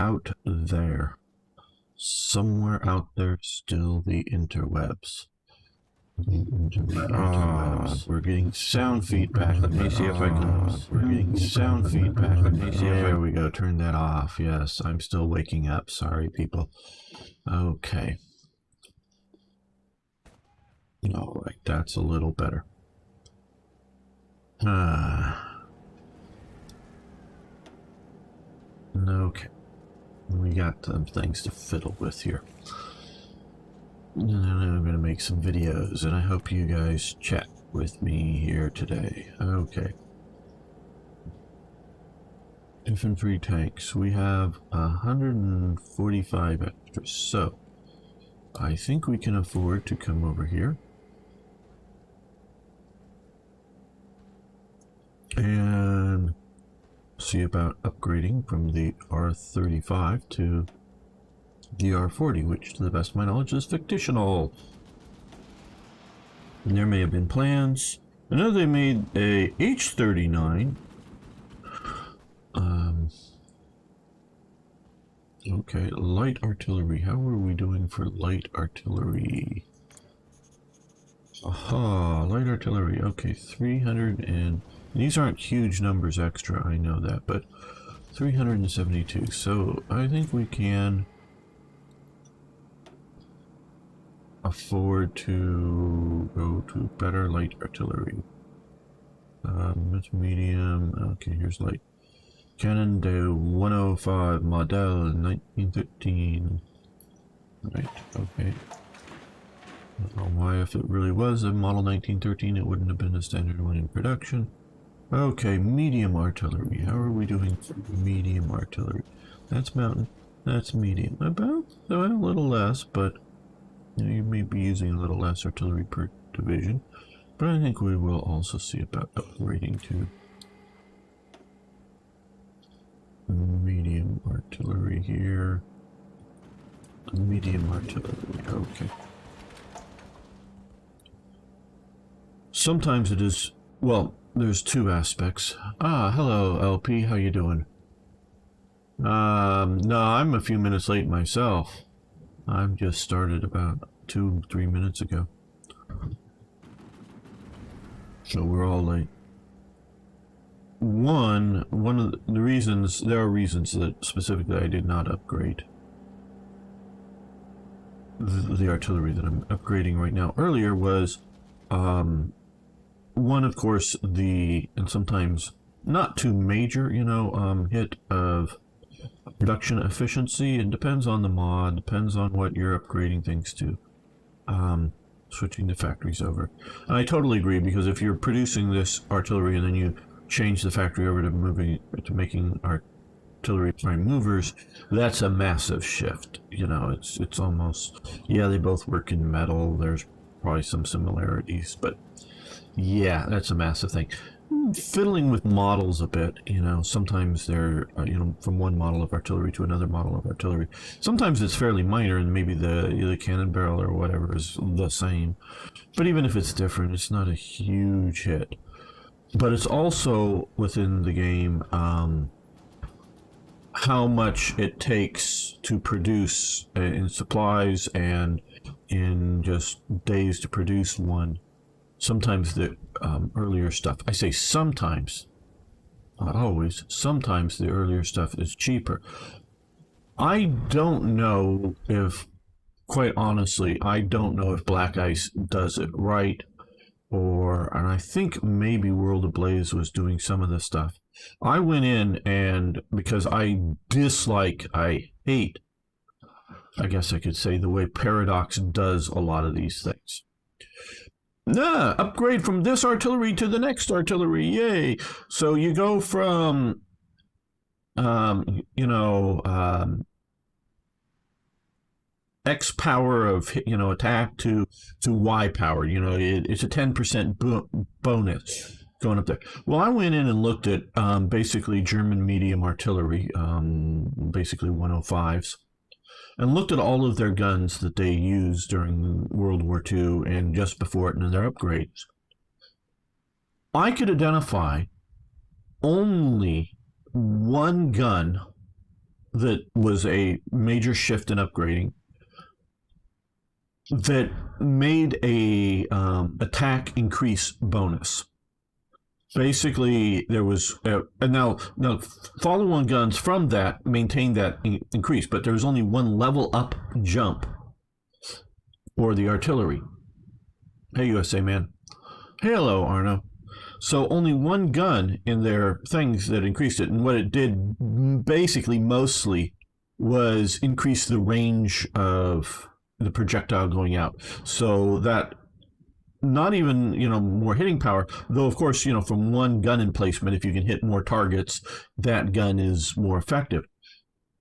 out there. Somewhere out there, still the interwebs. We're getting sound feedback. Let me see if I can. We're getting sound feedback. Let me see if I. There we go. Turn that off. Yes, I'm still waking up. Sorry, people. Okay. All right, that's a little better. Okay. We got some things to fiddle with here. And I'm going to make some videos, and I hope you guys chat with me here today. Okay. Infantry tanks. We have 145 extras, so I think we can afford to come over here and see about upgrading from the R35 to the R40, which to the best of my knowledge is fictional. And there may have been plans. I know they made a H39. Okay, light artillery. How are we doing for light artillery? Aha, light artillery. Okay, 300 and these aren't huge numbers extra, I know that, but 372. So I think we can afford to go to better light artillery. It's medium. Okay, here's light. Cannon de 105 model 1913. Right, okay. I don't know why, if it really was a model 1913, it wouldn't have been a standard one in production. Okay, medium artillery. How are we doing for medium artillery? That's mountain. That's medium. About a little less, but you may be using a little less artillery per division. But I think we will also see about upgrading to medium artillery here. Medium artillery. Okay. Sometimes it is, well, there's two aspects. Hello, LP. How you doing? No, I'm a few minutes late myself. I've just started about 2-3 minutes ago. So we're all late. One of the reasons, there are reasons that specifically I did not upgrade the artillery that I'm upgrading right now. Earlier was, one, of course, and sometimes not too major, hit of production efficiency. It depends on the mod, depends on what you're upgrading things to. Switching the factories over. And I totally agree, because if you're producing this artillery and then you change the factory over to making artillery prime movers, that's a massive shift. It's almost, yeah, they both work in metal. There's probably some similarities, but yeah, that's a massive thing. Fiddling with models a bit, sometimes they're, from one model of artillery to another model of artillery. Sometimes it's fairly minor, and maybe the cannon barrel or whatever is the same. But even if it's different, it's not a huge hit. But it's also within the game how much it takes to produce in supplies and in just days to produce one. Sometimes the earlier stuff, I say sometimes, not always, sometimes the earlier stuff is cheaper. I don't know if, quite honestly, I don't know if Black Ice does it right, and I think maybe World Ablaze was doing some of this stuff. I went in, and because I hate, I guess I could say, the way Paradox does a lot of these things. Upgrade from this artillery to the next artillery, yay! So you go from, X power of, attack to Y power. It's a 10% bonus going up there. Well, I went in and looked at basically German medium artillery, basically 105s. And looked at all of their guns that they used during World War II and just before it, and their upgrades. I could identify only one gun that was a major shift in upgrading that made a attack increase bonus. Basically, there was and now follow-on guns from that maintained that increase, but there was only one level up jump for the artillery. Hey, USA man. Hello, Arno. So only one gun in their things that increased it, and what it did basically mostly was increase the range of the projectile going out. So that not even, more hitting power, though of course, from one gun emplacement, if you can hit more targets, that gun is more effective.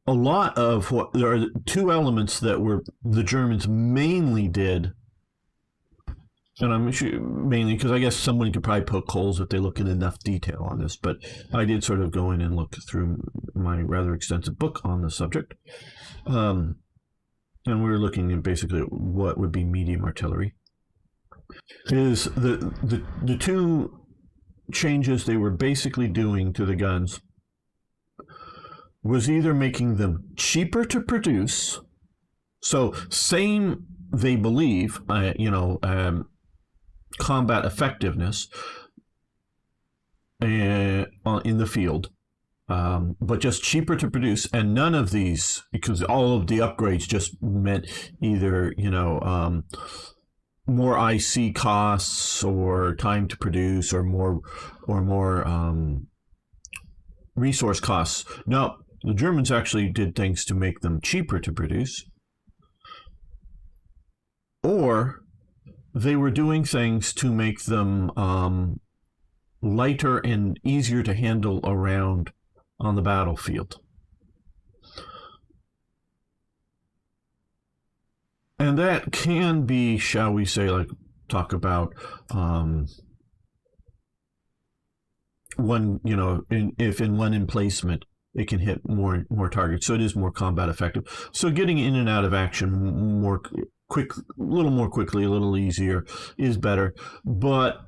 A lot of there are two elements that were the Germans mainly did, and I'm sure mainly because I guess someone could probably poke holes if they look in enough detail on this, but I did sort of go in and look through my rather extensive book on the subject. And we were looking at basically what would be medium artillery. Is the two changes they were basically doing to the guns was either making them cheaper to produce, so same, they believe, combat effectiveness in the field, but just cheaper to produce, and none of these, because all of the upgrades just meant either, more IC costs or time to produce or more resource costs. No, the Germans actually did things to make them cheaper to produce, or they were doing things to make them lighter and easier to handle around on the battlefield. And that can be, shall we say, talk about if in one emplacement it can hit more targets, so it is more combat effective. So getting in and out of action more quick, a little more quickly, a little easier is better. But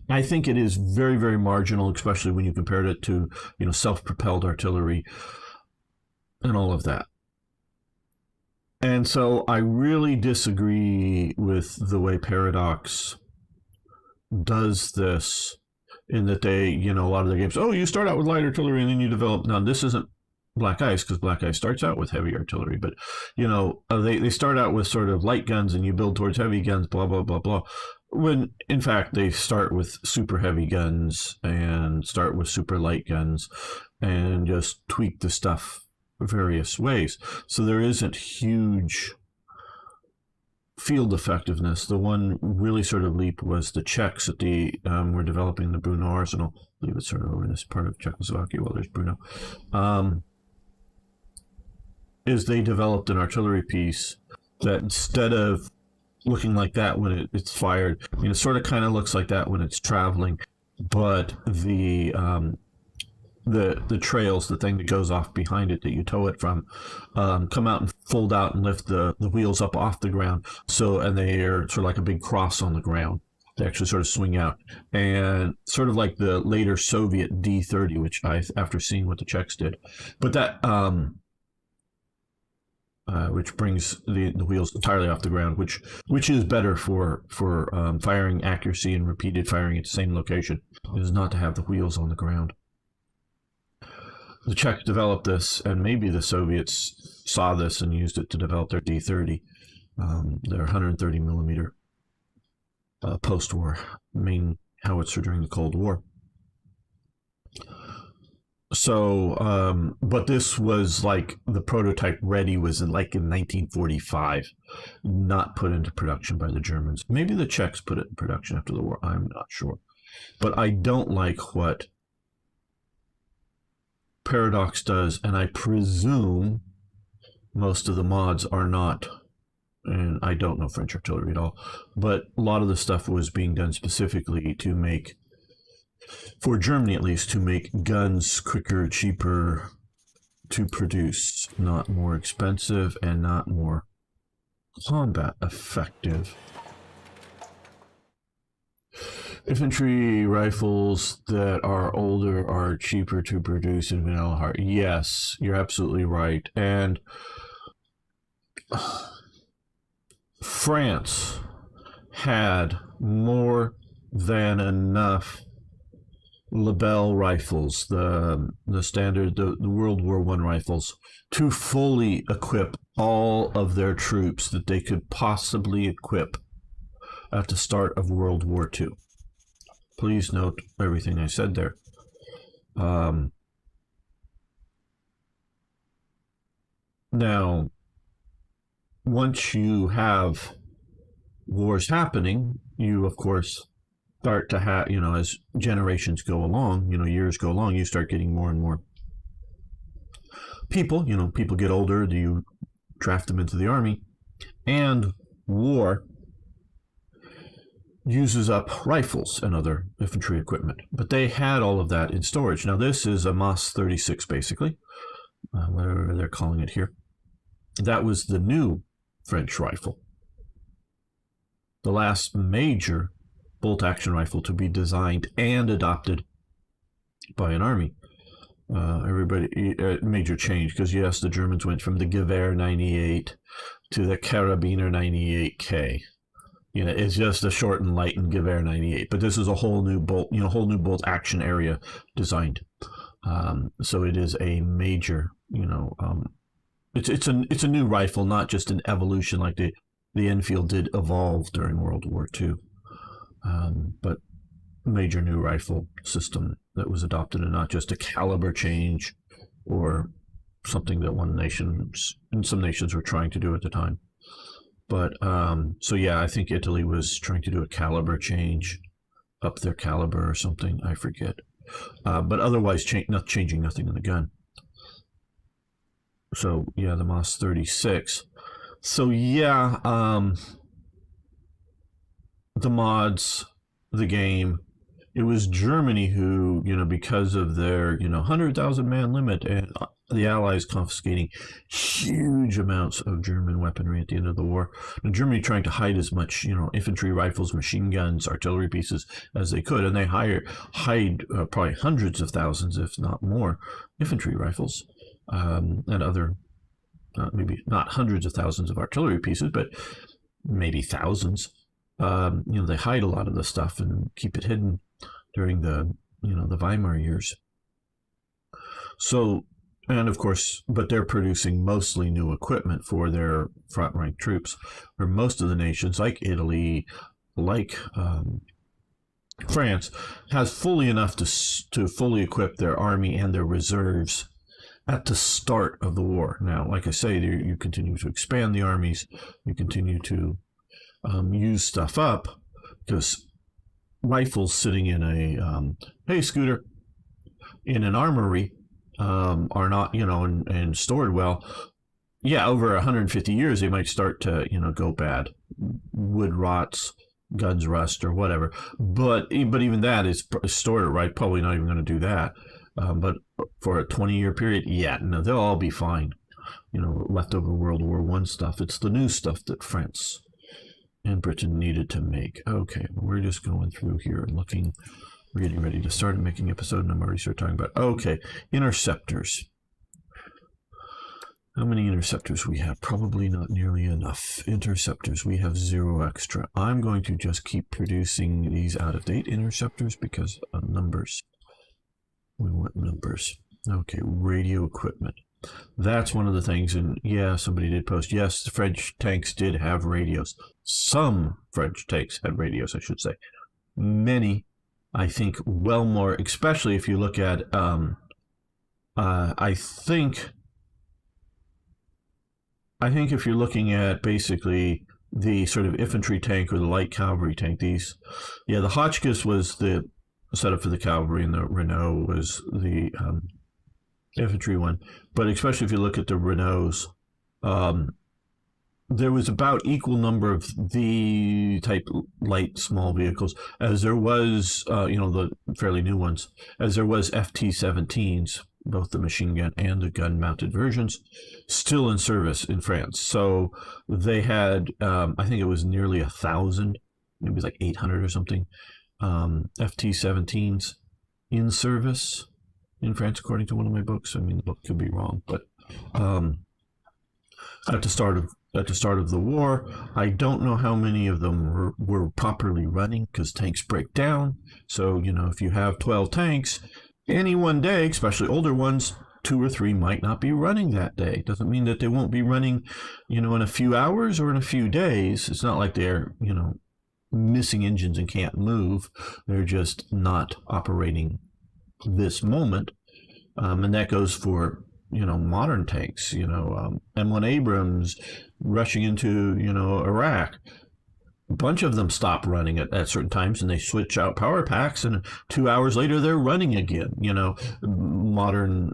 I think it is very, very marginal, especially when you compare it to self-propelled artillery and all of that. And so I really disagree with the way Paradox does this, in that they, a lot of their games, you start out with light artillery and then you develop. Now, this isn't Black Ice, because Black Ice starts out with heavy artillery, but, they start out with sort of light guns and you build towards heavy guns, blah, blah, blah, blah. When, in fact, they start with super heavy guns and start with super light guns and just tweak the stuff various ways. So there isn't huge field effectiveness. The one really sort of leap was the Czechs that were developing the Brno arsenal. I believe it's sort of over in this part of Czechoslovakia. Well, there's Brno. Is they developed an artillery piece that, instead of looking like that when it's fired, it sort of kind of looks like that when it's traveling, but the trails, the thing that goes off behind it that you tow it from, come out and fold out and lift the wheels up off the ground. And they are sort of like a big cross on the ground. They actually sort of swing out, and sort of like the later Soviet D-30, which after seeing what the Czechs did, but that which brings the wheels entirely off the ground, which is better for firing accuracy and repeated firing at the same location. It is not to have the wheels on the ground. The Czechs developed this, and maybe the Soviets saw this and used it to develop their D-30, their 130 millimeter post-war main howitzer during the Cold War. So, but this was like the prototype ready was in 1945, not put into production by the Germans. Maybe the Czechs put it in production after the war. I'm not sure. But I don't like what Paradox does, and I presume most of the mods are not, and I don't know French artillery at all, but a lot of the stuff was being done specifically to make, for Germany at least, to make guns quicker, cheaper to produce, not more expensive and not more combat effective. Infantry rifles that are older are cheaper to produce in vanilla heart. Yes, you're absolutely right. And France had more than enough Lebel rifles, the standard, the World War I rifles, to fully equip all of their troops that they could possibly equip at the start of World War II. Please note everything I said there. Now, once you have wars happening, you, of course, start to have, as generations go along, years go along, you start getting more and more people. People get older, you draft them into the army, and war uses up rifles and other infantry equipment. But they had all of that in storage. Now, this is a MAS 36, basically, whatever they're calling it here. That was the new French rifle, the last major bolt-action rifle to be designed and adopted by an army. Major change, because yes, the Germans went from the Gewehr 98 to the Karabiner 98K. It's just a short and lightened Gewehr 98, but this is a whole new bolt action area designed. So it is a major, it's a new rifle, not just an evolution like the Enfield did evolve during World War II. But major new rifle system that was adopted, and not just a caliber change or something that some nations were trying to do at the time. But so yeah, I think Italy was trying to do a caliber change, up their caliber or something, I forget. But otherwise, not changing nothing in the gun. So yeah, the MAS 36. So yeah, the mods, the game, it was Germany who, because of their, 100,000 man limit and the Allies confiscating huge amounts of German weaponry at the end of the war. Now, Germany trying to hide as much, infantry rifles, machine guns, artillery pieces as they could, and they hide probably hundreds of thousands, if not more, infantry rifles and other, maybe not hundreds of thousands of artillery pieces, but maybe thousands. They hide a lot of the stuff and keep it hidden during the Weimar years. So, and of course, but they're producing mostly new equipment for their front rank troops, where most of the nations, like Italy, like France, has fully enough to fully equip their army and their reserves at the start of the war. Now, like I say, you continue to expand the armies, you continue to use stuff up, because rifles sitting in a hey scooter in an armory are not, and stored well. Yeah, over 150 years they might start to go bad, wood rots, guns rust, or whatever. But even that is stored right. Probably not even going to do that. But for a 20-year period, yeah, no, they'll all be fine. Leftover World War I stuff. It's the new stuff that France and Britain needed to make. Okay, we're just going through here and looking, we're getting ready to start making episode, and I'm already start talking about, okay, interceptors. How many interceptors we have? Probably not nearly enough. Interceptors, we have 0 extra. I'm going to just keep producing these out-of-date interceptors because of numbers. We want numbers. Okay, radio equipment. That's one of the things, and yeah, somebody did post, yes, the French tanks did have radios. Some French tanks had radios, I should say. Many, I think, well more, especially if you look at, I think if you're looking at basically the sort of infantry tank or the light cavalry tank, the Hotchkiss was the setup for the cavalry, and the Renault was the infantry one. But especially if you look at the Renaults, there was about equal number of the type light small vehicles as there was, the fairly new ones, as there was FT-17s, both the machine gun and the gun mounted versions, still in service in France. So they had, I think it was nearly 1,000, maybe like 800 or something, FT-17s in service in France, according to one of my books. I mean, the book could be wrong, but at the start of the war, I don't know how many of them were properly running, because tanks break down. So, if you have 12 tanks, any one day, especially older ones, 2 or 3 might not be running that day. Doesn't mean that they won't be running, in a few hours or in a few days. It's not like they're, missing engines and can't move. They're just not operating this moment. And that goes for, modern tanks, M1 Abrams rushing into, Iraq. A bunch of them stop running at certain times, and they switch out power packs, and 2 hours later they're running again. Modern,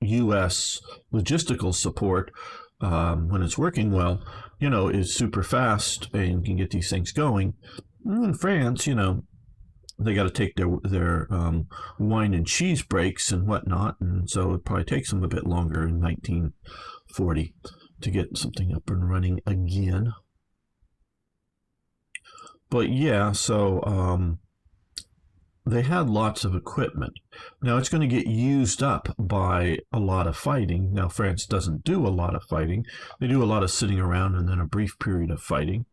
U.S. logistical support, when it's working well, is super fast and can get these things going. In France, they got to take their wine and cheese breaks and whatnot, and so it probably takes them a bit longer in 1940 to get something up and running again. But yeah, so they had lots of equipment. Now it's going to get used up by a lot of fighting. Now France doesn't do a lot of fighting. They do a lot of sitting around and then a brief period of fighting.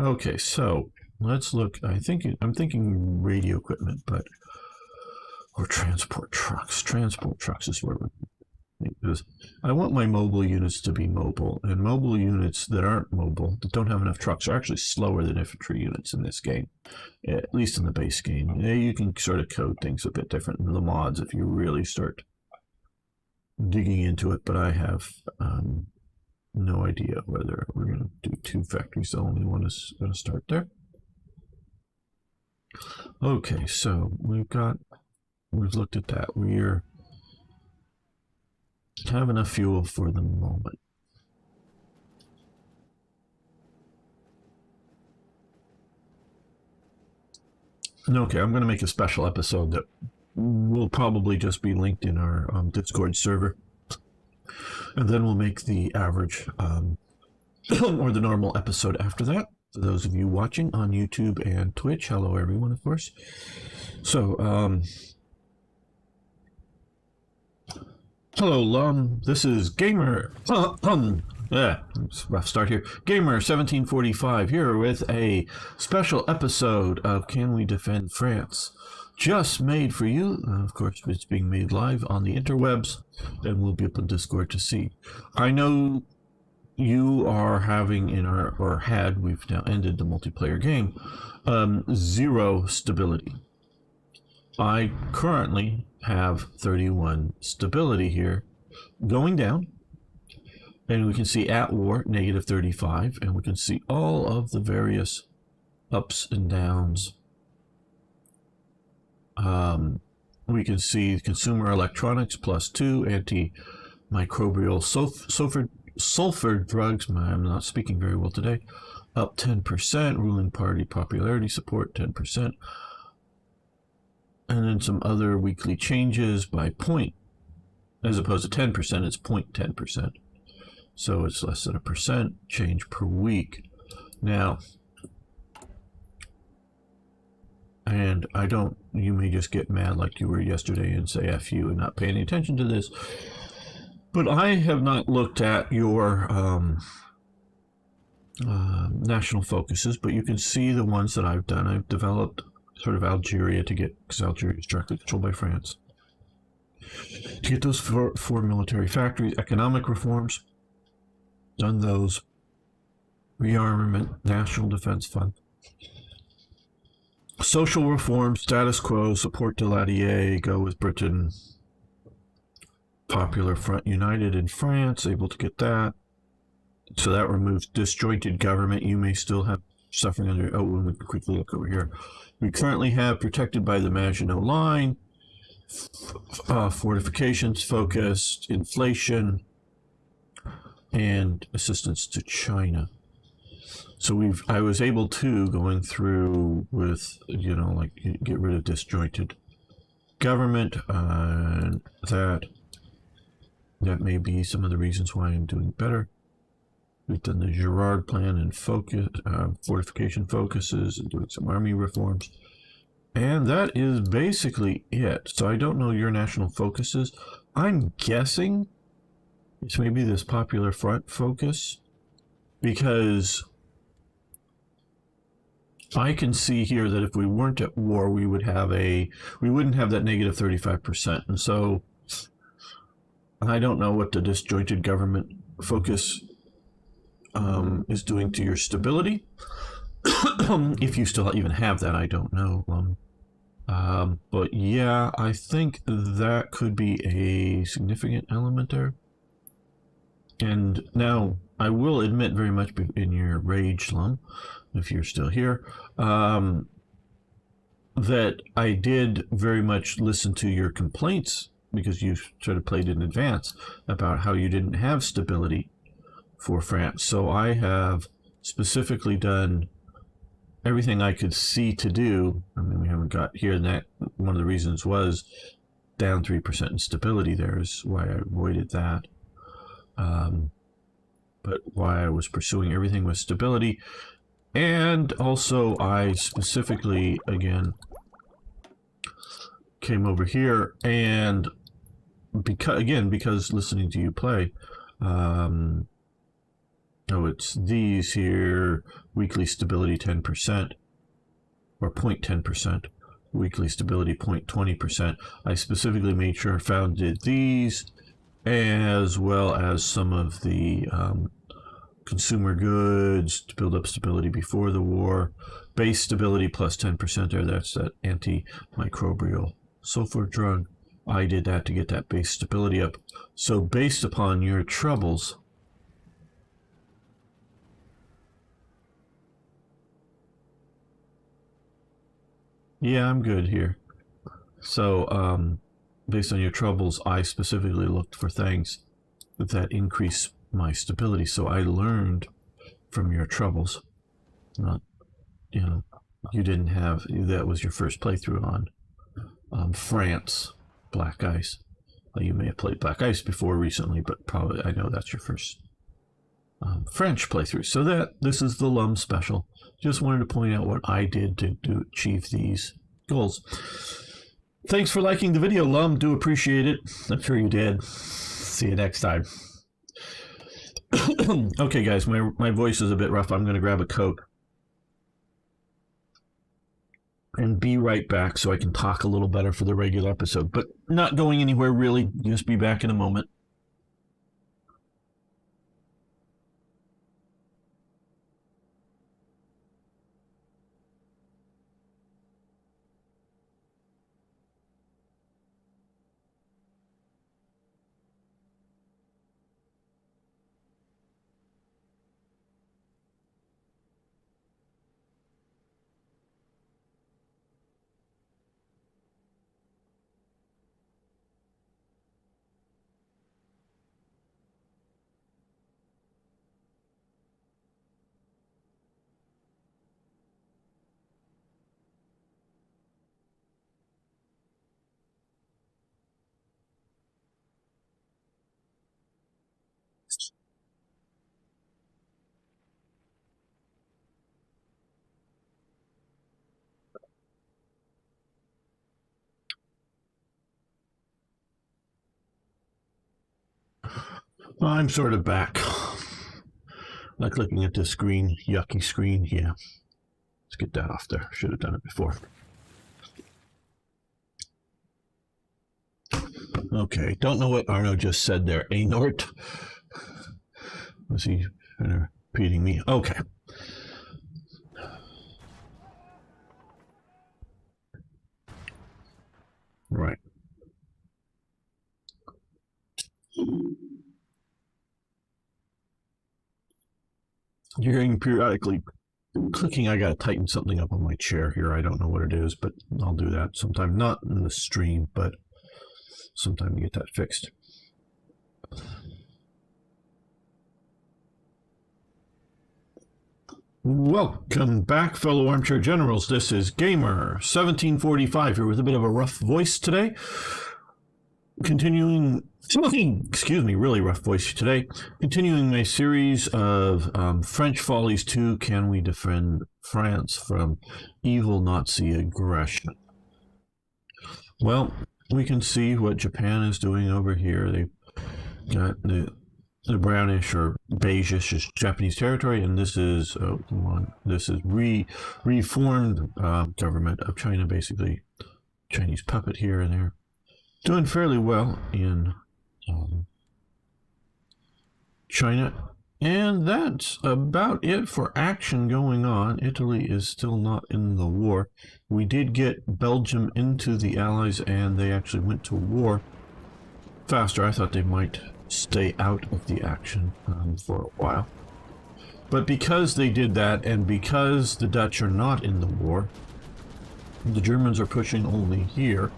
Okay, so let's look. I'm thinking radio equipment, or transport trucks. Transport trucks is where because I want my mobile units to be mobile, and mobile units that aren't mobile, that don't have enough trucks, are actually slower than infantry units in this game, at least in the base game. You can sort of code things a bit different in the mods if you really start digging into it, but I have no idea whether we're going to do 2 factories. The only one is going to start there. Okay, so we've looked at that. We're have enough fuel for the moment. Okay, I'm going to make a special episode that will probably just be linked in our Discord server, and then we'll make the average or the normal episode after that. For those of you watching on YouTube and Twitch, hello everyone, of course. So, hello, this is Gamer. Yeah, it's a rough start here. Gamer 1745 here with a special episode of Can We Defend France? Just made for you. Of course, it's being made live on the interwebs, and we'll be up on Discord to see. I know you are having we've now ended the multiplayer game, 0 stability. I currently have 31 stability here, going down, and we can see at war negative 35, and we can see all of the various ups and downs. We can see consumer electronics +2, antimicrobial sulfur drugs, I'm not speaking very well today, up 10%, ruling party popularity support 10%. And then some other weekly changes by point. As opposed to 10%, it's 0.10%. So it's less than 1% change per week. Now, and you may just get mad like you were yesterday and say F you and not pay any attention to this. But I have not looked at your national focuses, but you can see the ones that I've done. I've developed sort of Algeria because Algeria is directly controlled by France. To get those four military factories, economic reforms, done those. Rearmament, National Defense Fund. Social reform, status quo, support Daladier, go with Britain. Popular Front United in France, able to get that. So that removes disjointed government. You may still have suffering under. Oh, we can quickly look over here. We currently have protected by the Maginot Line, fortifications focused, inflation, and assistance to China. So I was able to, going through with, like get rid of disjointed government, and that may be some of the reasons why I'm doing better. We've done the Girard plan and focus, fortification focuses, and doing some army reforms. And that is basically it. So I don't know your national focuses. I'm guessing it's maybe this Popular Front focus, because I can see here that if we weren't at war, we wouldn't have that negative 35%. And so I don't know what the disjointed government focus is doing to your stability. If you still even have that, I don't know. But yeah, I think that could be a significant element there. And now I will admit very much in your rage, Lum, if you're still here, that I did very much listen to your complaints, because you sort of played in advance about how you didn't have stability for France. So I have specifically done everything I could see to do. I mean, we haven't got here, and that one of the reasons was down 3% in stability. There is why I avoided that. But why I was pursuing everything with stability. And also I specifically, again, came over here and because listening to you play, it's these here, weekly stability 10%, or 0.10%, weekly stability 0.20%. I specifically made sure I found these, as well as some of the consumer goods to build up stability before the war. Base stability plus 10% there, that's that antimicrobial sulfur drug. I did that to get that base stability up. So based upon your troubles, yeah, I'm good here. So based on your troubles, I specifically looked for things that increase my stability. So I learned from your troubles. Not, you didn't have, that was your first playthrough on France, Black Ice. You may have played Black Ice before recently, but probably I know that's your first French playthrough. So this is the Lum special. Just wanted to point out what I did to achieve these goals. Thanks for liking the video, Lum. Do appreciate it. I'm sure you did. See you next time. Okay, guys, my voice is a bit rough. I'm going to grab a Coke and be right back so I can talk a little better for the regular episode. But not going anywhere, really. Just be back in a moment. I'm sort of back. Like looking at this green, yucky screen. Yeah. Let's get that off there. Should have done it before. Okay. Don't know what Arno just said there. Anort? Was he repeating me? Okay. Right. You're hearing periodically clicking. I gotta tighten something up on my chair here. I don't know what it is, but I'll do that sometime. Not in the stream, but sometime to get that fixed. Welcome back, fellow armchair generals. This is Gamer 1745 here with a bit of a rough voice today. continuing, excuse me, really rough voice today. Continuing my series of French Follies 2, Can We Defend France from Evil Nazi Aggression? Well, we can see what Japan is doing over here. They've got the brownish or beigeish is Japanese territory, and this is reformed government of China, basically Chinese puppet here, and they're doing fairly well in China. And that's about it for action going on. Italy is still not in the war. We did get Belgium into the Allies, and they actually went to war faster. I thought they might stay out of the action for a while. But because they did that, and because the Dutch are not in the war, the Germans are pushing only here.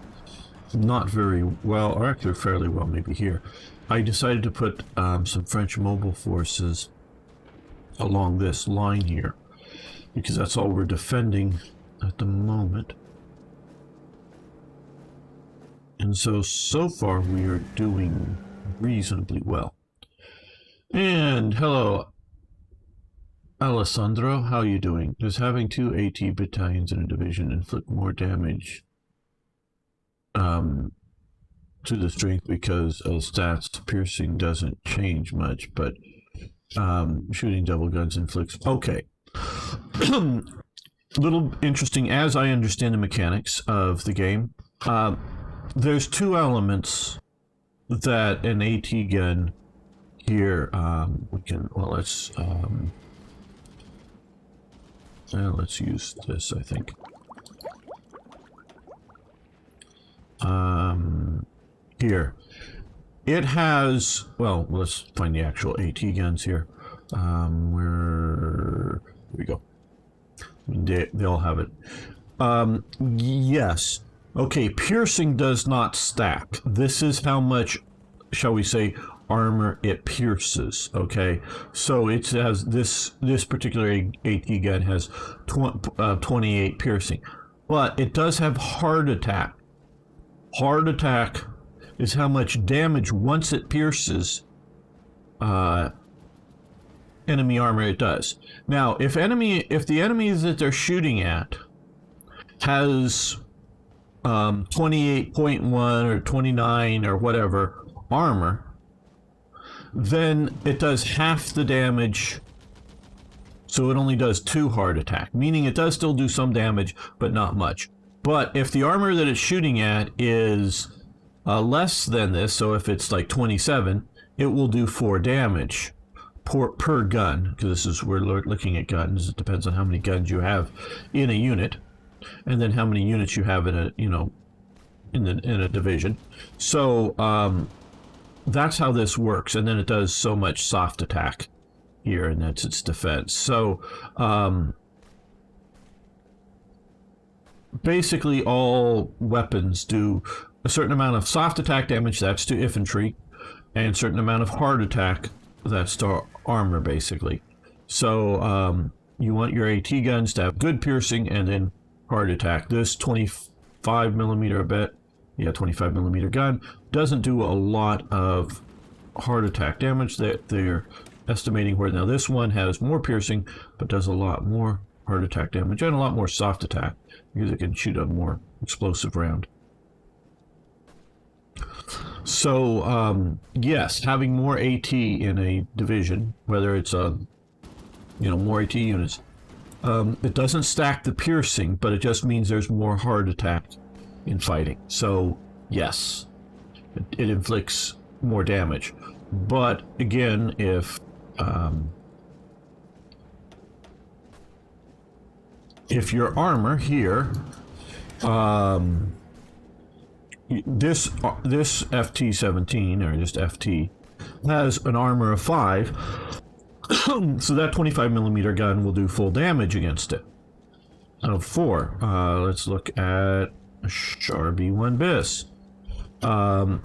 Not very well, or actually fairly well, maybe here. I decided to put some French mobile forces along this line here, because that's all we're defending at the moment. And so far we are doing reasonably well. And hello, Alessandro, how are you doing? Does having 2 AT battalions in a division inflict more damage to the strength because stats piercing doesn't change much, but shooting double guns inflicts. Okay. Little interesting, as I understand the mechanics of the game. There's 2 elements that an AT gun here we can. Well, let's use this, I think. Here it has, well, let's find the actual AT guns here. Here we go. They all have it. Yes. Okay, piercing does not stack. This is how much, shall we say, armor it pierces. Okay, so it has this particular AT gun has 28 piercing, but it does have hard attack. Hard attack is how much damage once it pierces enemy armor it does. Now, if the enemy that they're shooting at has 28.1 or 29 or whatever armor, then it does half the damage. So it only does 2 hard attack, meaning it does still do some damage, but not much. But if the armor that it's shooting at is less than this, so if it's like 27, it will do 4 damage per gun, because this is, we're looking at guns. It depends on how many guns you have in a unit, and then how many units you have in a, in a division. So that's how this works, and then it does so much soft attack here, and that's its defense. So basically all weapons do a certain amount of soft attack damage, that's to infantry, and a certain amount of hard attack, that's to armor, basically. So you want your AT guns to have good piercing and then hard attack. This 25 millimeter, I bet, yeah, 25 millimeter gun doesn't do a lot of hard attack damage. That they're estimating where now this one has more piercing, but does a lot more hard attack damage and a lot more soft attack because it can shoot a more explosive round. So yes, having more AT in a division, whether it's more AT units, it doesn't stack the piercing, but it just means there's more hard attack in fighting. So yes, it inflicts more damage. But again, if your armor here, this FT-17, or just FT, has an armor of 5, so that 25 millimeter gun will do full damage against it. Out of 4, let's look at Char-B1 Bis.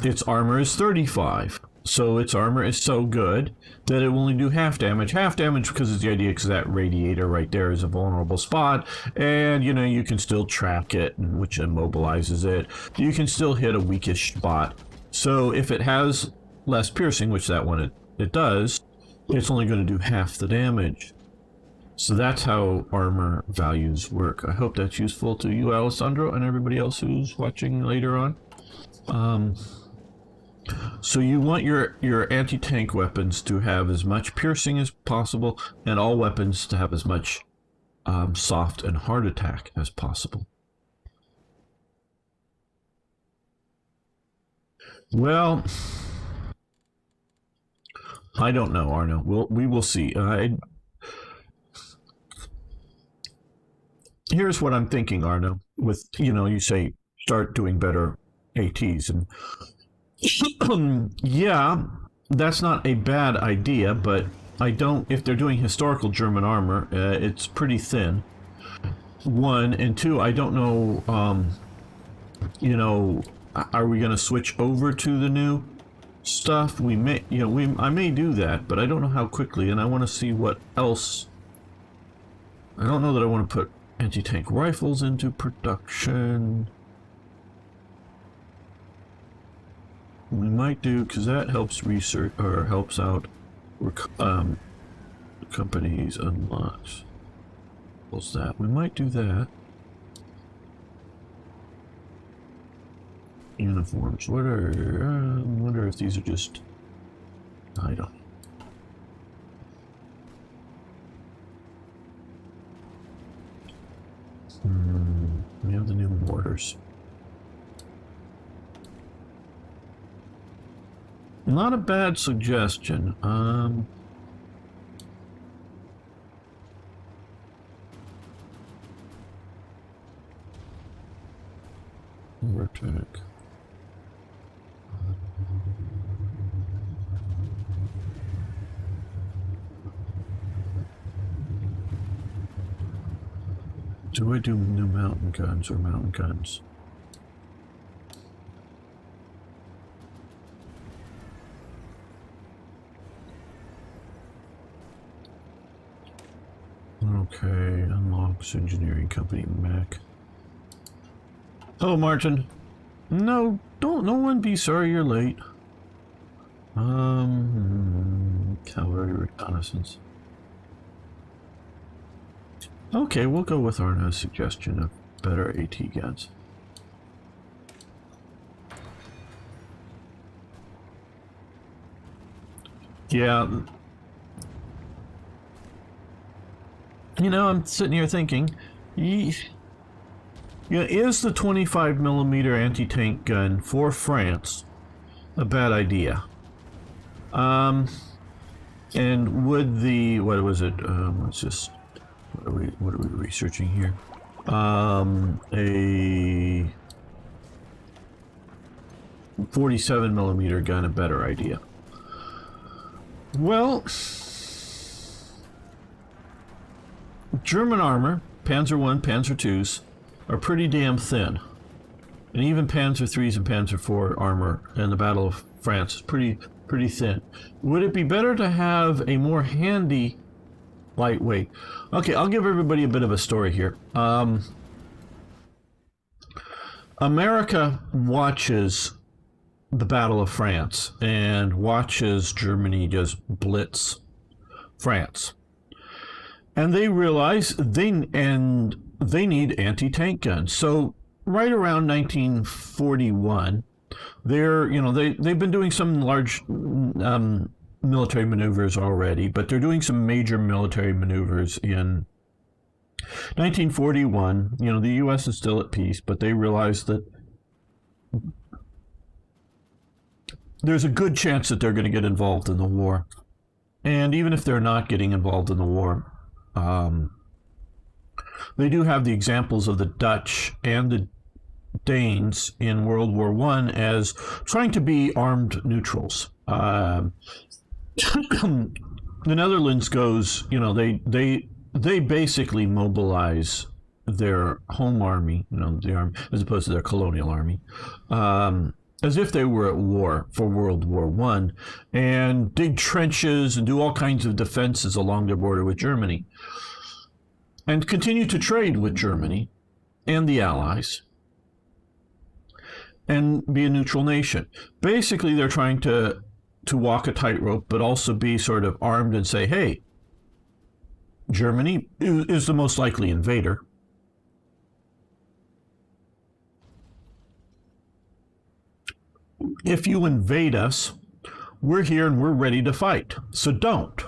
Its armor is 35. So its armor is so good that it will only do half damage. Half damage because it's the idea, because that radiator right there is a vulnerable spot, and you can still track it, which immobilizes it. You can still hit a weakish spot So if it has less piercing, which that one it does, it's only going to do half the damage. So that's how armor values work. I hope that's useful to you, Alessandro, and everybody else who's watching later on. So you want your anti-tank weapons to have as much piercing as possible, and all weapons to have as much soft and hard attack as possible. Well, I don't know, Arno. We will see. Here's what I'm thinking, Arno. With, you say start doing better ATs, and yeah, that's not a bad idea, but I don't. If they're doing historical German armor, it's pretty thin. One, and two, I don't know. Are we going to switch over to the new stuff? We may, I may do that, but I don't know how quickly, and I want to see what else. I don't know that I want to put anti-tank rifles into production. We might do, because that helps research, or helps out companies unlocks. What's that? We might do that. Uniforms. I wonder if these are just... I don't know. We have the new mortars. Not a bad suggestion. Overtake. Do I do new mountain guns or mountain guns? Okay, unlocks engineering company Mac. Hello, Martin. No, no one be sorry you're late. Cavalry reconnaissance. Okay, we'll go with Arna's suggestion of better AT guns. Yeah. I'm sitting here thinking, is the 25mm anti-tank gun for France a bad idea? And would the, what was it, let's just, what are we researching here? A 47mm gun a better idea? Well, German armor, Panzer I, Panzer IIs, are pretty damn thin. And even Panzer IIIs and Panzer IV armor in the Battle of France is pretty thin. Would it be better to have a more handy lightweight? Okay, I'll give everybody a bit of a story here. America watches the Battle of France and watches Germany just blitz France. And they realize they need anti-tank guns. So right around 1941, they've been doing some large military maneuvers already, but they're doing some major military maneuvers in 1941. The U.S. is still at peace, but they realize that there's a good chance that they're going to get involved in the war. And even if they're not getting involved in the war, they do have the examples of the Dutch and the Danes in World War I as trying to be armed neutrals. The Netherlands goes, they basically mobilize their home army, the army, as opposed to their colonial army, as if they were at war for World War I, and dig trenches and do all kinds of defenses along their border with Germany, and continue to trade with Germany and the Allies. and be a neutral nation. Basically, they're trying to walk a tightrope, but also be sort of armed and say, hey, Germany is the most likely invader. If you invade us, we're here and we're ready to fight. So don't.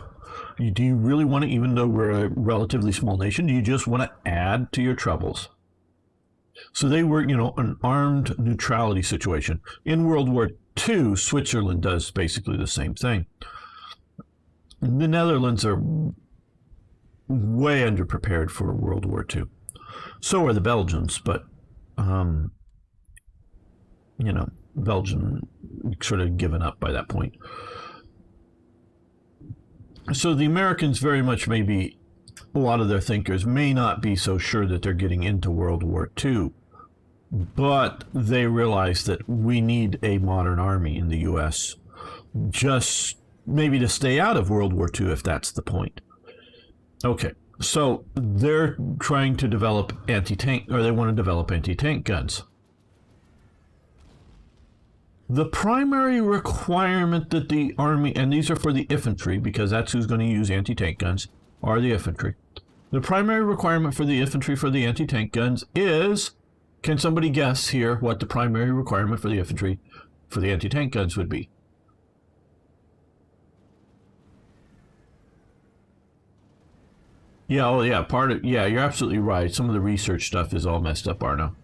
Do you really want to, even though we're a relatively small nation, do you just want to add to your troubles? So they were, an armed neutrality situation. In World War II, Switzerland does basically the same thing. The Netherlands are way underprepared for World War II. So are the Belgians, but, Belgium sort of given up by that point. So the Americans very much maybe, a lot of their thinkers may not be so sure that they're getting into World War II, but they realize that we need a modern army in the U.S. just maybe to stay out of World War II, if that's the point. Okay, so they're trying to develop anti-tank, or they want to develop anti-tank guns. The primary requirement that the Army, and these are for the infantry, because that's who's going to use anti-tank guns, are the infantry. The primary requirement for the infantry for the anti-tank guns is, can somebody guess here what the primary requirement for the infantry for the anti-tank guns would be? Yeah, yeah, you're absolutely right. Some of the research stuff is all messed up, Arno.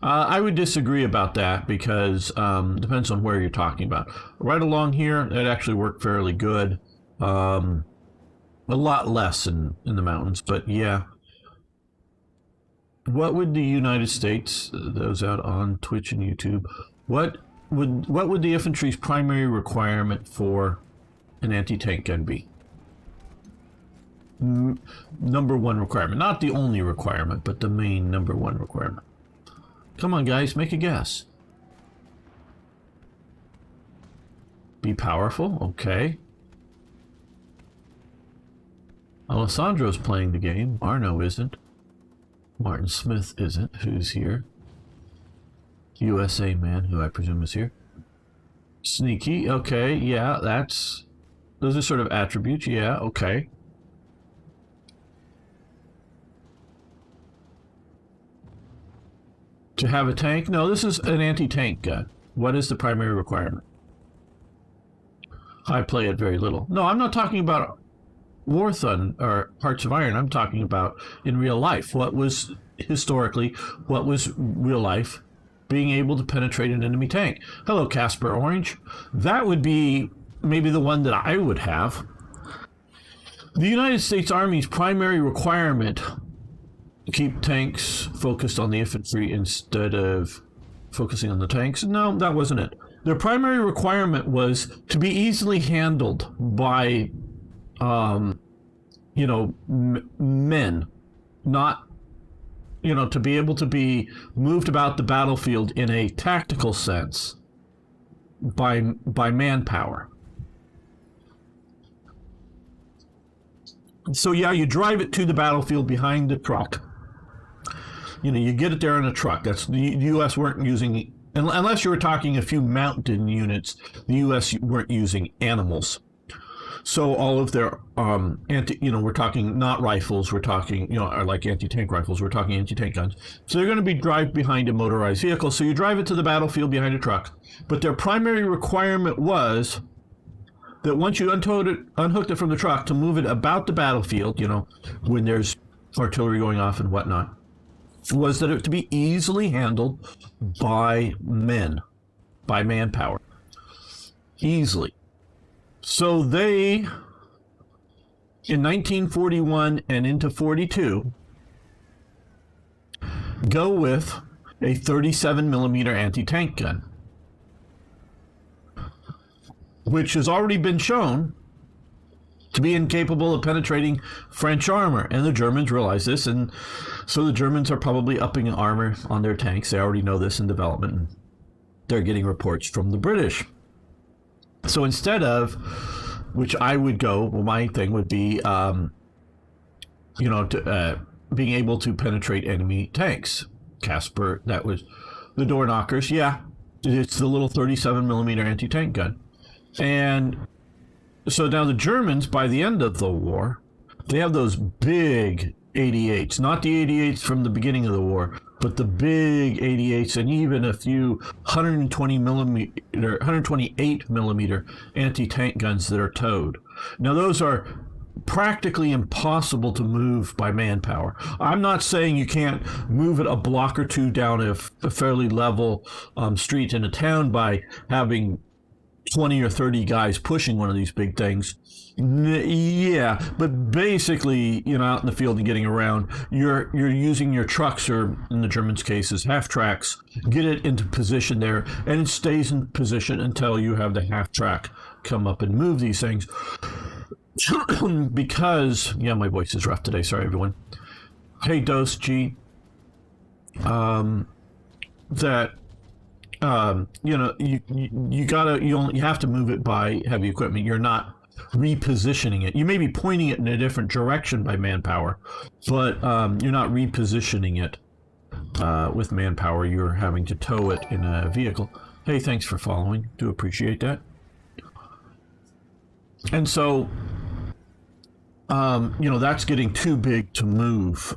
I would disagree about that because depends on where you're talking about. Right along here, it actually worked fairly good. A lot less in the mountains, but yeah. What would the United States, those out on Twitch and YouTube, what would the infantry's primary requirement for an anti-tank gun be? Number one requirement, not the only requirement, but the main number one requirement. Come on, guys, make a guess. Be powerful, okay. Alessandro's playing the game. Arno isn't. Martin Smith isn't, who's here. USA Man, who I presume is here. Sneaky, okay, yeah, those are sort of attributes, yeah, okay. To have a tank? No, this is an anti-tank gun. What is the primary requirement? I play it very little. No, I'm not talking about War Thunder or Hearts of Iron. I'm talking about in real life. What was real life being able to penetrate an enemy tank? Hello, Casper Orange. That would be maybe the one that I would have. The United States Army's primary requirement, keep tanks focused on the infantry instead of focusing on the tanks. No, that wasn't it. Their primary requirement was to be easily handled by, men, not, to be able to be moved about the battlefield in a tactical sense by manpower. So yeah, you drive it to the battlefield behind the truck. You get it there in a truck. That's the U.S. weren't using, unless you were talking a few mountain units, the U.S. weren't using animals. So all of their, we're talking not rifles, we're talking, are like anti-tank rifles, we're talking anti-tank guns. So they're going to be drive behind a motorized vehicle. So you drive it to the battlefield behind a truck. But their primary requirement was that once you unhooked it from the truck, to move it about the battlefield, when there's artillery going off and whatnot, was that it to be easily handled by men, by manpower. Easily. So they, in 1941 and into 42, go with a 37 millimeter anti-tank gun, which has already been shown to be incapable of penetrating French armor. And the Germans realize this, and so the Germans are probably upping armor on their tanks. They already know this in development, and they're getting reports from the British. So instead of, which I would go, well, my thing would be, being able to penetrate enemy tanks. Casper, that was the door knockers. Yeah, it's the little 37 millimeter anti-tank gun. And so now the Germans, by the end of the war, they have those big 88s, not the 88s from the beginning of the war, but the big 88s, and even a few 128 millimeter anti-tank guns that are towed. Now those are practically impossible to move by manpower. I'm not saying you can't move it a block or two down a fairly level street in a town by having 20 or 30 guys pushing one of these big things. Yeah, but basically, out in the field and getting around, you're using your trucks, or in the Germans' cases, half tracks, get it into position there, and it stays in position until you have the half track come up and move these things. Because, my voice is rough today. Sorry, everyone. Hey, Dose G. That. You have to move it by heavy equipment. You're not repositioning it. You may be pointing it in a different direction by manpower, but you're not repositioning it with manpower. You're having to tow it in a vehicle. Hey, thanks for following. Do appreciate that. And so, that's getting too big to move.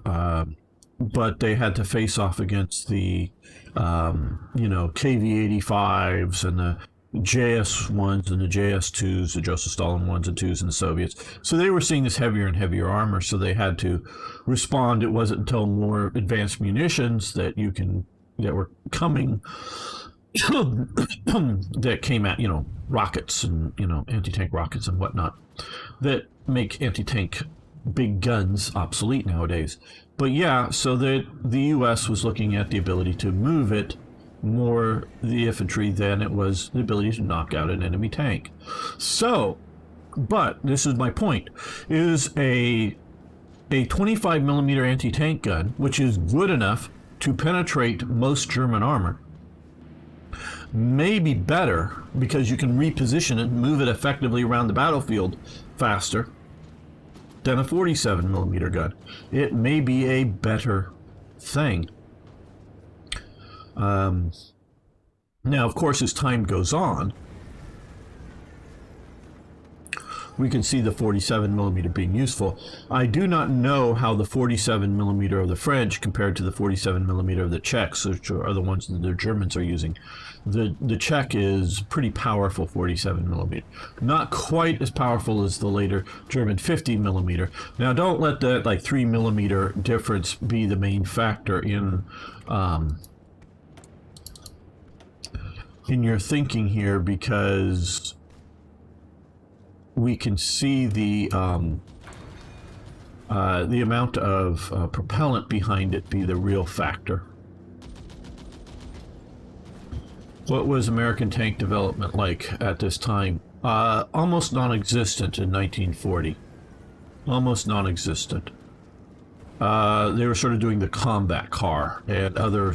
But they had to face off against the, KV-85s and the JS-1s and the JS-2s, the Joseph Stalin 1s and 2s, and the Soviets. So they were seeing this heavier and heavier armor, so they had to respond. It wasn't until more advanced munitions that were coming that came at, rockets and, anti-tank rockets and whatnot, that make anti-tank big guns obsolete nowadays. But yeah, so the U.S. was looking at the ability to move it more, the infantry, than it was the ability to knock out an enemy tank. So, but this is my point, is a 25 millimeter anti-tank gun, which is good enough to penetrate most German armor, may be better because you can reposition it and move it effectively around the battlefield faster than a 47 millimeter gun. It may be a better thing. Now, of course, as time goes on, we can see the 47 millimeter being useful. I do not know how the 47 millimeter of the French compared to the 47 millimeter of the Czechs, which are the ones that the Germans are using. The Czech is pretty powerful 47 millimeter. Not quite as powerful as the later German 50 millimeter. Now, don't let that 3 millimeter difference be the main factor in your thinking here, because we can see the amount of propellant behind it be the real factor. What was American tank development like at this time? Almost non-existent in 1940. Almost non-existent. They were sort of doing the combat car and other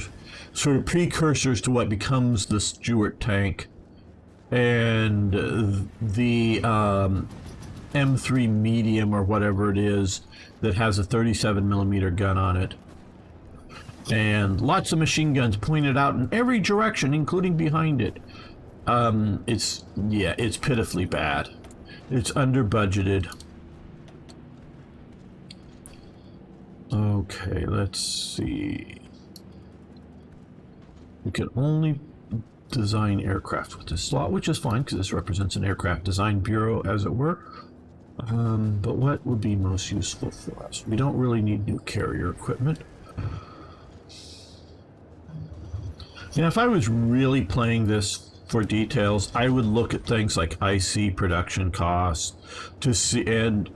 sort of precursors to what becomes the Stuart tank, and the M3 medium, or whatever it is, that has a 37 millimeter gun on it, and lots of machine guns pointed out in every direction, including behind it. It's pitifully bad. It's under budgeted. Okay, let's see. We can only design aircraft with this slot, which is fine because this represents an aircraft design bureau, as it were. But what would be most useful for us? We don't really need new carrier equipment. And if I was really playing this for details, I would look at things like IC production costs to see, and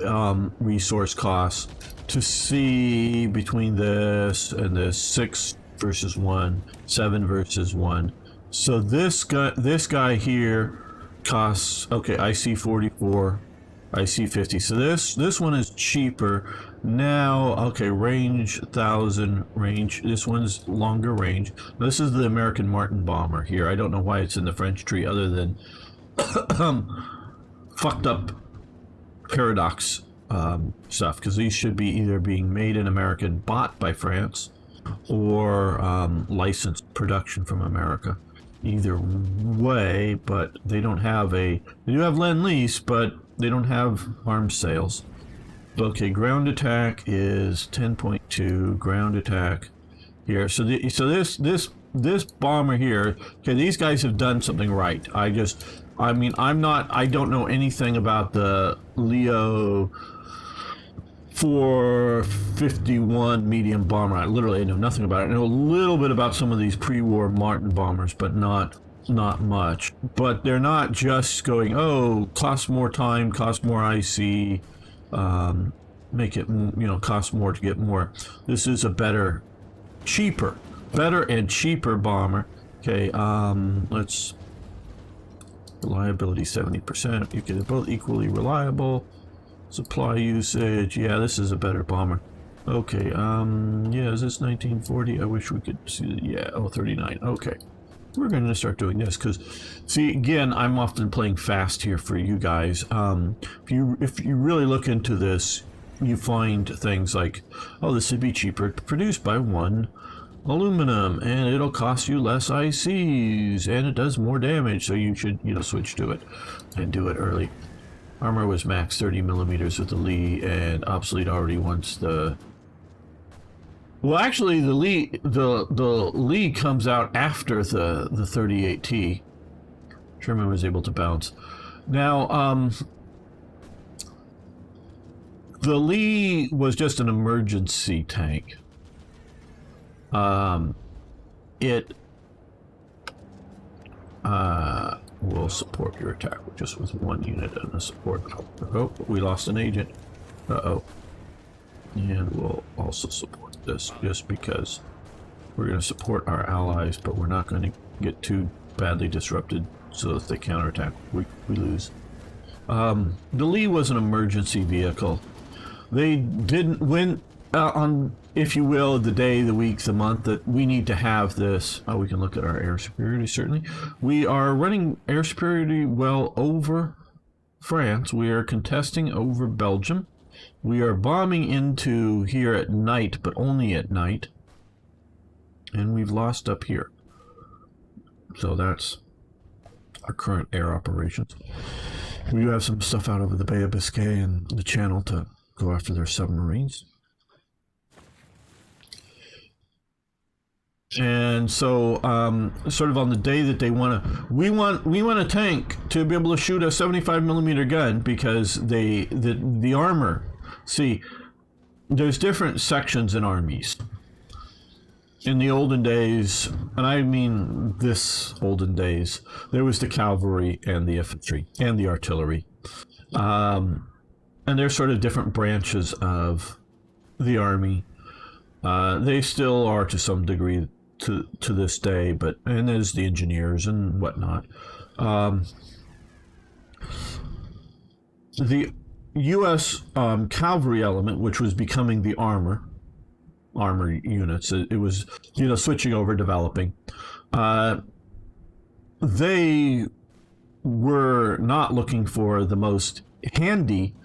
resource costs, to see between this and this 6 versus 1, 7 versus 1. So this guy here costs, okay, IC 44, IC 50. So this one is cheaper. Now, okay, range 1,000, range, this one's longer range. This is the American Martin bomber here. I don't know why it's in the French tree other than fucked up paradox stuff, because these should be either being made in America and bought by France, or licensed production from America. Either way, but they don't have they do have Lend-Lease, but they don't have arms sales. Okay, ground attack is 10.2, ground attack here. So this bomber here, okay, these guys have done something right. I don't know anything about the Leo 451 medium bomber. I literally know nothing about it. I know a little bit about some of these pre-war Martin bombers, but not much. But they're not just going, oh, cost more time, cost more IC, make it, cost more to get more. This is a better and cheaper bomber. Okay, let's reliability 70%. You get it both equally reliable. Supply usage, yeah, this is a better bomber. Okay, yeah, is this 1940? I wish we could see the, yeah, 39. Okay, we're going to start doing this because, see, again, I'm often playing fast here for you guys. If you really look into this, you find things like, oh, this would be cheaper produced by one aluminum, and it'll cost you less ICs, and it does more damage, so you should, switch to it and do it early. Armor was max 30 millimeters with the Lee, and obsolete already once the... Well, actually, the Lee comes out after the 38T. Sherman was able to bounce. Now, the Lee was just an emergency tank. It will support your attack just with one unit and a support. Oh, we lost an agent. Uh-oh. And we'll also support this just because we're going to support our allies, but we're not going to get too badly disrupted so that they counterattack. We lose. The Lee was an emergency vehicle. They didn't win on, if you will, the day, the week, the month that we need to have this. Oh, we can look at our air superiority, certainly. We are running air superiority well over France. We are contesting over Belgium. We are bombing into here at night, but only at night. And we've lost up here. So that's our current air operations. We do have some stuff out over the Bay of Biscay and the Channel to go after their submarines. And so, sort of on the day that they we want a tank to be able to shoot a 75 millimeter gun because the armor. See, there's different sections in armies. In the olden days, and I mean this olden days, there was the cavalry and the infantry and the artillery, and they're sort of different branches of the army. They still are to some degree to this day, and there's the engineers and whatnot. The U.S. Cavalry element, which was becoming the armor units, it was switching over, developing. They were not looking for the most handy,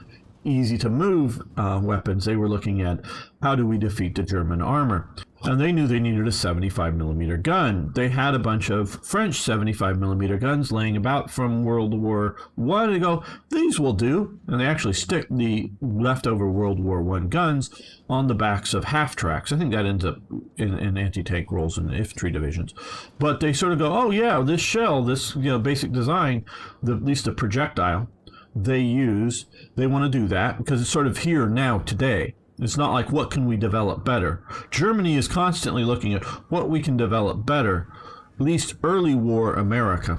easy to move weapons. They were looking at how do we defeat the German armor. And they knew they needed a 75 millimeter gun. They had a bunch of French 75 millimeter guns laying about from World War I. They go, these will do. And they actually stick the leftover World War I guns on the backs of half-tracks. I think that ends up in anti-tank roles in the infantry divisions. But they sort of go, oh yeah, this shell, this basic design, at least the projectile they use, they want to do that because it's sort of here now today. It's not like, what can we develop better? Germany is constantly looking at what we can develop better. At least early war America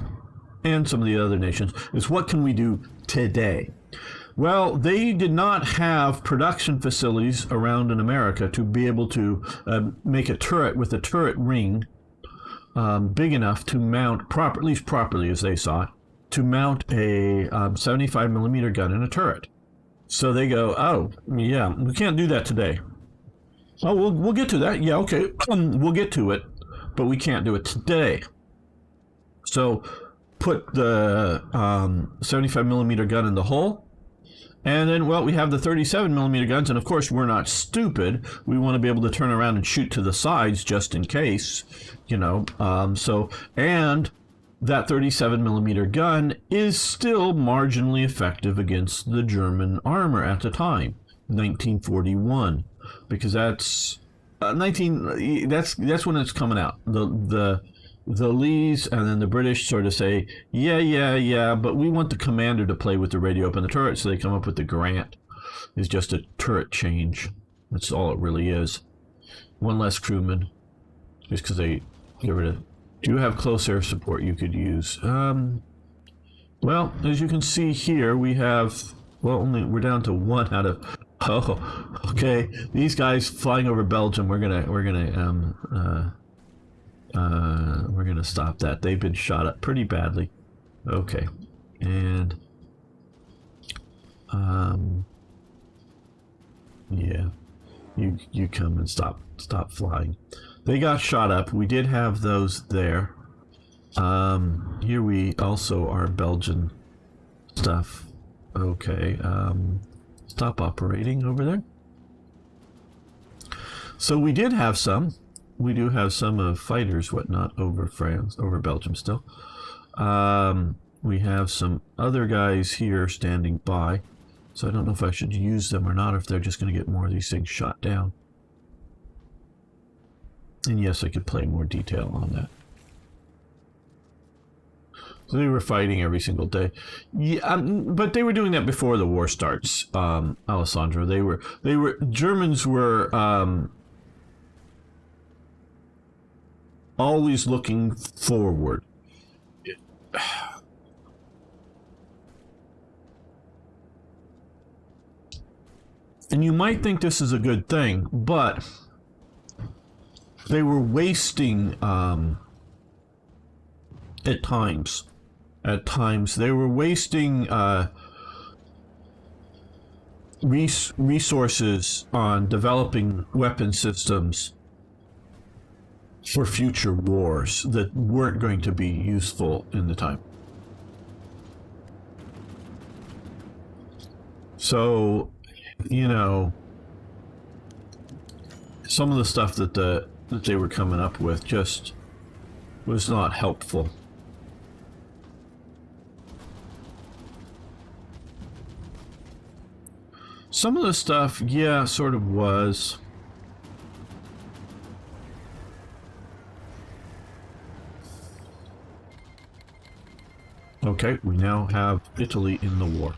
and some of the other nations is what can we do today? Well, they did not have production facilities around in America to be able to make a turret with a turret ring big enough to mount, at least properly as they saw it, to mount a 75 millimeter gun in a turret. So they go, oh, yeah, we can't do that today. Oh, we'll get to that. Yeah, okay, we'll get to it, but we can't do it today. So put the 75 millimeter gun in the hull And then, well, we have the 37 millimeter guns, and of course we're not stupid. We want to be able to turn around and shoot to the sides just in case, you know. And that 37 millimeter gun is still marginally effective against the German armor at the time, 1941, because that's that's when it's coming out. The Lees and then the British sort of say, yeah, but we want the commander to play with the radio up in the turret, so they come up with the Grant. It's just a turret change. That's all it really is. One less crewman, just because they get rid of. Do you have close air support you could use? Well, as you can see here, we have, well, we're down to 1 out of. Oh, okay. These guys flying over Belgium. We're gonna stop that. They've been shot up pretty badly. Okay, and yeah, you come and stop flying. They got shot up. We did have those there. Here we also are Belgian stuff. Okay, stop operating over there. So we did have some. We do have some of fighters, whatnot, over France, over Belgium still. We have some other guys here standing by. So I don't know if I should use them or not, if they're just going to get more of these things shot down. And yes, I could play more detail on that. So they were fighting every single day. Yeah, but they were doing that before the war starts, Alessandro. Germans were always looking forward. And you might think this is a good thing, but they were wasting at times. At times, they were wasting resources on developing weapon systems for future wars that weren't going to be useful in the time. So, you know, some of the stuff that they were coming up with just was not helpful. Some of the stuff, yeah, sort of was. Okay, we now have Italy in the war.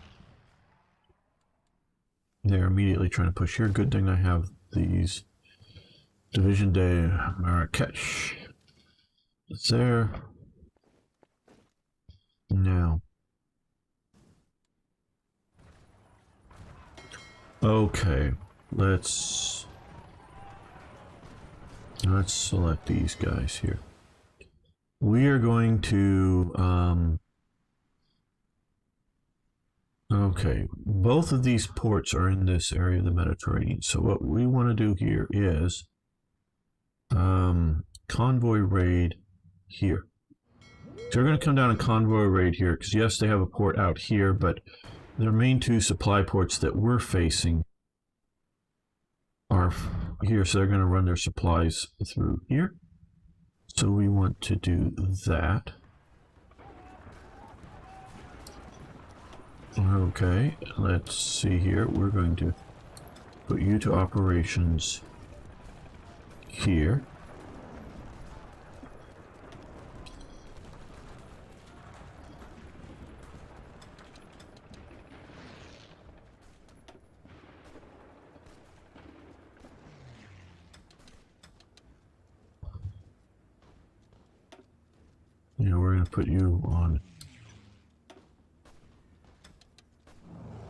They're immediately trying to push here. Good thing I have these Division de Marrakech. It's there. Now. Okay, let's select these guys here. We are going to okay, both of these ports are in this area of the Mediterranean. So what we want to do here is convoy raid here. So we're going to come down and convoy raid here, because yes, they have a port out here, but their main 2 supply ports that we're facing are here, so they're going to run their supplies through here. So we want to do that. Okay, let's see here. We're going to put you to operations here. Yeah, we're going to put you on.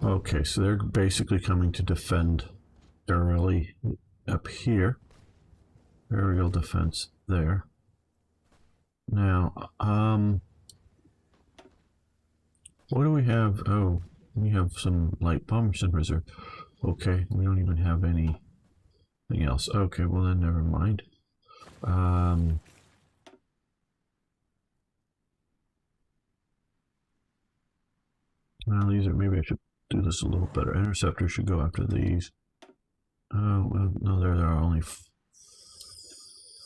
Okay, so they're basically coming to defend thoroughly up here. Aerial defense there. Now, what do we have? Oh, we have some light bombers in reserve. Okay, we don't even have anything else. Okay, well then never mind. Well, these are, maybe I should do this a little better. Interceptors should go after these. Oh, well, no, there are only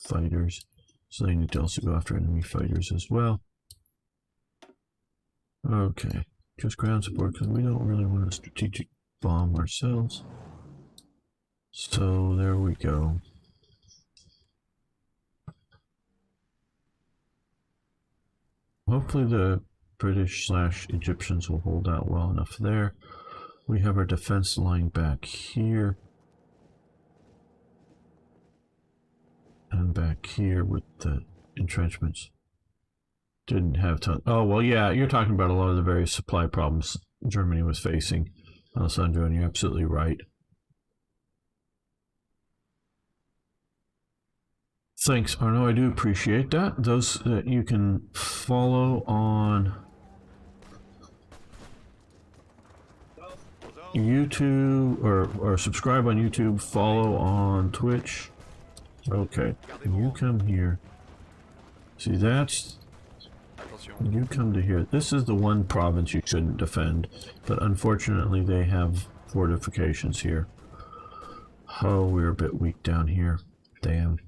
fighters. So they need to also go after enemy fighters as well. Okay, just ground support because we don't really want a strategic bomb ourselves. So there we go. Hopefully the British/Egyptians will hold out well enough there. We have our defense line back here. And back here with the entrenchments. Didn't have ton. Oh, well, yeah, you're talking about a lot of the various supply problems Germany was facing, Alessandro, and you're absolutely right. Thanks, Arno. I do appreciate that. Those that you can follow on YouTube or subscribe on YouTube, follow on Twitch. Okay, you come here. See, that's... You come to here. This is the one province you shouldn't defend, but unfortunately they have fortifications here. Oh, we're a bit weak down here. Damn.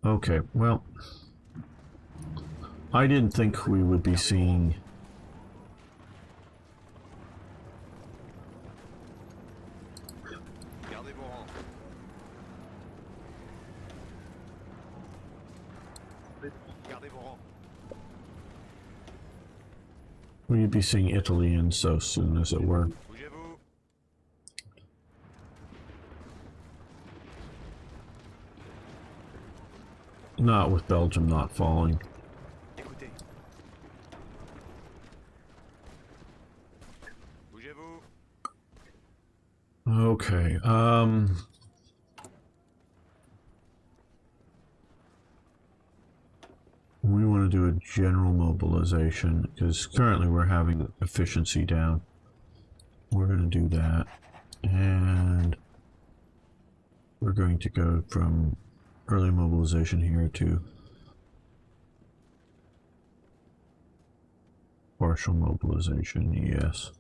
Okay, well, I didn't think we would be seeing... We'd be seeing Italy in so soon, as it were. Not with Belgium not falling. Okay, we want to do a general mobilization because currently we're having efficiency down. We're going to do that, and we're going to go from early mobilization here to partial mobilization. Yes,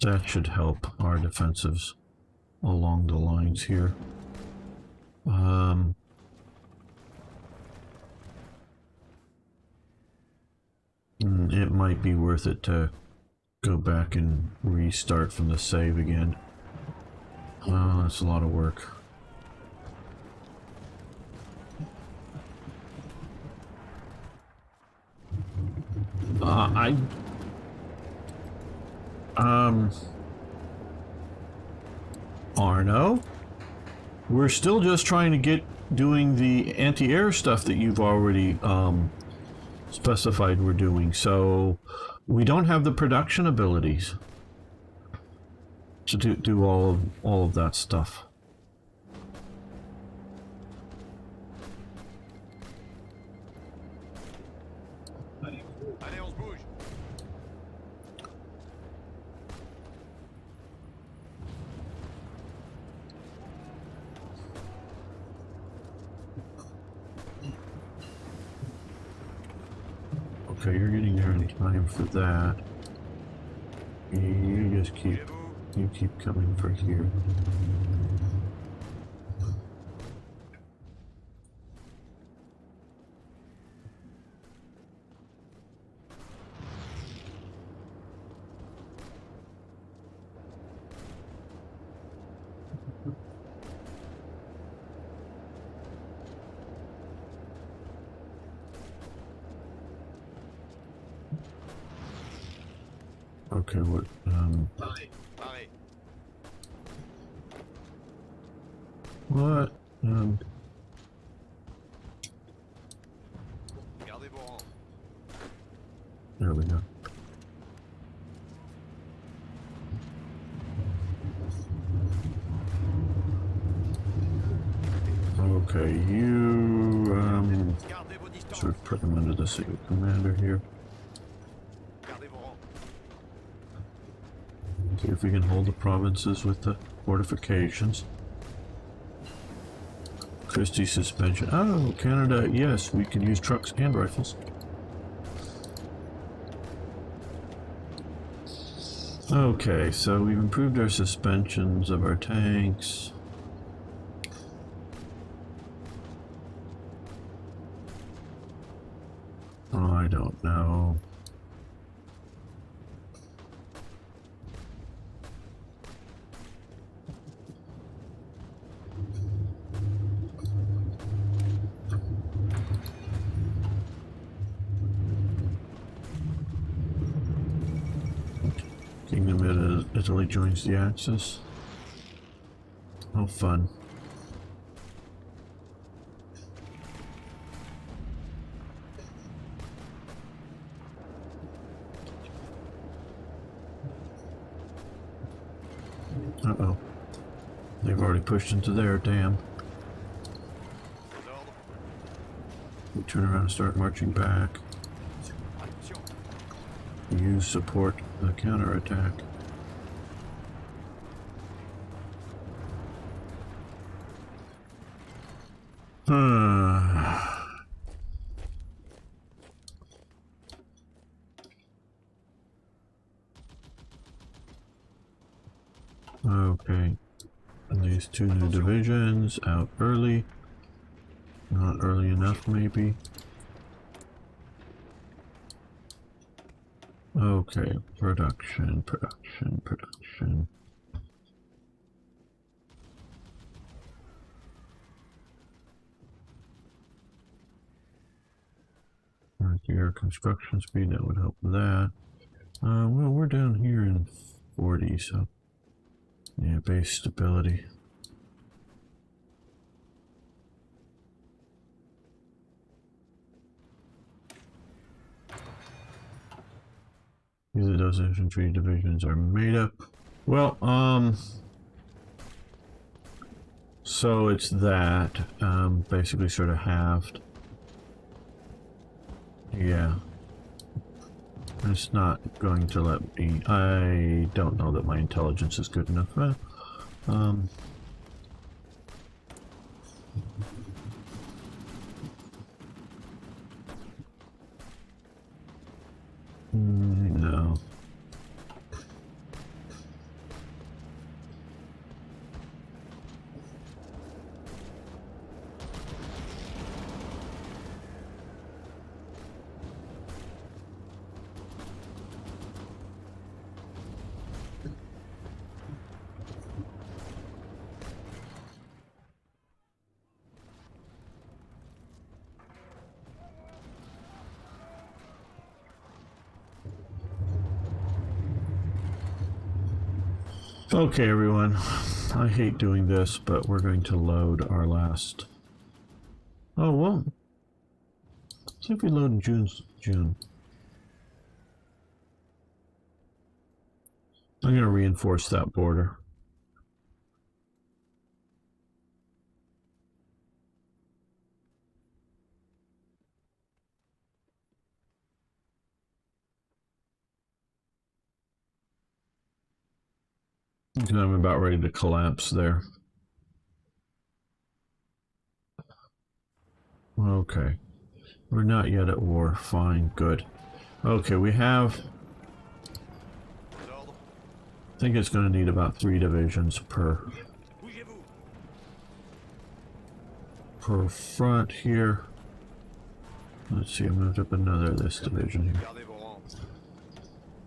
that should help our defensives along the lines here. It might be worth it to go back and restart from the save again. Oh, that's a lot of work. Arno, we're still just trying to get doing the anti-air stuff that you've already specified we're doing, so we don't have the production abilities to do all of that stuff. Okay, you're getting there in time for that. You just keep coming for here. Okay, what, what, there we go. Okay, you, sort of put him under the single commander here. See if we can hold the provinces with the fortifications. Christie suspension. Oh, Canada, yes, we can use trucks and rifles. Okay, so we've improved our suspensions of our tanks. Oh, I don't know. Kingdom of Italy joins the Axis. Oh, fun. Uh-oh. They've already pushed into there, damn. We turn around and start marching back. Use support the counterattack. Okay. And these two new divisions out early. Not early enough, maybe. Okay, production. Your construction speed, that would help with that. Well, we're down here in 40, so yeah, base stability. Either those infantry divisions are made up. Well, so it's that, basically sort of halved. Yeah. It's not going to let me. I don't know that my intelligence is good enough. No. Okay, everyone. I hate doing this, but we're going to load our last. Oh, well. See if we load in June. I'm going to reinforce that border. Because I'm about ready to collapse there. Okay. We're not yet at war. Fine. Good. Okay, we have... I think it's going to need about 3 divisions per front here. Let's see, I moved up another this division here.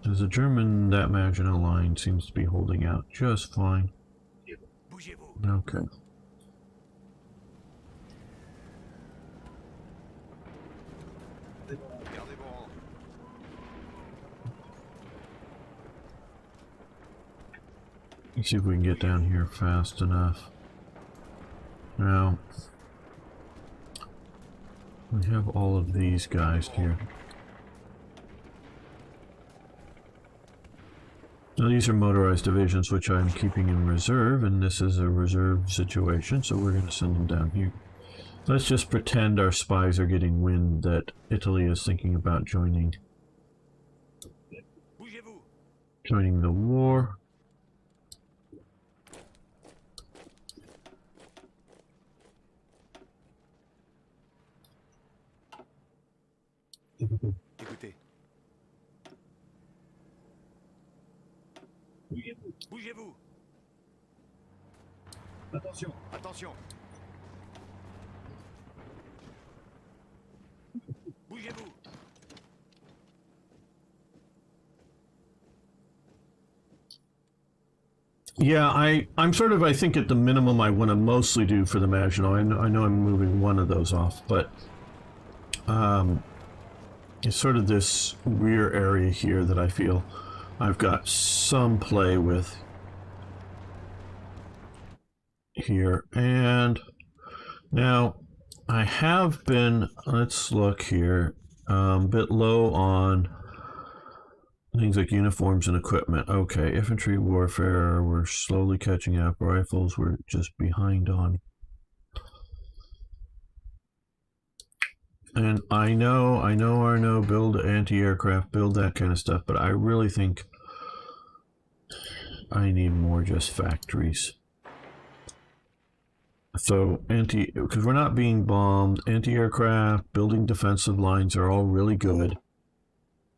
There's a German, that Maginot line seems to be holding out just fine. Okay. Let's see if we can get down here fast enough. Now, we have all of these guys here. Now these are motorized divisions which I'm keeping in reserve, and this is a reserve situation, so we're going to send them down here. Let's just pretend our spies are getting wind that Italy is thinking about joining the war. Bougez-vous. Attention. Attention. Bougez-vous. Yeah, I'm sort of, I think at the minimum I want to mostly do for the Maginot. I know I'm moving one of those off, but it's sort of this rear area here that I feel I've got some play with here. And now I have been, let's look here, a bit low on things like uniforms and equipment. Okay, infantry warfare, we're slowly catching up. Rifles, we're just behind on. And I know, build anti-aircraft, build that kind of stuff, but I really think I need more just factories. So because we're not being bombed, anti-aircraft, building defensive lines are all really good.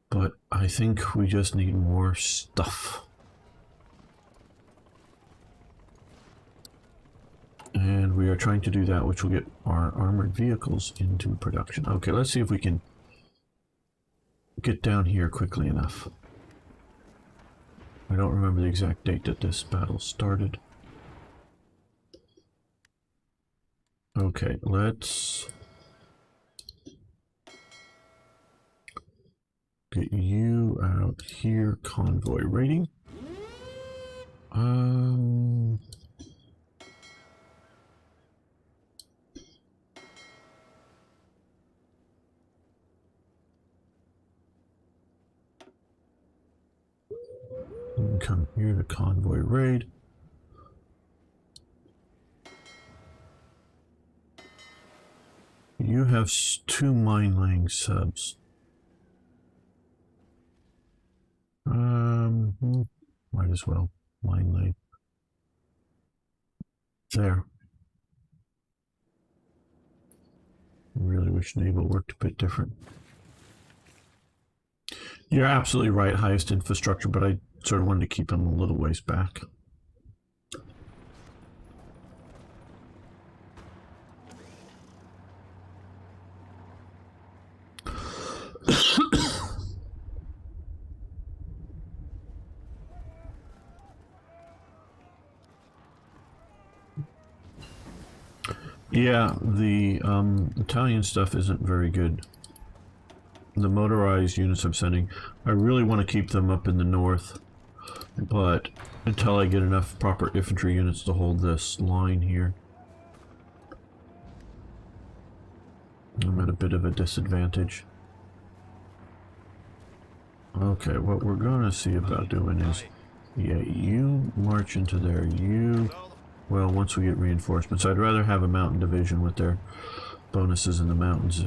But I think we just need more stuff. And we are trying to do that, which will get our armored vehicles into production. Okay, let's see if we can get down here quickly enough. I don't remember the exact date that this battle started. Okay, let's get you out here. Convoy rating. Come here to convoy raid. You have 2 mine laying subs. Might as well mine lay. There. Really wish naval worked a bit different. You're absolutely right, highest infrastructure, but I sort of wanted to keep them a little ways back. Yeah, the Italian stuff isn't very good. The motorized units I'm sending, I really want to keep them up in the north, but until I get enough proper infantry units to hold this line here, I'm at a bit of a disadvantage. Okay, what we're gonna see about doing is, yeah, you march into there, well, once we get reinforcements. I'd rather have a mountain division with their bonuses in the mountains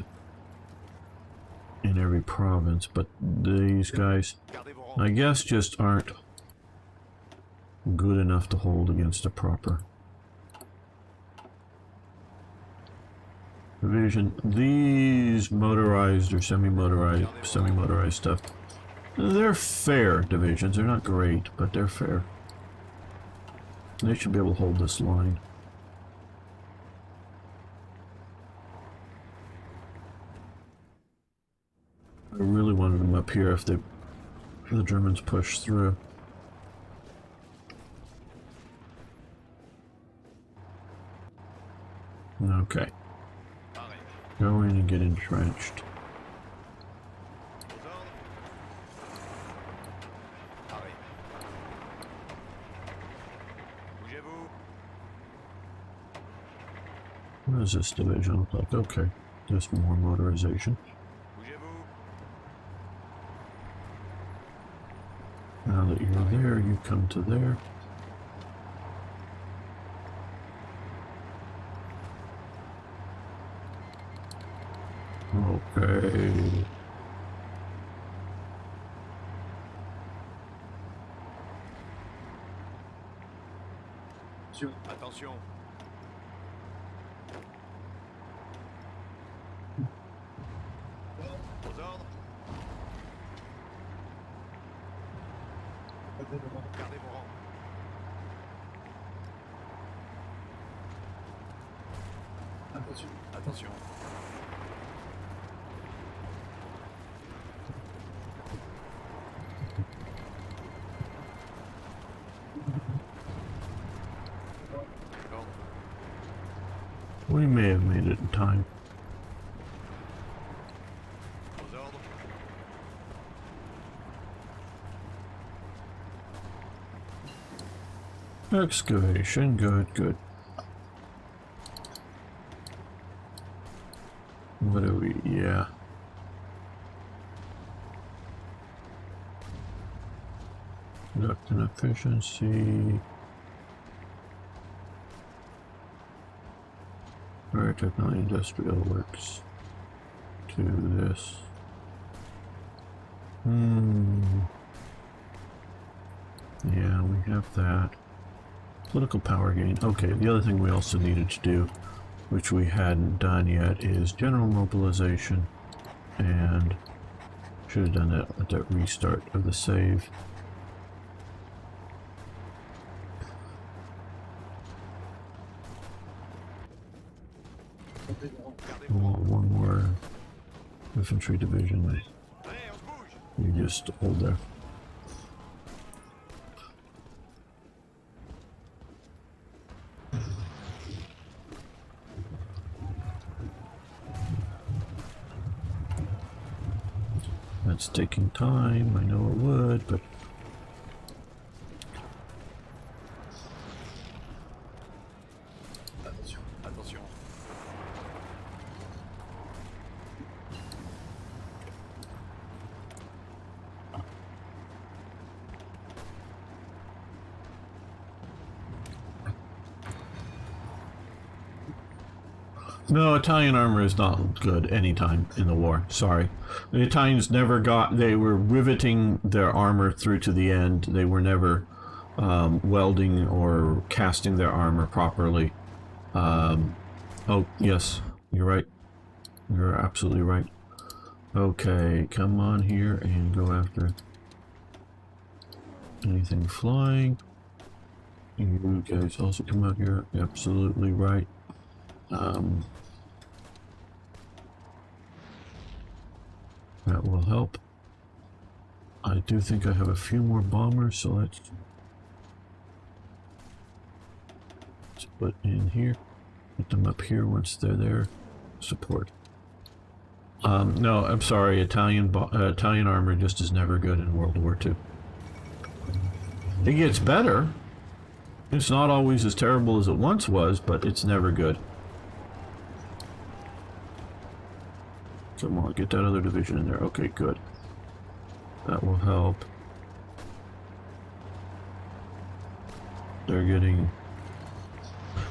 in every province, but these guys, I guess, just aren't good enough to hold against a proper division. These motorized or semi-motorized stuff, they're fair divisions. They're not great, but they're fair. They should be able to hold this line. I really wanted them up here if the Germans push through. Okay. Go in and get entrenched. What does this division look like? Okay, just more motorization. Now that you're there, you come to there. Okay. Attention. Aux ordres. Gardez vos rangs. Attention. Bon. We may have made it in time. Aux ordres. Excavation, good, good. What are we? Yeah. Production efficiency. Technology industrial works to this. Yeah, we have that. Political power gain. Okay, the other thing we also needed to do, which we hadn't done yet, is general mobilization, and should have done that at that restart of the save. One more infantry division. Allez, on se bouge. You just hold there. That's taking time, I know it would, but Attention. no, Italian armor is not good anytime in the war. Sorry. The Italians never got, they were riveting their armor through to the end. They were never welding or casting their armor properly. Oh, yes, you're right. You're absolutely right. Okay, come on here and go after anything flying. You guys also come out here. Absolutely right. That will help. I do think I have a few more bombers, so let's put in here. Put them up here once they're there. Support. No, I'm sorry. Italian armor just is never good in World War II. It gets better. It's not always as terrible as it once was, but it's never good. Come on, get that other division in there. Okay, good. That will help. They're getting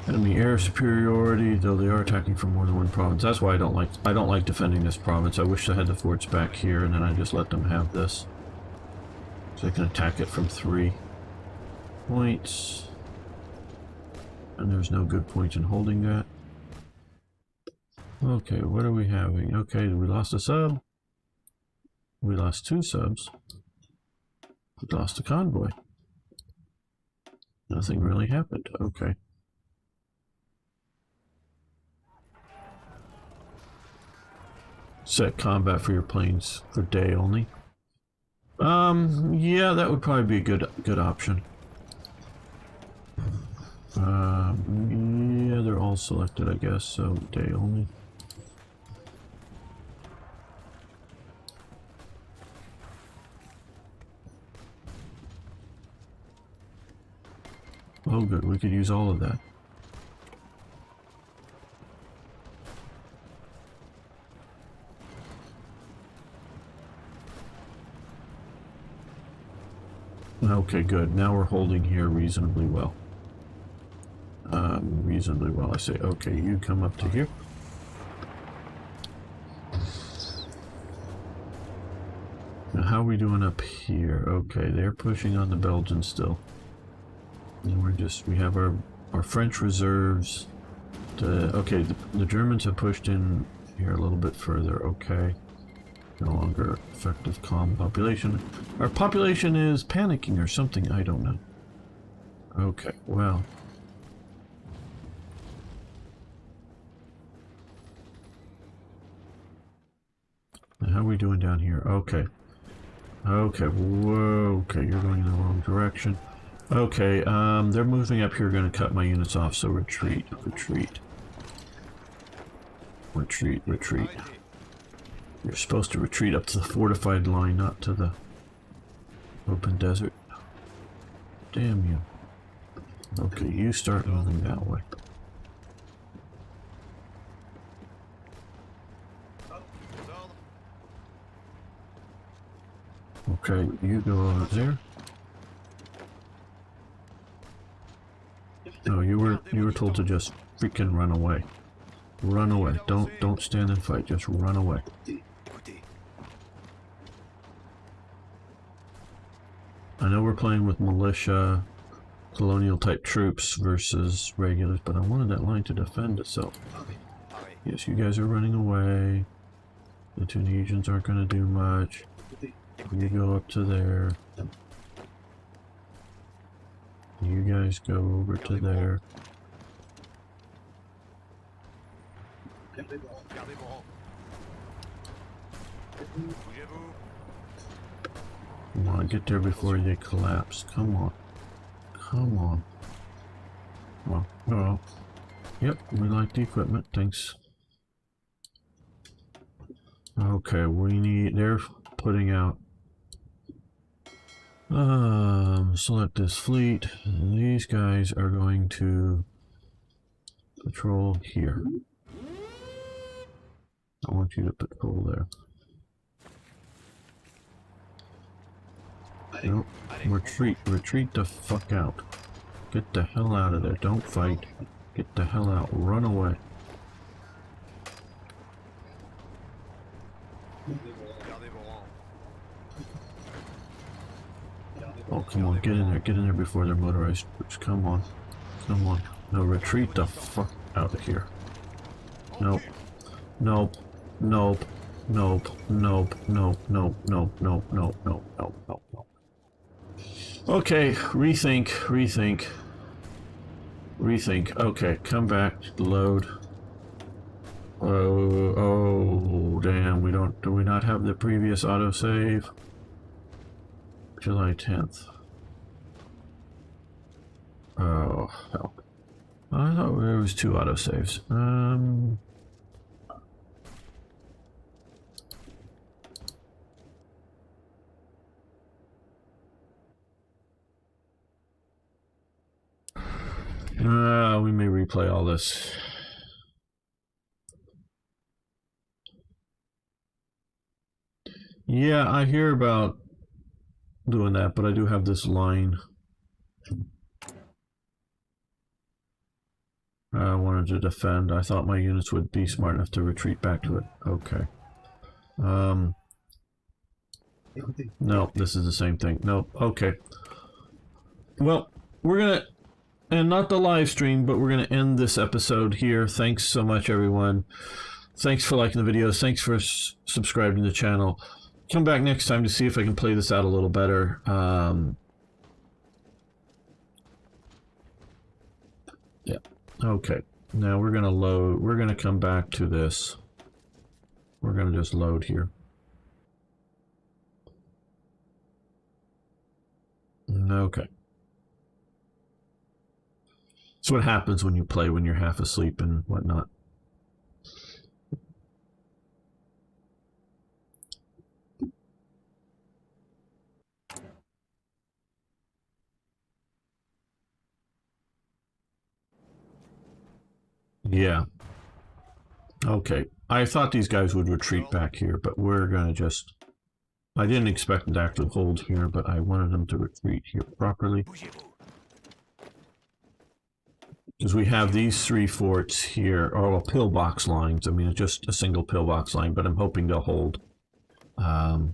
enemy air superiority, though they are attacking from more than one province. That's why I don't like defending this province. I wish I had the forts back here, and then I just let them have this, so they can attack it from 3 points. And there's no good point in holding that. Okay, what are we having? Okay, we lost a sub. We lost 2 subs. We lost a convoy. Nothing really happened. Okay. Set combat for your planes for day only. Yeah, that would probably be a good option. Yeah, they're all selected, I guess, so day only. Oh good, we could use all of that. Okay, good. Now we're holding here reasonably well. Reasonably well. I say, okay, you come up to here. Now, how are we doing up here? Okay, they're pushing on the Belgians still. And we have our French reserves. Okay, the Germans have pushed in here a little bit further. Okay. No longer effective calm population. Our population is panicking or something, I don't know. Okay, well. How are we doing down here? Okay. Okay, whoa, okay, you're going in the wrong direction. Okay, they're moving up here, gonna cut my units off, so retreat, retreat. Retreat, retreat. You're supposed to retreat up to the fortified line, not to the open desert. Damn you. Okay, you start moving that way. Okay, you go over there. No, you were told to just freaking run away. Run away. Don't stand and fight, just run away. I know we're playing with militia, colonial type troops versus regulars, but I wanted that line to defend itself. Yes, you guys are running away. The Tunisians aren't going to do much. You go up to there. You guys go over to there. Come on, get there before they collapse. Come on. Come on. Well, yep, we like the equipment, thanks. Okay, they're putting out, select this fleet. These guys are going to patrol here. I want you to patrol there. Nope. Retreat the fuck out. Get the hell out of there. Don't fight. Get the hell out. Run away. Oh, come on. Get in there. Get in there before they're motorized troops. Come on. Come on. No, retreat the fuck out of here. Nope. Nope. Nope. Nope. Nope. Nope. Nope. Nope. Nope. Nope. Nope. Nope. Nope. Nope. Okay, rethink. Okay, come back, load. Oh, damn, do we not have the previous autosave? July 10th. Oh, hell. I thought there was 2 autosaves. We may replay all this. Yeah, I hear about doing that, but I do have this line. I wanted to defend. I thought my units would be smart enough to retreat back to it. Okay. No, this is the same thing. Nope. Okay. Well, we're gonna... And not the live stream, but we're going to end this episode here. Thanks so much, everyone. Thanks for liking the videos. Thanks for subscribing to the channel. Come back next time to see if I can play this out a little better. Yeah. Okay. Now we're going to load. We're going to come back to this. We're going to just load here. Okay. That's what happens when you play when you're half asleep and whatnot. Yeah. Okay. I thought these guys would retreat back here, but we're going to just... I didn't expect them to actually hold here, but I wanted them to retreat here properly. Because we have these 3 forts here, or well, pillbox lines. I mean, it's just a single pillbox line, but I'm hoping they'll hold. And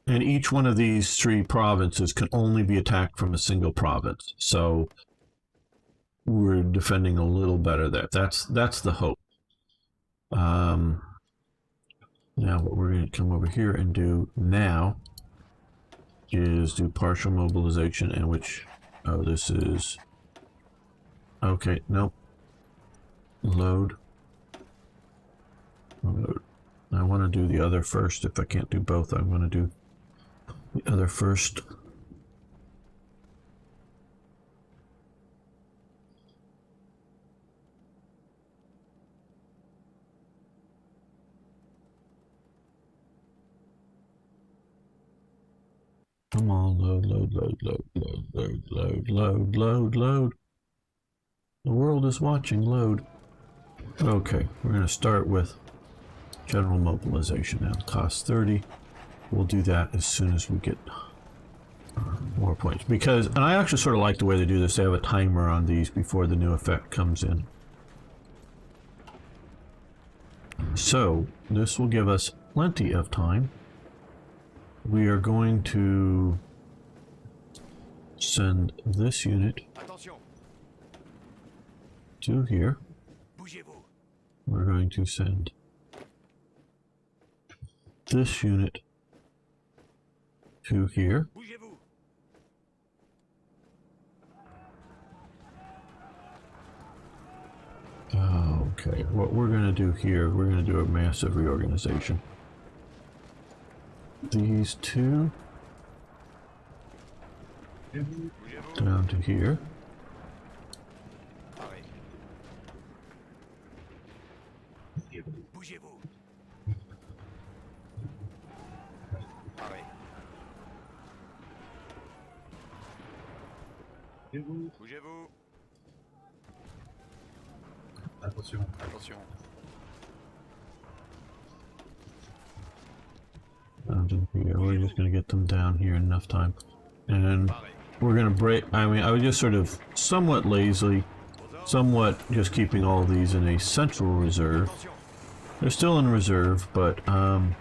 each one of these 3 provinces can only be attacked from a single province. So we're defending a little better there. That's the hope. Now what we're going to come over here and do now is do partial mobilization, and which, oh, this is, okay, nope. Load. Load. I want to do the other first. If I can't do both, I'm going to do the other first. Come on, load, load, load, load, load, load, load, load, load, load. The world is watching, load. Okay, we're going to start with general mobilization now. Cost 30. We'll do that as soon as we get more points. Because, and I actually sort of like the way they do this. They have a timer on these before the new effect comes in. So, this will give us plenty of time. We are going to send this unit to here. We're going to send this unit to here. Okay, what we're going to do here, we're going to do a massive reorganization. These two down to here. Bougez-vous. Attention. Attention. Down to here. We're just going to get them down here in enough time. And we're going to break. I mean, I was just sort of somewhat lazily, somewhat just keeping all these in a central reserve. They're still in reserve, but and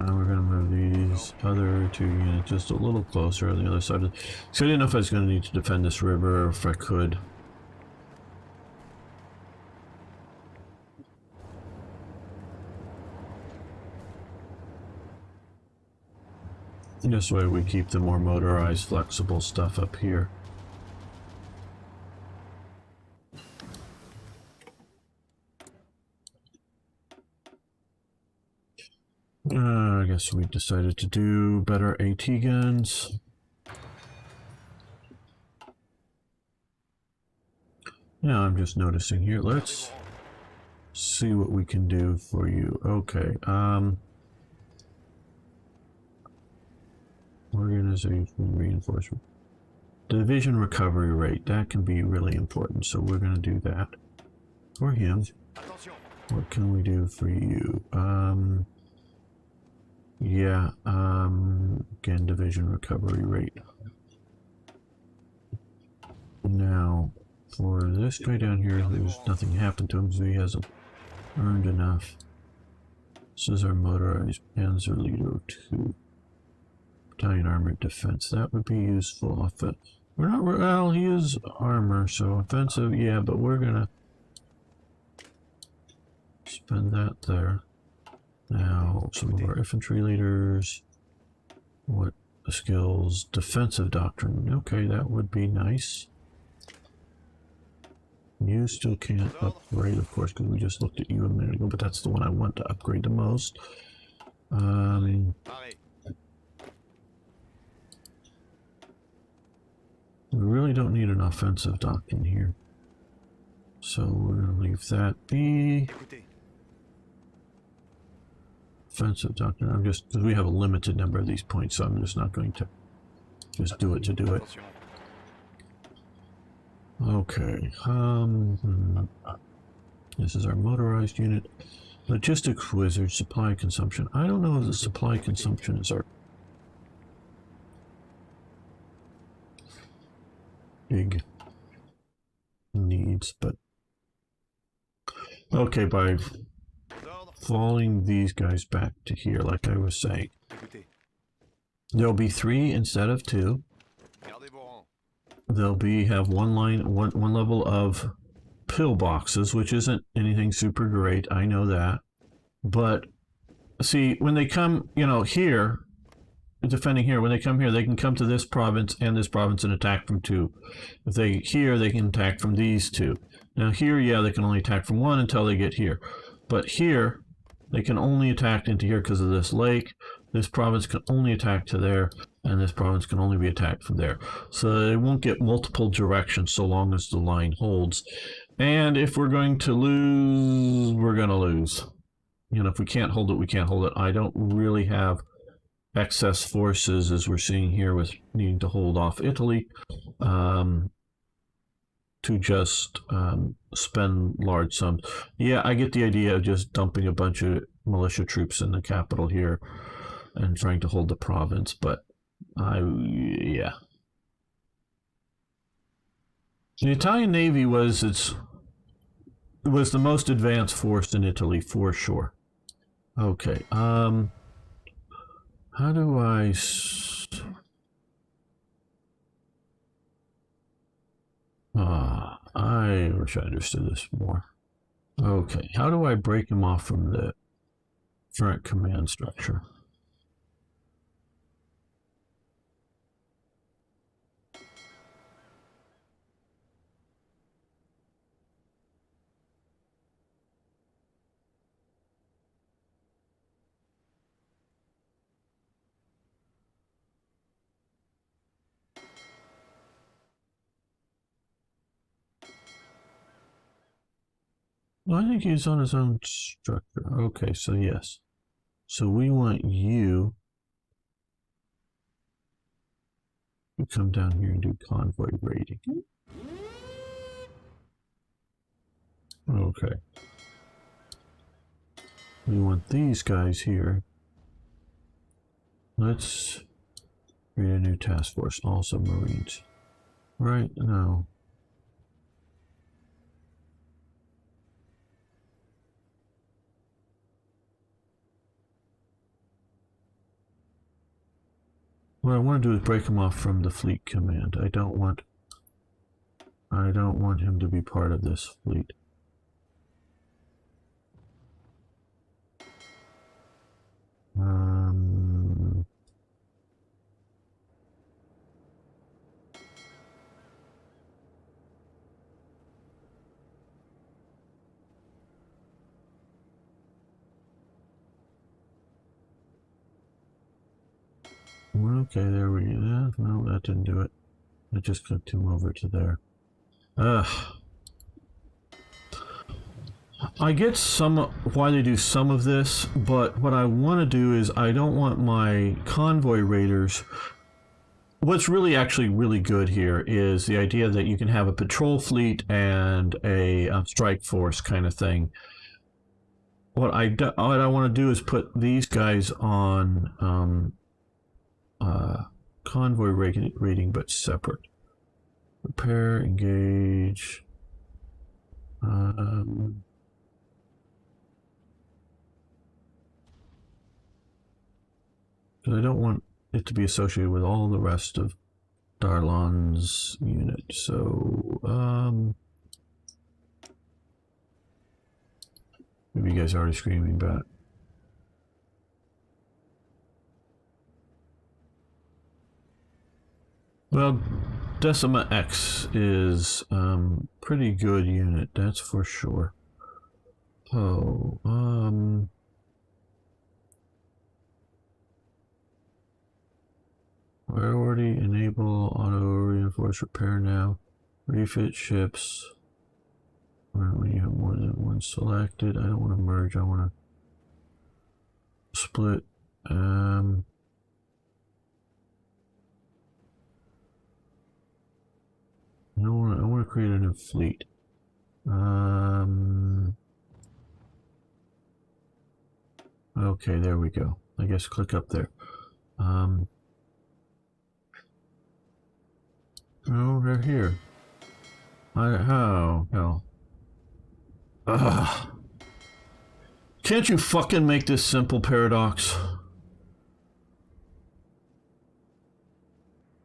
we're going to move these other two units just a little closer on the other side. So I didn't know if I was going to need to defend this river or if I could. This way we keep the more motorized, flexible stuff up here. I guess we decided to do better AT guns. Now I'm just noticing here. Let's see what we can do for you. Okay. Organization reinforcement. Division recovery rate. That can be really important. So we're going to do that for him. What can we do for you? Yeah, again, division recovery rate. Now, for this guy down here, there's nothing happened to him, so he hasn't earned enough. This is our motorized Panzer Leader 2. Battalion Armored Defense. That would be useful. We're not, well, he is armor, so offensive, yeah, but we're gonna spend that there. Now, some of our infantry leaders, what skills, defensive doctrine, okay, that would be nice. You still can't upgrade, of course, because we just looked at you a minute ago, but that's the one I want to upgrade the most. We really don't need an offensive doctrine here. So we're going to leave that be. Offensive doctrine. I'm just, because we have a limited number of these points, so I'm just not going to just do it to do it. Okay. This is our motorized unit. Logistics wizard, supply consumption. I don't know if the supply consumption is our big needs, but okay, by falling these guys back to here, like I was saying, there'll be 3 instead of 2. They'll be have one line, one level of pillboxes, which isn't anything super great. I know that. But see, when they come, you know, here, defending here, when they come here, they can come to this province and attack from two. If they here, they can attack from these two. Now here, yeah, they can only attack from one until they get here. But here, they can only attack into here because of this lake. This province can only attack to there, and this province can only be attacked from there. So they won't get multiple directions so long as the line holds. And if we're going to lose, we're going to lose. You know, if we can't hold it, we can't hold it. I don't really have excess forces, as we're seeing here, with needing to hold off Italy, to just spend large sums. Yeah, I get the idea of just dumping a bunch of militia troops in the capital here and trying to hold the province, but yeah. The Italian Navy was the most advanced force in Italy, for sure. Okay, how do I... I wish I understood this more. Okay, how do I break him off from the front command structure? Well, I think he's on his own structure. Okay, so yes. So we want you to come down here and do convoy raiding. Okay. We want these guys here. Let's create a new task force, all submarines. Right? No. What I want to do is break him off from the fleet command. I don't want him to be part of this fleet. Okay, there we go. No, that didn't do it. I just clicked him over to there. I get why they do some of this, but what I want to do is I don't want my convoy raiders. What's actually really good here is the idea that you can have a patrol fleet and a strike force kind of thing. What I want to do is put these guys on convoy rating, but separate. Prepare, engage. Because I don't want it to be associated with all the rest of Darlan's unit. So, maybe you guys are already screaming about it. Well, Decima X is pretty good unit, that's for sure. Oh, priority, enable, auto reinforce repair now, refit ships. When you have more than one selected, I don't want to merge, I want to split. I want to create a new fleet. Okay, there we go. I guess click up there. Oh, they're here. How? Hell. Ugh. Can't you fucking make this simple, Paradox?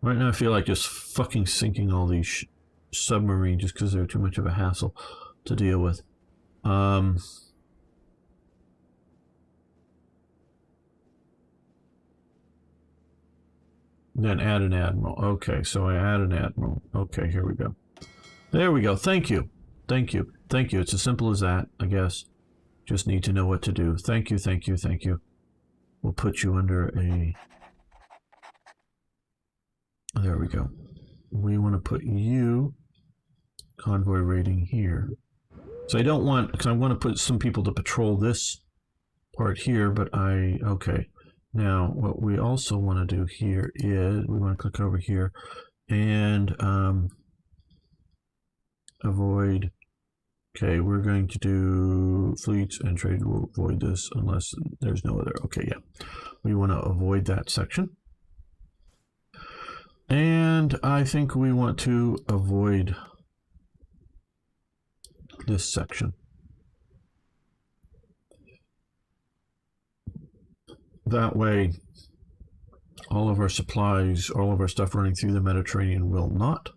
Right now I feel like just fucking sinking all these submarines just because they're too much of a hassle. to deal with. Then add an admiral. Okay, so I add an admiral. Okay, here we go. There we go. Thank you. Thank you. Thank you. It's as simple as that, I guess. Just need to know what to do. Thank you, thank you, thank you. We'll put you under a... There we go. We want to put you convoy rating here. So I don't want... Because I want to put some people to patrol this part here, but okay. Now, what we also want to do here is we want to click over here and avoid. Okay, we're going to do fleets and trade. We'll avoid this unless there's no other. Okay, yeah. We want to avoid that section. And I think we want to avoid this section. That way, all of our supplies, all of our stuff running through the Mediterranean will not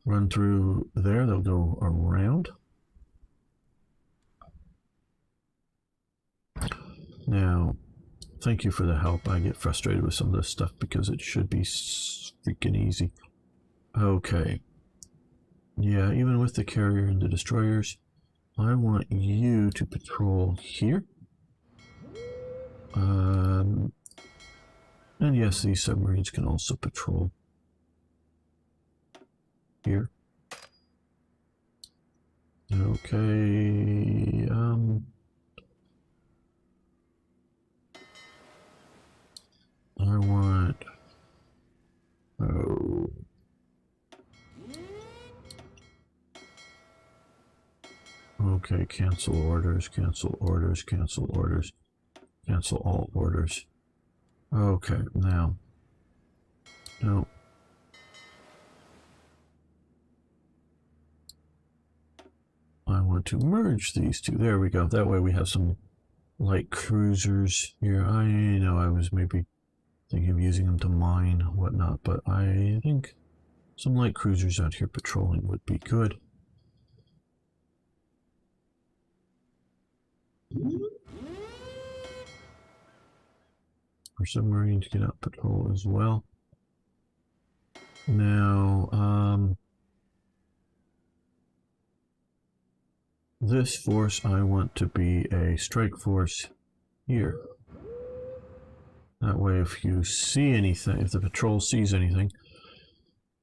run through there. They'll go around. Now, thank you for the help. I get frustrated with some of this stuff because it should be freaking easy. Okay. Yeah, even with the carrier and the destroyers, I want you to patrol here. And yes, these submarines can also patrol here. Okay, I want, okay, cancel orders, cancel orders, cancel orders. Cancel all orders. Okay, now. No. I want to merge these two. There we go. That way we have some light cruisers here. I know I was maybe thinking of using them to mine, whatnot, but I think some light cruisers out here patrolling would be good. For submarines get out patrol as well. Now, this force I want to be a strike force here. That way if you see anything, if the patrol sees anything,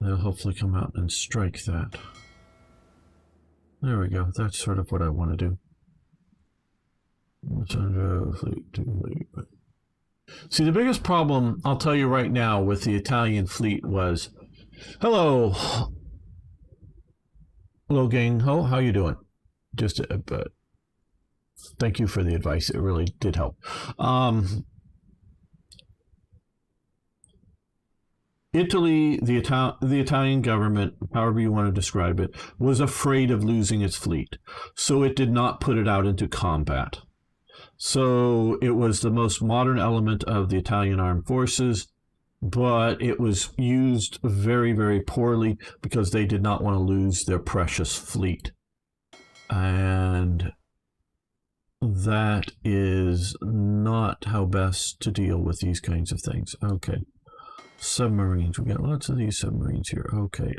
they'll hopefully come out and strike that. There we go. That's sort of what I want to do. See, the biggest problem, I'll tell you right now, with the Italian fleet was, hello, gang ho, how you doing? Just, but thank you for the advice. It really did help. Italy, the Italian government, however you want to describe it, was afraid of losing its fleet, so it did not put it out into combat. So it was the most modern element of the Italian armed forces, but it was used very, very poorly because they did not want to lose their precious fleet. And that is not how best to deal with these kinds of things. Okay. Submarines. We got lots of these submarines here. Okay.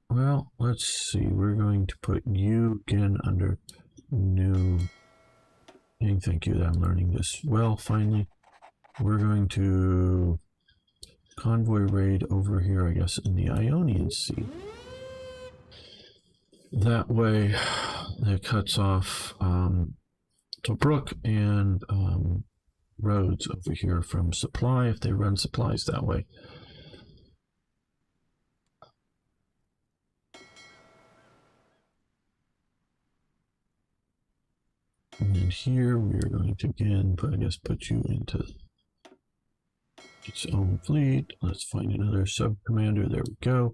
Well, let's see. We're going to put you again under new. Thank you that I'm learning this well, finally. We're going to convoy raid over here, I guess, in the Ionian Sea. That way, it cuts off Tobruk and roads over here from supply, if they run supplies that way. And then here we are going to again, put you into its own fleet. Let's find another sub-commander. There we go.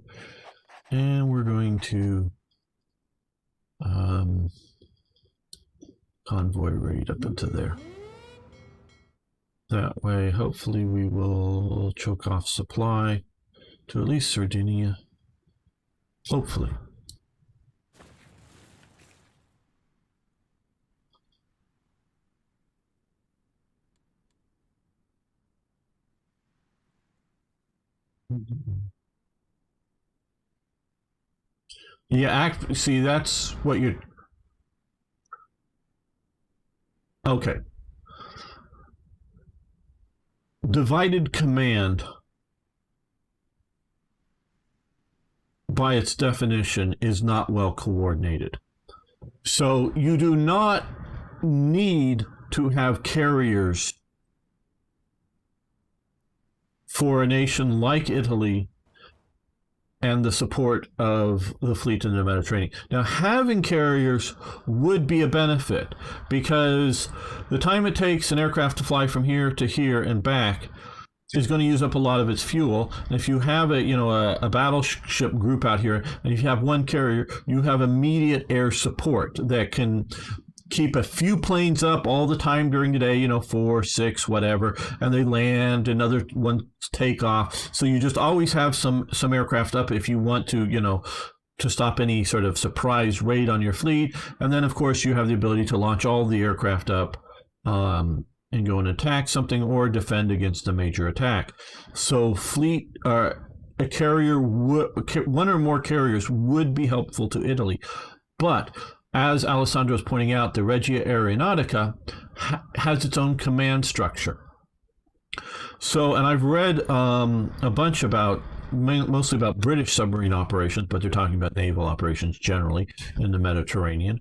And we're going to convoy raid up into there. That way, hopefully we will choke off supply to at least Sardinia. Hopefully. Yeah, see, that's what you're... Okay. Divided command, by its definition, is not well coordinated. So you do not need to have carriers for a nation like Italy and the support of the fleet in the Mediterranean. Now, having carriers would be a benefit because the time it takes an aircraft to fly from here to here and back is going to use up a lot of its fuel. And if you have a battleship group out here, and if you have one carrier, you have immediate air support that can keep a few planes up all the time during the day, 4, 6, whatever, and they land, another ones take off. So you just always have some aircraft up if you want to, to stop any sort of surprise raid on your fleet. And then, of course, you have the ability to launch all the aircraft up and go and attack something or defend against a major attack. So a carrier, one or more carriers would be helpful to Italy. But as Alessandro is pointing out, the Regia Aeronautica has its own command structure. So, and I've read a bunch mostly about British submarine operations, but they're talking about naval operations generally in the Mediterranean,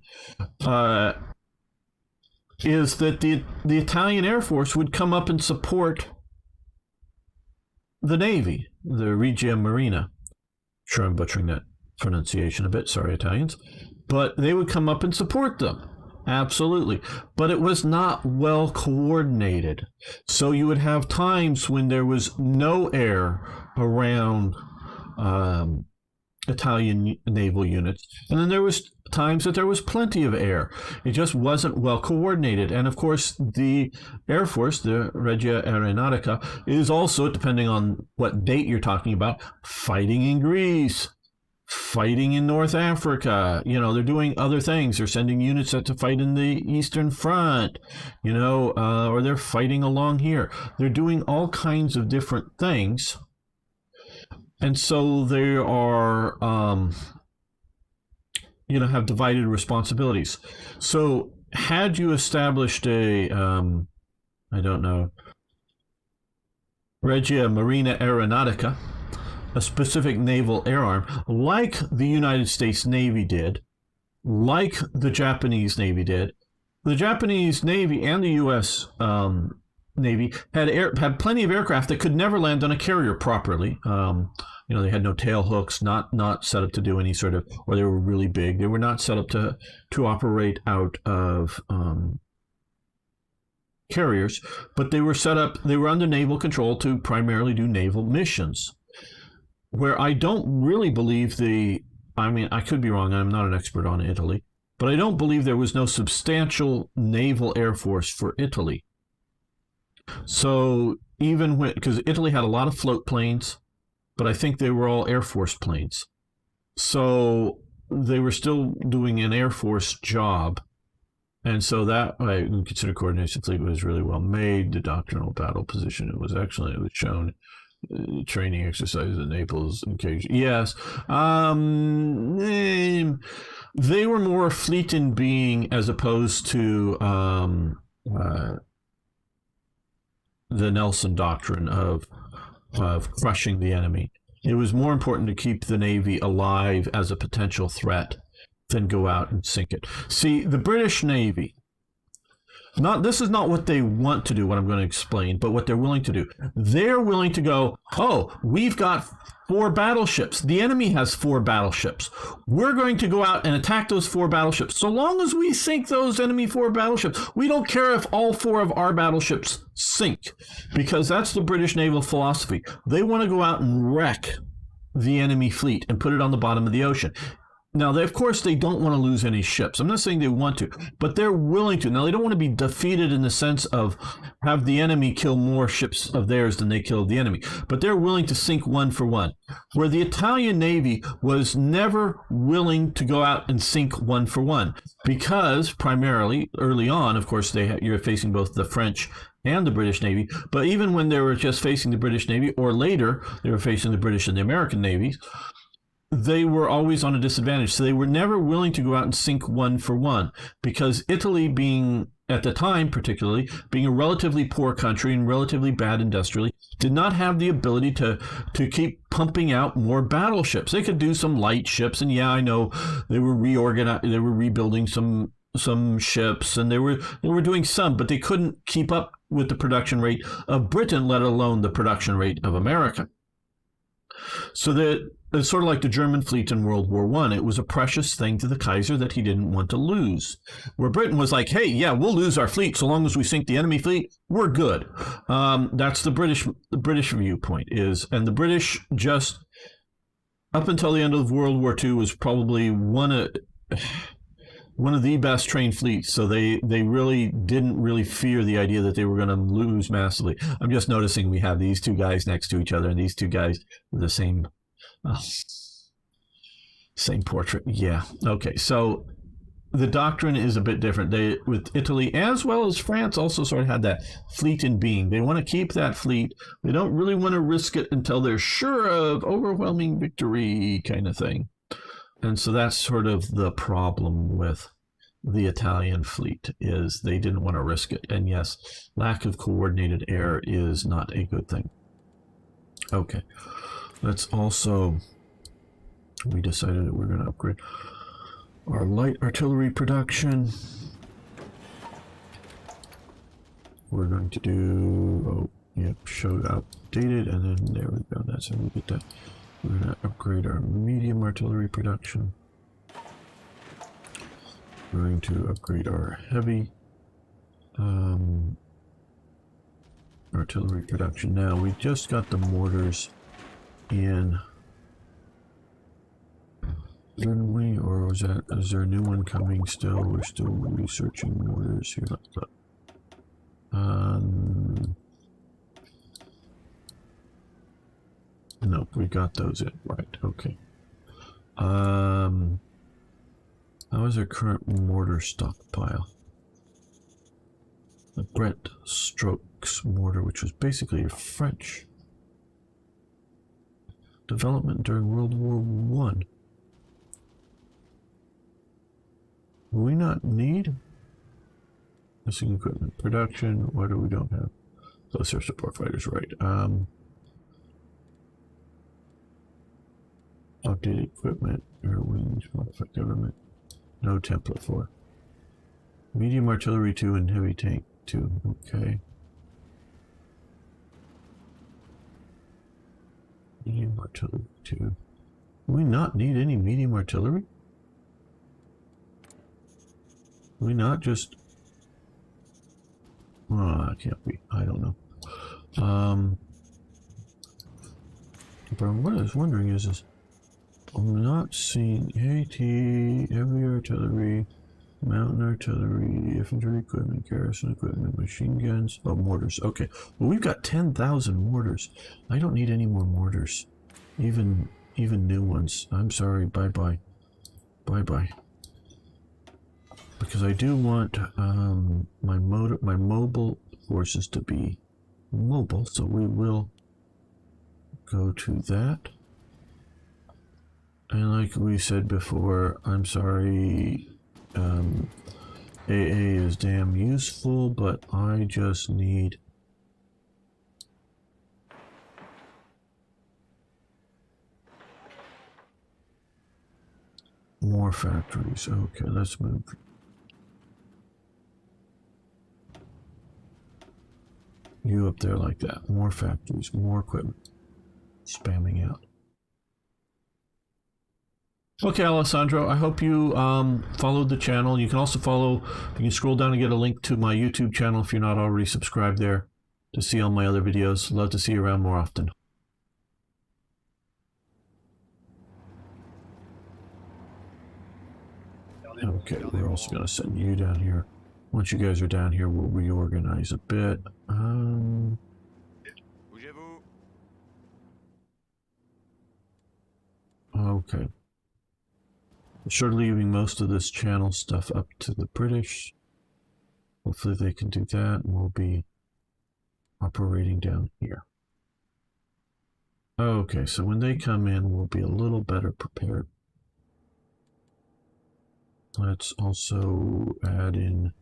is that the Italian Air Force would come up and support the Navy, the Regia Marina. Sure, I'm butchering that pronunciation a bit. Sorry, Italians. But they would come up and support them. Absolutely. But it was not well coordinated. So you would have times when there was no air around Italian naval units. And then there was times that there was plenty of air. It just wasn't well coordinated. And of course, the Air Force, the Regia Aeronautica, is also, depending on what date you're talking about, fighting in Greece, fighting in North Africa. They're doing other things. They're sending units to fight in the Eastern Front, or they're fighting along here. They're doing all kinds of different things. And so they are, have divided responsibilities. So had you established Regia Marina Aeronautica, a specific naval air arm, like the United States Navy did, like the Japanese Navy did. The Japanese Navy and the U.S. Navy had plenty of aircraft that could never land on a carrier properly. They had no tail hooks, not set up to do any sort of, or they were really big. They were not set up to operate out of carriers, but they were under naval control to primarily do naval missions. Where I don't really believe I could be wrong, I'm not an expert on Italy, but I don't believe there was no substantial naval air force for Italy. So because Italy had a lot of float planes, but I think they were all Air Force planes. So they were still doing an Air Force job. And so that I consider coordination fleet was really well made. The doctrinal battle position, it was shown. Training exercises in Naples and Cage. Yes. They were more fleet in being as opposed to the Nelson doctrine of crushing the enemy. It was more important to keep the Navy alive as a potential threat than go out and sink it. See, the British Navy, this is not what they want to do, what I'm going to explain, but what they're willing to do. They're willing to go, we've got 4 battleships. The enemy has 4 battleships. We're going to go out and attack those 4 battleships. So long as we sink those enemy 4 battleships, we don't care if all 4 of our battleships sink, because that's the British naval philosophy. They want to go out and wreck the enemy fleet and put it on the bottom of the ocean. Now, they, of course, they don't want to lose any ships. I'm not saying they want to, but they're willing to. Now, they don't want to be defeated in the sense of have the enemy kill more ships of theirs than they killed the enemy, but they're willing to sink one for one. Where the Italian Navy was never willing to go out and sink one for one, because primarily, early on, of course, you're facing both the French and the British Navy, but even when they were just facing the British Navy, or later, they were facing the British and the American navies, they were always on a disadvantage. So they were never willing to go out and sink one for one, because Italy, being at the time particularly, being a relatively poor country and relatively bad industrially, did not have the ability to keep pumping out more battleships. They could do some light ships, and yeah, I know they were rebuilding some ships, and they were doing some, but they couldn't keep up with the production rate of Britain, let alone the production rate of America. So that it's sort of like the German fleet in World War I. It was a precious thing to the Kaiser that he didn't want to lose. Where Britain was like, hey, yeah, we'll lose our fleet so long as we sink the enemy fleet, we're good. That's the British viewpoint is, and the British just up until the end of World War II was probably one of the best trained fleets, so they really didn't really fear the idea that they were going to lose massively. I'm just noticing we have these two guys next to each other, and these two guys with the same portrait. Yeah. Okay. So the doctrine is a bit different. They, with Italy as well as France, also sort of had that fleet in being. They want to keep that fleet. They don't really want to risk it until they're sure of overwhelming victory, kind of thing. And so that's sort of the problem with the Italian fleet, is they didn't want to risk it. And yes, lack of coordinated air is not a good thing. Okay. Let's also, we decided that we're going to upgrade our light artillery production. We're going to do, showed outdated, and then there we go. That's how we get that. We're going to upgrade our medium artillery production. We're going to upgrade our heavy artillery production. Now, we just got the mortars in, didn't we? Or is there a new one coming still? We're still researching mortars here. Let's look. No, we got those in. Right, okay. How is our current mortar stockpile? The Brett Stokes mortar, which was basically a French development during World War I. Do we not need missing equipment production? What do we don't have? Close air support fighters, right? Outdated equipment, air wings, modified government. No template for. Medium artillery 2 and heavy tank 2. Okay. Medium artillery 2. Do we not need any medium artillery? Do we not just... Oh, it can't be. I don't know. But what I was wondering is I'm not seeing AT, heavy artillery, mountain artillery, infantry equipment, garrison equipment, machine guns, oh, mortars. Okay, well, we've got 10,000 mortars. I don't need any more mortars, even new ones. I'm sorry, bye-bye. Bye-bye. Because I do want my mobile forces to be mobile, so we will go to that. And like we said before, I'm sorry, AA is damn useful, but I just need more factories. Okay, let's move. You up there like that. More factories, more equipment. Spamming out. Okay, Alessandro, I hope you followed the channel. You can also follow, you can scroll down and get a link to my YouTube channel if you're not already subscribed there to see all my other videos. Love to see you around more often. Okay, we're also going to send you down here. Once you guys are down here, we'll reorganize a bit. Bougez-vous. Okay. Sure, leaving most of this channel stuff up to the British. Hopefully they can do that, and we'll be operating down here. Okay, so when they come in, we'll be a little better prepared. Let's also add in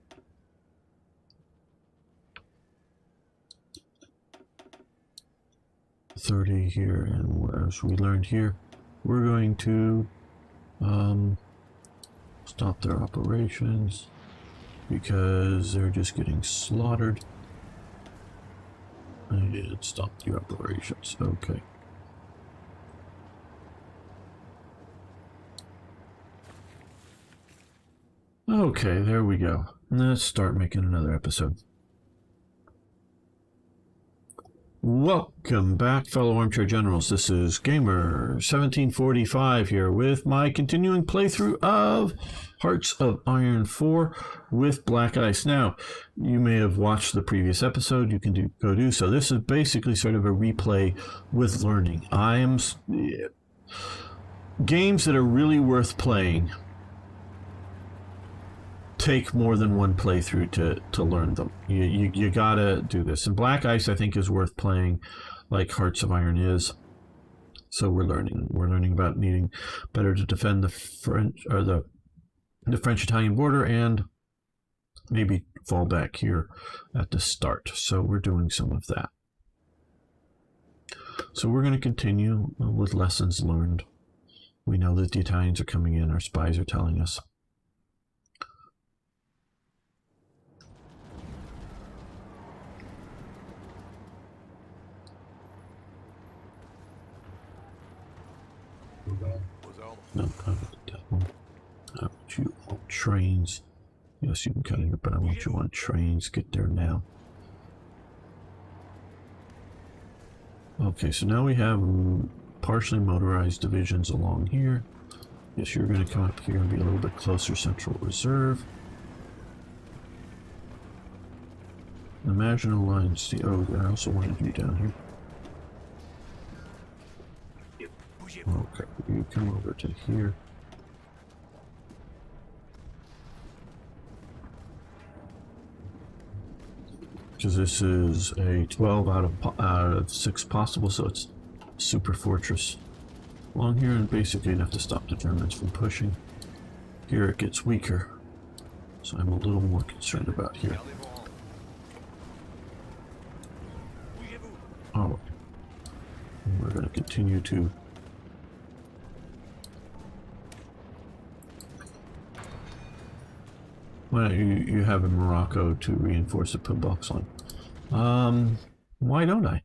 .30 here, and as we learned here, we're going to stop their operations because they're just getting slaughtered. And stop the operations. Okay. Okay, there we go. Let's start making another episode. Welcome back, fellow armchair generals. This is Gamer 1745 here with my continuing playthrough of Hearts of Iron 4 with Black Ice. Now, you may have watched the previous episode. You can go do so. This is basically sort of a replay with learning. Games that are really worth playing take more than one playthrough to learn them. You gotta do this. And Black Ice, I think, is worth playing like Hearts of Iron is. So we're learning about needing better to defend the French or the French-Italian border and maybe fall back here at the start. So we're doing some of that. So we're going to continue with lessons learned. We know that the Italians are coming in. Our spies are telling us. No, I want you on trains. Yes, you can cut here, but I want you on trains. Get there now. Okay, so now we have partially motorized divisions along here. Yes, you're going to come up here and be a little bit closer, Central Reserve. The Maginot Lines. Oh, I also wanted you down here. Okay, you come over to here. Because this is a 12 out of 6 possible, so it's super fortress along here, and basically enough to stop the Germans from pushing. Here it gets weaker, so I'm a little more concerned about here. Oh, and we're going to continue to why don't you have in Morocco to reinforce the pillbox line? Why don't I?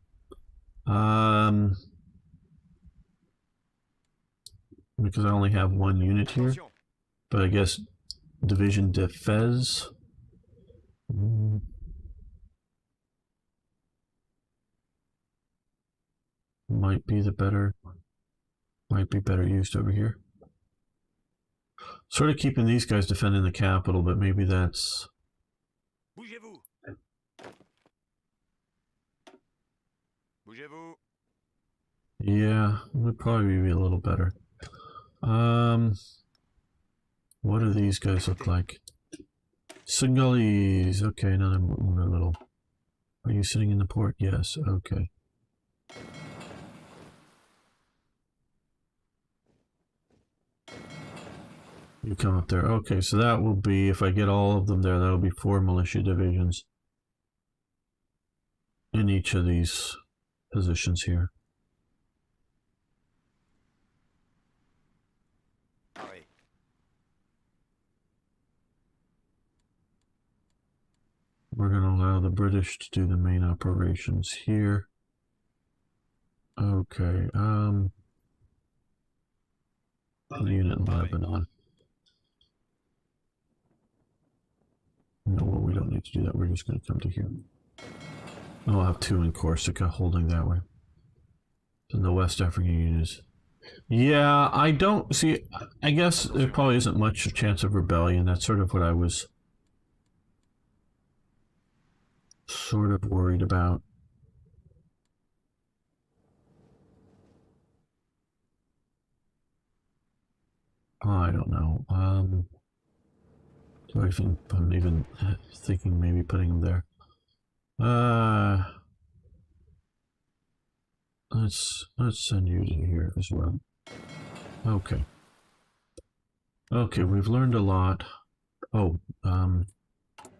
Because I only have one unit here, but I guess Division de Fez. Might be better used over here. Sort of keeping these guys defending the capital, but maybe that's... Bougez-vous. Bougez-vous. Yeah, would probably be a little better. What do these guys look like? Singhalese. Okay, another little... Are you sitting in the port? Yes, okay. You come up there. Okay, so that will be, if I get all of them there, that'll be 4 militia divisions in each of these positions here. We're going to allow the British to do the main operations here. Okay, unit in Lebanon. No, well, we don't need to do that. We're just going to come to here. I'll have 2 in Corsica holding that way. And the West African unit is Yeah, I don't see. I guess there probably isn't much chance of rebellion. That's sort of what I was sort of worried about. I don't know. I'm even thinking maybe putting them there. Let's send you to here as well. Okay. Okay, we've learned a lot. Oh,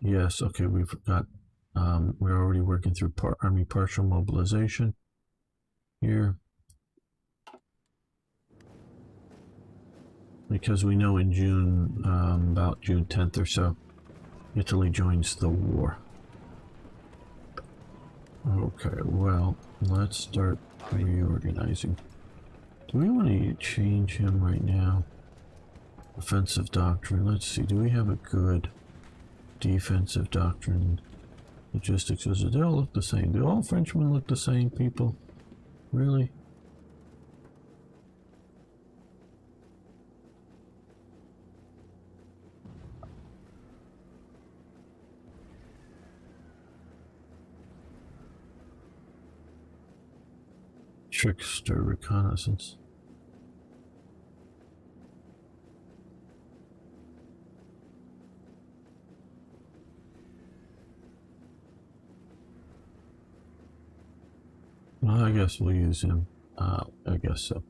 yes. Okay, we've got. We're already working through army partial mobilization here. Because we know in June, about June 10th or so, Italy joins the war. Okay, well, let's start reorganizing. Do we want to change him right now? Offensive doctrine. Let's see, do we have a good defensive doctrine? Logistics. They all look the same. Do all Frenchmen look the same, people? Really? Trickster reconnaissance. Well, I guess we'll use him. I guess so.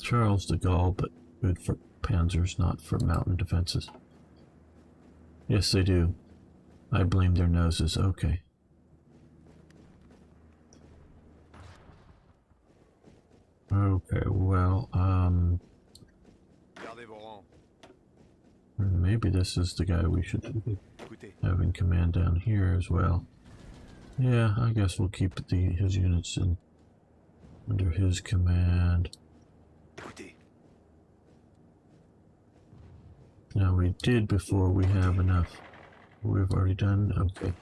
Charles de Gaulle, but good for panzers, not for mountain defenses. Yes, they do. I blame their noses. Okay. Okay, well, maybe this is the guy we should have in command down here as well. Yeah, I guess we'll keep his units under his command. Now we did before we have enough. We've already done. Okay.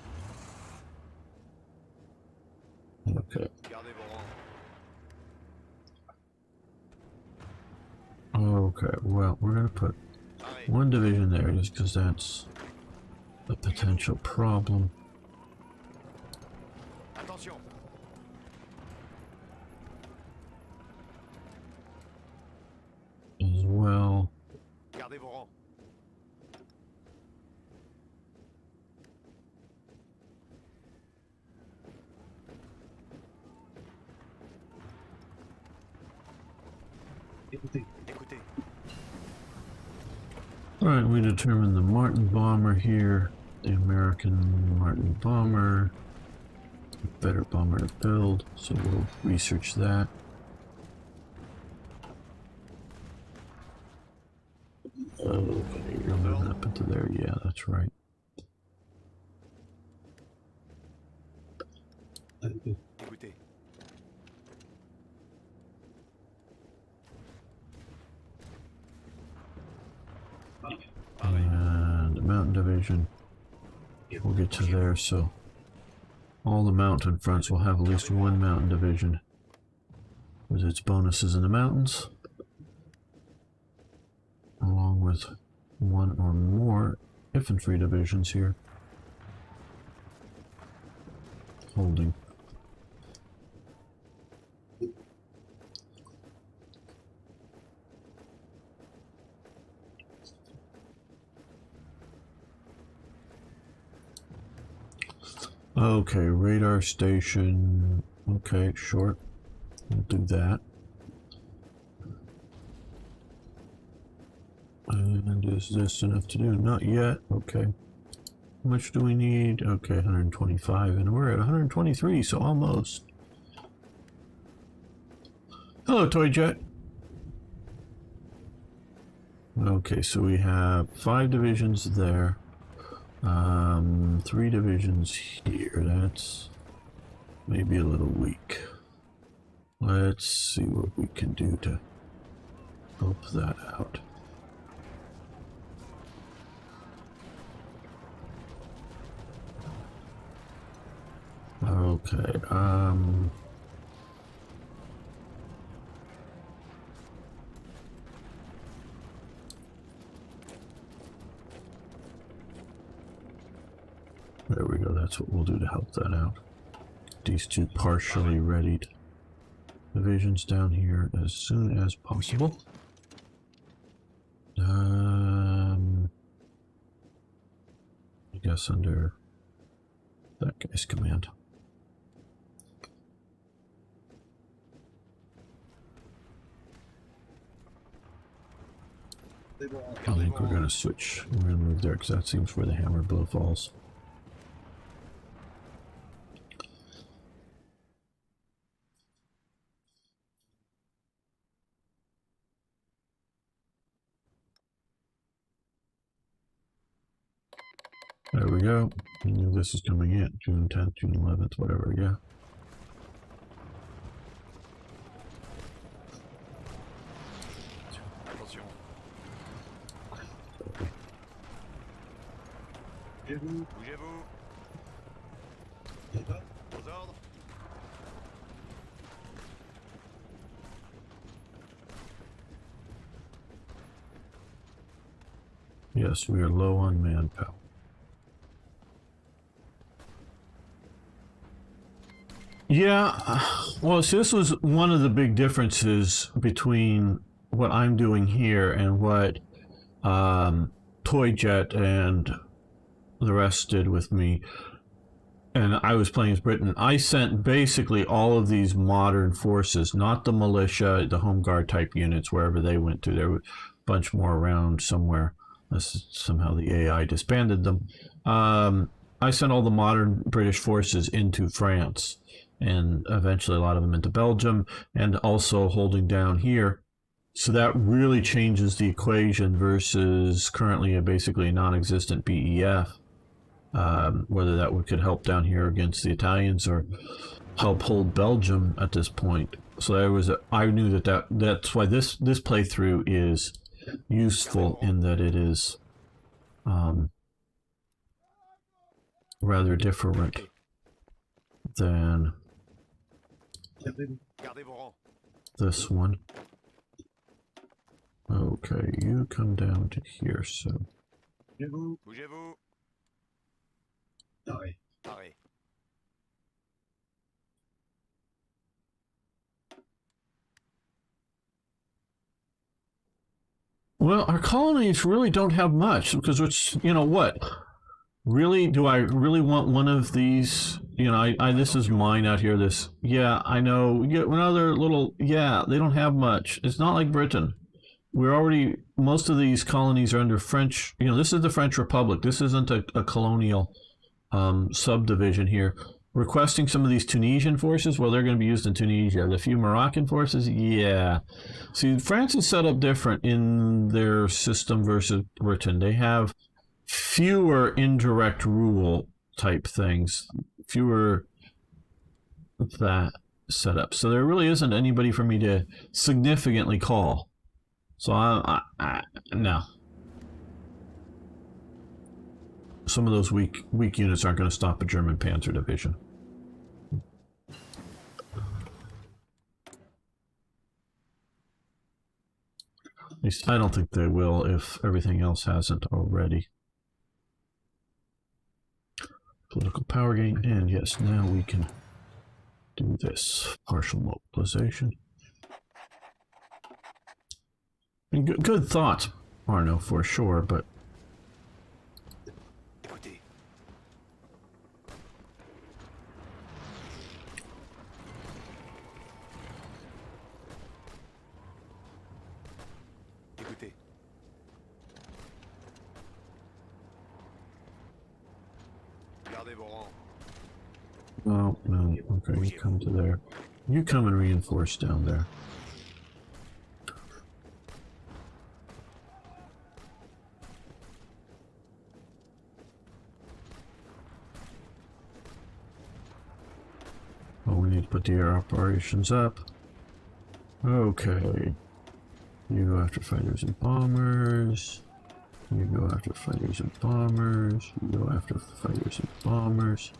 Okay. Okay, well, we're going to put one division there just because that's a potential problem. As well. Alright, we determined the Martin bomber here, the American Martin bomber, a better bomber to build, so we'll research that. Okay, you're moving up into there, yeah, that's right. And the mountain division, we'll get to there, so all the mountain fronts will have at least one mountain division with its bonuses in the mountains, along with one or more infantry divisions here holding. Okay, radar station. Okay, short. We'll do that. And is this enough to do? Not yet. Okay. How much do we need? Okay, 125, and we're at 123, so almost. Hello, Toy Jet. Okay, so we have 5 divisions there. 3 divisions here. That's maybe a little weak. Let's see what we can do to help that out. Okay, There we go, that's what we'll do to help that out. These two partially readied divisions down here as soon as possible. I guess under that guy's command. I think we're going to switch. We're going to move there because that seems where the hammer blow falls. There we go. I knew this is coming in. June 10th, June 11th, whatever, yeah. Attention. Bougez-vous. Aux ordres. Yes, we are low on manpower. Yeah, well, so this was one of the big differences between what I'm doing here and what Toy Jet and the rest did with me. And I was playing as Britain. I sent basically all of these modern forces, not the militia, the home guard type units, wherever they went to. There were a bunch more around somewhere. Somehow the AI disbanded them. I sent all the modern British forces into France, and eventually a lot of them into Belgium, and also holding down here. So that really changes the equation versus currently basically a non-existent BEF. Whether that could help down here against the Italians or help hold Belgium at this point. So there was I knew that's why this playthrough is useful in that it is rather different than this one. Okay, you come down to here, so. Bougez-vous. Arrêt. Arrêt. Well, our colonies really don't have much because it's, you know what? Really, do I really want one of these? You know, this is mine out here. This, yeah, I know. We get another little, yeah, they don't have much. It's not like Britain. We're already, most of these colonies are under French, you know, this is the French Republic. This isn't a colonial subdivision here. Requesting some of these Tunisian forces, well, they're going to be used in Tunisia. The few Moroccan forces, yeah. See, France is set up different in their system versus Britain. They have fewer indirect rule type things, fewer of that setup. So there really isn't anybody for me to significantly call. So no. Some of those weak units aren't going to stop a German Panzer division. At least I don't think they will if everything else hasn't already. Political power gain, and yes, now we can do this. Partial mobilization. And good thoughts, Arno, for sure, but oh, no, okay, you come to there. You come and reinforce down there. Oh, we need to put the air operations up. Okay. You go after fighters and bombers. You go after fighters and bombers. You go after fighters and bombers.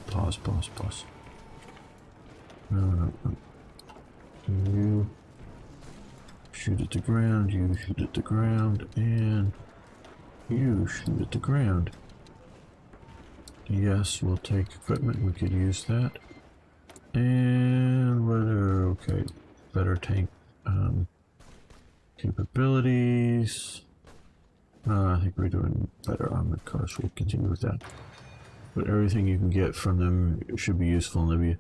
Pause. No. You shoot at the ground, you shoot at the ground, and you shoot at the ground. Yes, we'll take equipment. We could use that. And what are, okay, better tank capabilities. I think we're doing better armored cars. We'll continue with that. But everything you can get from them should be useful in Libya.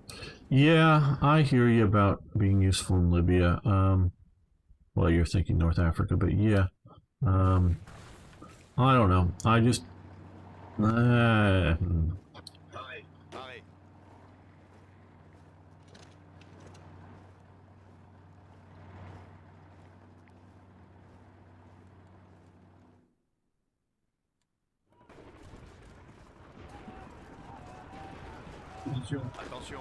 Yeah, I hear you about being useful in Libya. Well, you're thinking North Africa, but yeah. I don't know. I just... Arrêt. Attention.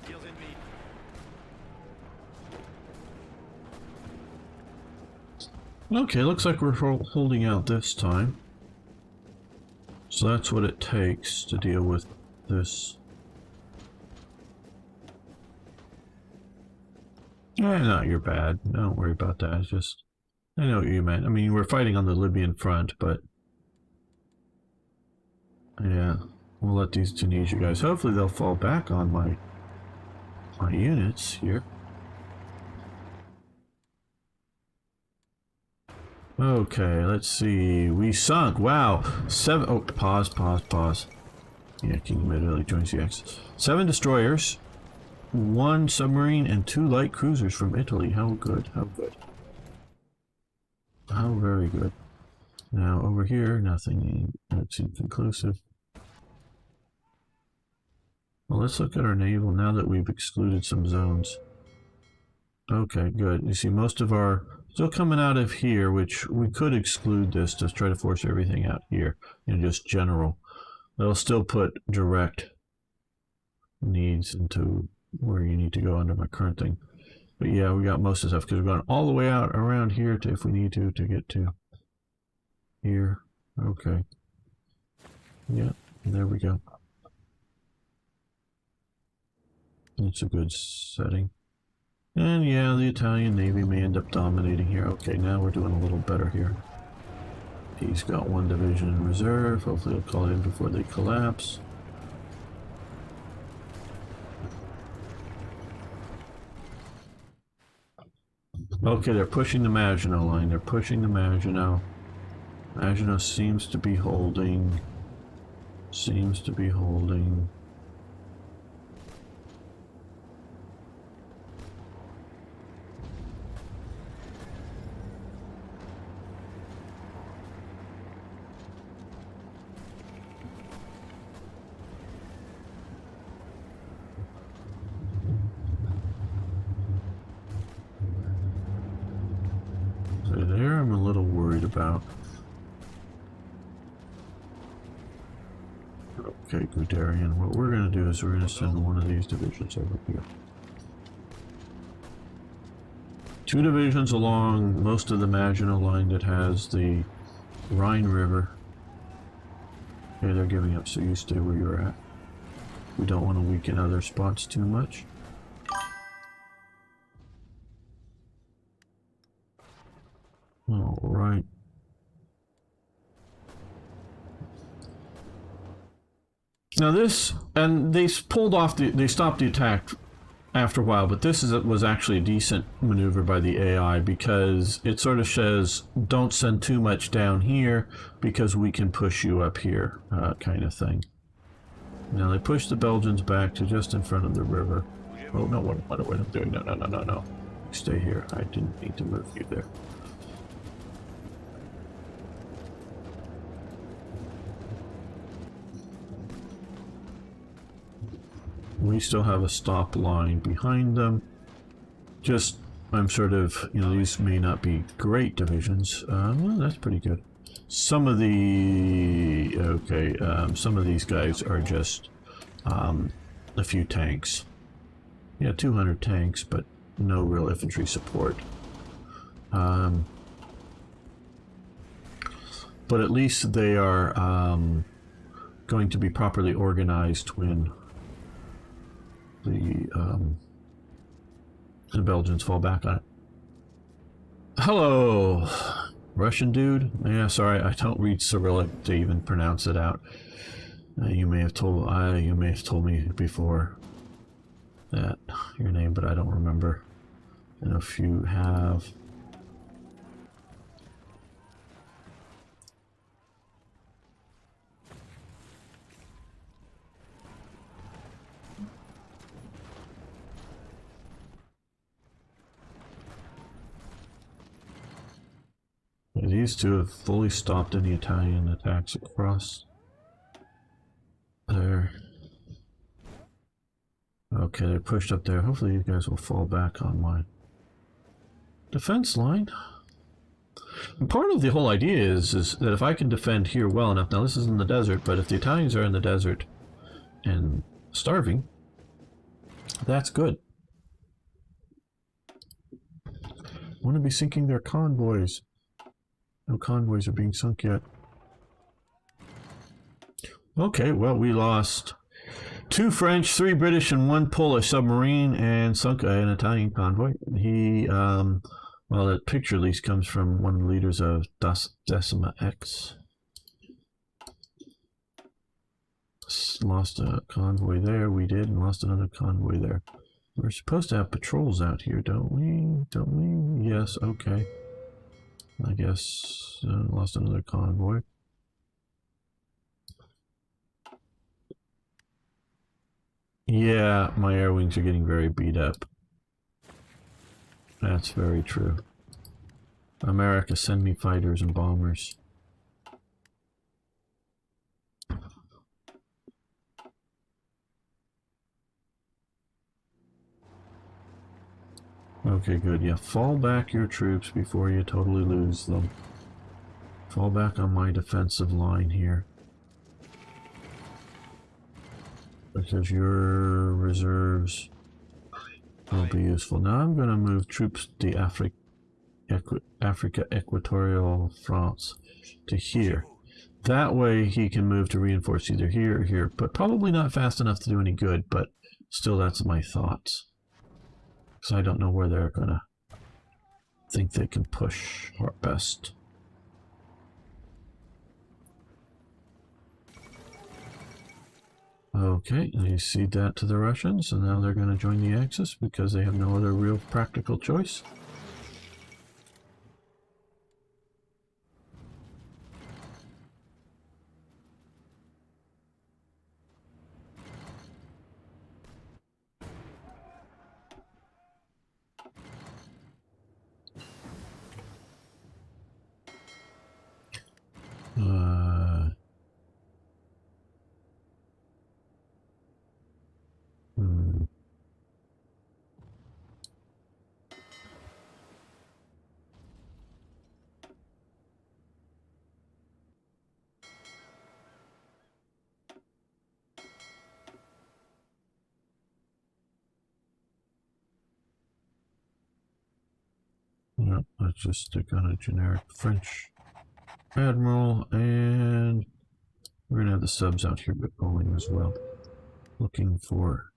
Tirs ennemis. Okay, looks like we're holding out this time. So that's what it takes to deal with this. No, you're bad. Don't worry about that. It's just, I know what you meant. I mean, we're fighting on the Libyan front, but yeah, we'll let these Tunisia guys. Hopefully, they'll fall back on my units here. Okay, let's see. We sunk. Wow, 7. Oh, pause. Yeah, Kingdom of Italy joins the Axis. 7 destroyers, 1 submarine, and 2 light cruisers from Italy. How good, how good. How very good. Now, over here, nothing. That's inconclusive. Well, let's look at our naval now that we've excluded some zones. Okay, good. You see, most of our... Still coming out of here, which we could exclude this to try to force everything out here. You know, just general. They'll still put direct needs into where you need to go under my current thing. But yeah, we got most of the stuff because we're going all the way out around here to, if we need to get to here. Okay. Yeah, there we go. That's a good setting. And yeah, the Italian Navy may end up dominating here. Okay, now we're doing a little better here. He's got 1 division in reserve. Hopefully he'll call it in before they collapse. Okay, they're pushing the Maginot Line. They're pushing the Maginot. Maginot seems to be holding. Seems to be holding. There, I'm a little worried about. Okay, Guderian. What we're going to do is we're going to send 1 of these divisions over here. 2 divisions along most of the Maginot Line that has the Rhine River. Okay, they're giving up, so you stay where you're at. We don't want to weaken other spots too much. All right. Now this, and they pulled off they stopped the attack after a while, but this was actually a decent maneuver by the AI because it sort of says, don't send too much down here because we can push you up here, kind of thing. Now they pushed the Belgians back to just in front of the river. Oh no, what I'm doing? No. Stay here. I didn't need to move you there. We still have a stop line behind them. Just, I'm sort of, you know, these may not be great divisions. Well, that's pretty good. Some of the, okay, some of these guys are just a few tanks. Yeah, 200 tanks, but no real infantry support. But at least they are going to be properly organized when the Belgians fall back on it. Hello, Russian dude. Yeah, sorry, I don't read Cyrillic to even pronounce it out. You may have told me before that your name, but I don't remember. And if you have, these two have fully stopped any Italian attacks across there. Okay, they're pushed up there. Hopefully you guys will fall back on my defense line. And part of the whole idea is that if I can defend here well enough, now this is in the desert, but if the Italians are in the desert and starving, that's good. Want to be sinking their convoys. No convoys are being sunk yet. Okay, well, we lost 2 French, 3 British, and 1 Polish submarine, and sunk an Italian convoy. He, well, that picture at least comes from one of the leaders of Decima X. Lost a convoy there, we did, and lost another convoy there. We're supposed to have patrols out here, don't we? Don't we? Yes, okay. I guess lost another convoy. Yeah, my air wings are getting very beat up. That's very true. America, send me fighters and bombers. Okay, good. Yeah, fall back your troops before you totally lose them. Fall back on my defensive line here. Because your reserves will be useful. Now I'm going to move troops to Africa Equatorial France to here. That way he can move to reinforce either here or here, but probably not fast enough to do any good, but still that's my thoughts. Because I don't know where they're going to think they can push our best. Okay, they cede that to the Russians, and now they're going to join the Axis because they have no other real practical choice. Yep, let's just stick on a generic French admiral, and we're going to have the subs out here going as well, looking for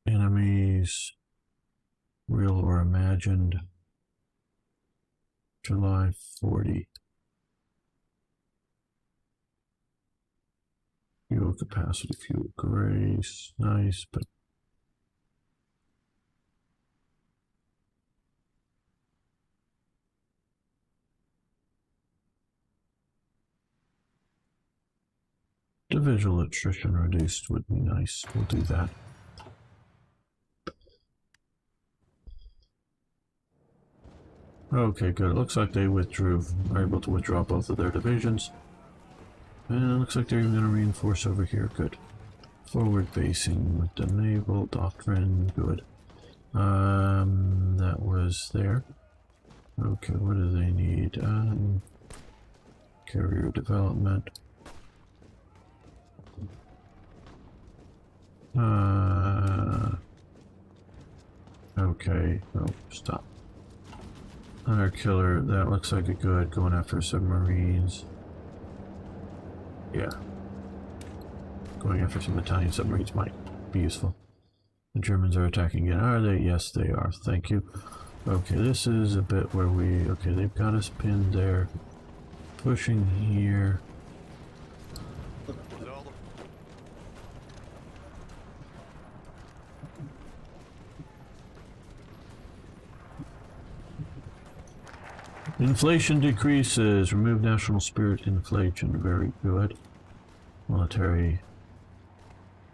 enemies, real or imagined. July 40. Fuel capacity, fuel grace, nice, but divisional attrition reduced would be nice. We'll do that. Okay, good. It looks like they withdrew, are able to withdraw both of their divisions. And it looks like they're even going to reinforce over here. Good. Forward basing with the naval doctrine. Good. That was there. Okay, what do they need? Carrier development. Okay. Oh, stop. Hunter killer. That looks like a good. Going after submarines. Yeah. Going after some Italian submarines might be useful. The Germans are attacking again. Are they? Yes, they are. Thank you. Okay, this is a bit where we... Okay, they've got us pinned there. Pushing here. Inflation decreases. Remove national spirit inflation. Very good. Military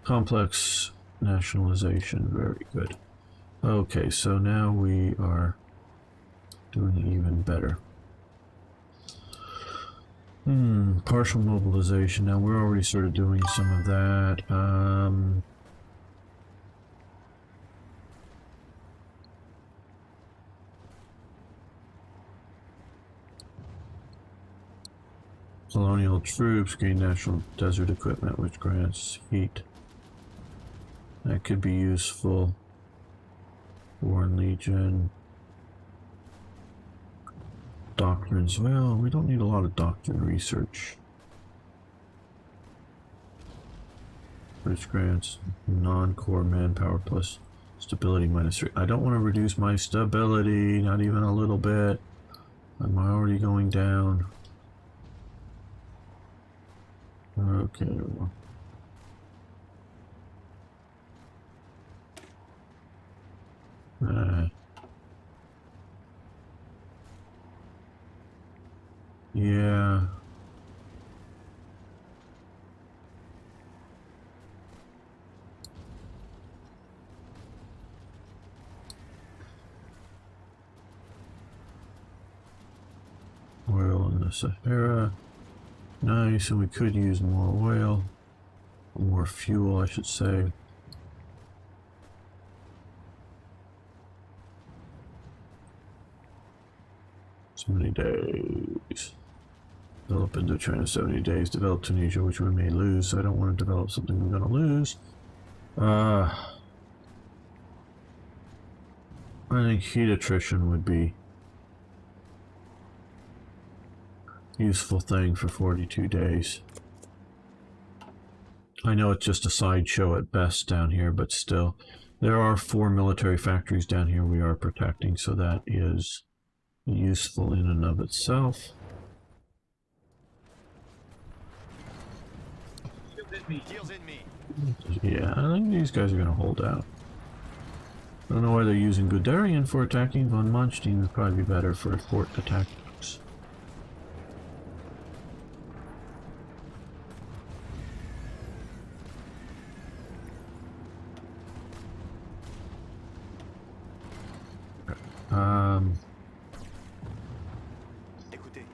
complex nationalization. Very good. Okay, so now we are doing even better. Partial mobilization. Now we're already sort of doing some of that. Colonial troops gain national desert equipment, which grants heat. That could be useful. Foreign Legion. Doctrines. Well, we don't need a lot of doctrine research. Which grants non-core manpower plus stability -3. I don't want to reduce my stability, not even a little bit. I'm already going down. Okay. Yeah. Oil in the Sahara. Nice, and we could use more oil. More fuel, I should say. So many days. Develop Indochina 70 days. Develop Tunisia, which we may lose. I don't want to develop something we're going to lose. I think heat attrition would be a useful thing for 42 days. I know it's just a sideshow at best down here, but still. There are 4 military factories down here we are protecting, so that is useful in and of itself. Yeah, I think these guys are going to hold out. I don't know why they're using Guderian for attacking. Von Manstein would probably be better for fort attacks. Écoutez.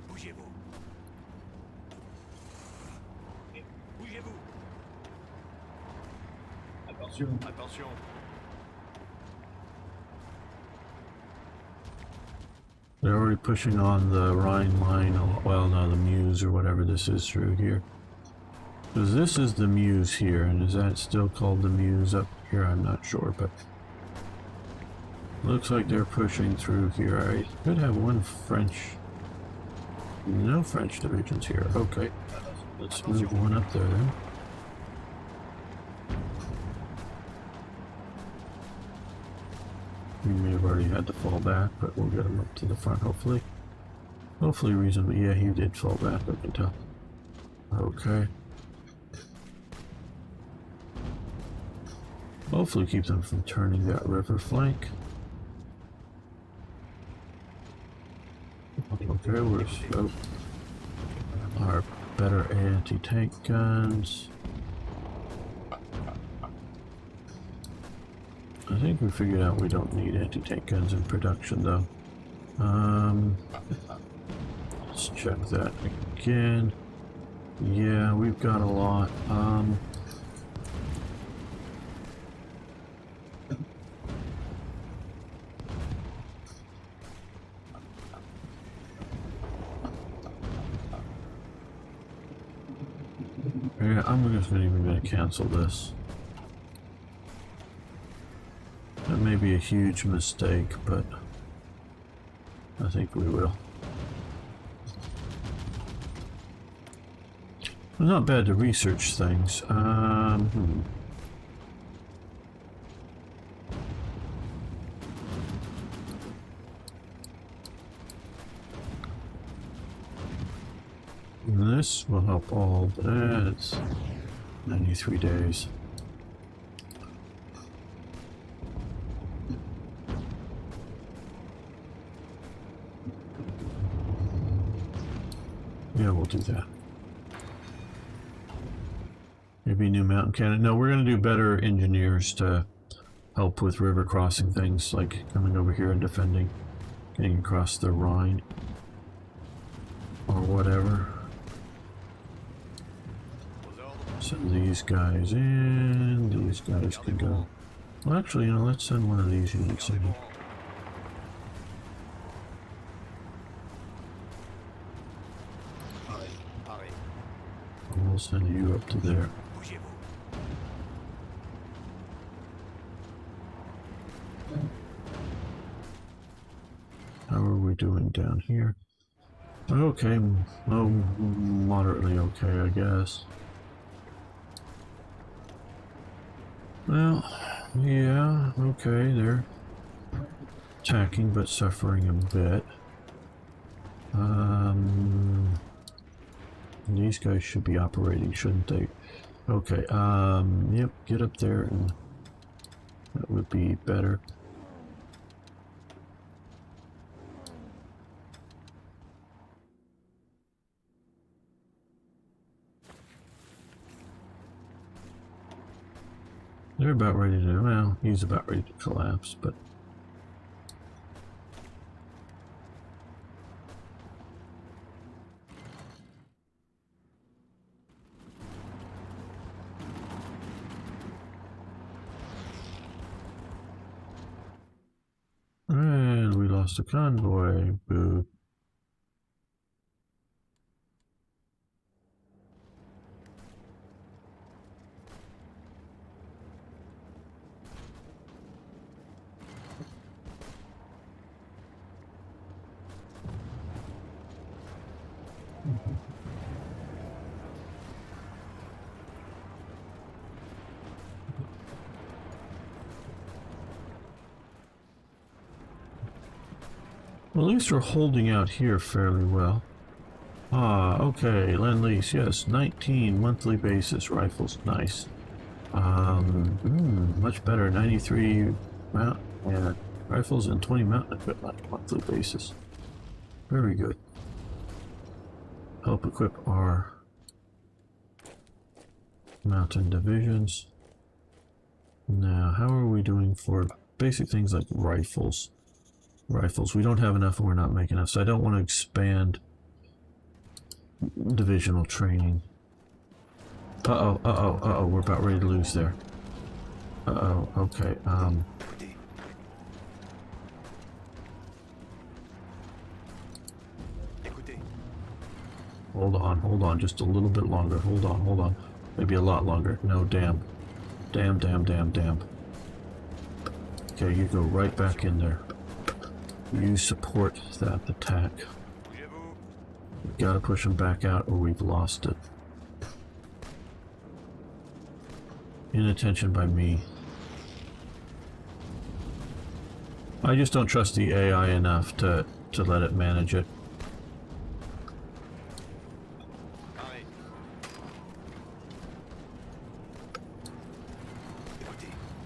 Bougez-vous. Bougez-vous. Attention. Attention. They're already pushing on the Rhine line, well, no, the Meuse or whatever this is through here. Because this is the Meuse here, and is that still called the Meuse up here? I'm not sure, but looks like they're pushing through here. I could have one French, no French divisions here. Okay, let's move one up there then. We may have already had to fall back, but we'll get him up to the front, hopefully. Hopefully reasonably. Yeah, he did fall back, I can tell. Okay. Hopefully keep them from turning that river flank. Okay, we're so our better anti-tank guns. I think we figured out we don't need anti-tank guns in production though. Let's check that again. Yeah, we've got a lot. Yeah, I'm just not even going to cancel this. That may be a huge mistake, but I think we will. Not bad to research things. This will help all, but it's 93 days. Yeah, we'll do that. Maybe new mountain cannon. No, we're going to do better engineers to help with river crossing things, like coming over here and defending, getting across the Rhine, or whatever. Send these guys in, these guys can go. Well, actually, you know, let's send one of these units in. We'll send you up to there. How are we doing down here? Okay, oh, moderately okay, I guess. Well, yeah, okay, they're attacking but suffering a bit. These guys should be operating, shouldn't they? Okay, yep, get up there and that would be better. They're about ready to, well, he's about ready to collapse, but... And we lost a convoy, boo. Well, at least we're holding out here fairly well. Ah, okay, Lend-Lease, yes, 19 monthly basis rifles, nice. Much better, 93 mount, yeah, rifles and 20 mountain equipment monthly basis. Very good. Help equip our mountain divisions. Now, how are we doing for basic things like rifles? Rifles, we don't have enough and we're not making enough, so I don't want to expand divisional training. Uh-oh, we're about ready to lose there. Uh-oh, okay, hold on, just a little bit longer, hold on. Maybe a lot longer, no, damn. Damn. Okay, you go right back in there. You support that attack. We gotta push him back out or we've lost it. Inattention by me. I just don't trust the AI enough to let it manage it.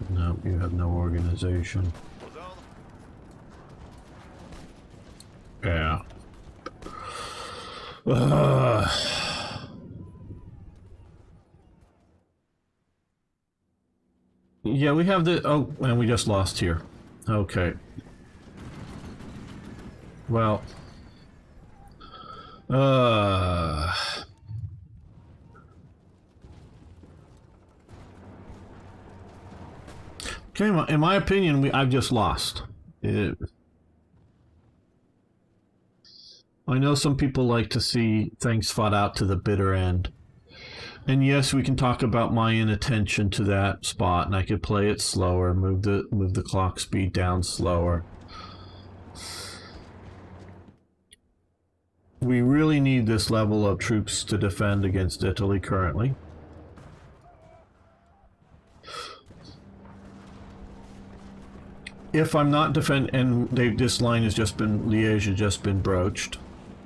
No, you have no organization. Yeah. Yeah, we have the... Oh, and we just lost here. Okay. Well... Okay, in my opinion, I've just lost. I know some people like to see things fought out to the bitter end. And yes, we can talk about my inattention to that spot, and I could play it slower, move the clock speed down slower. we really need this level of troops to defend against Italy currently. If I'm not and this line has just been, Liège has just been broached,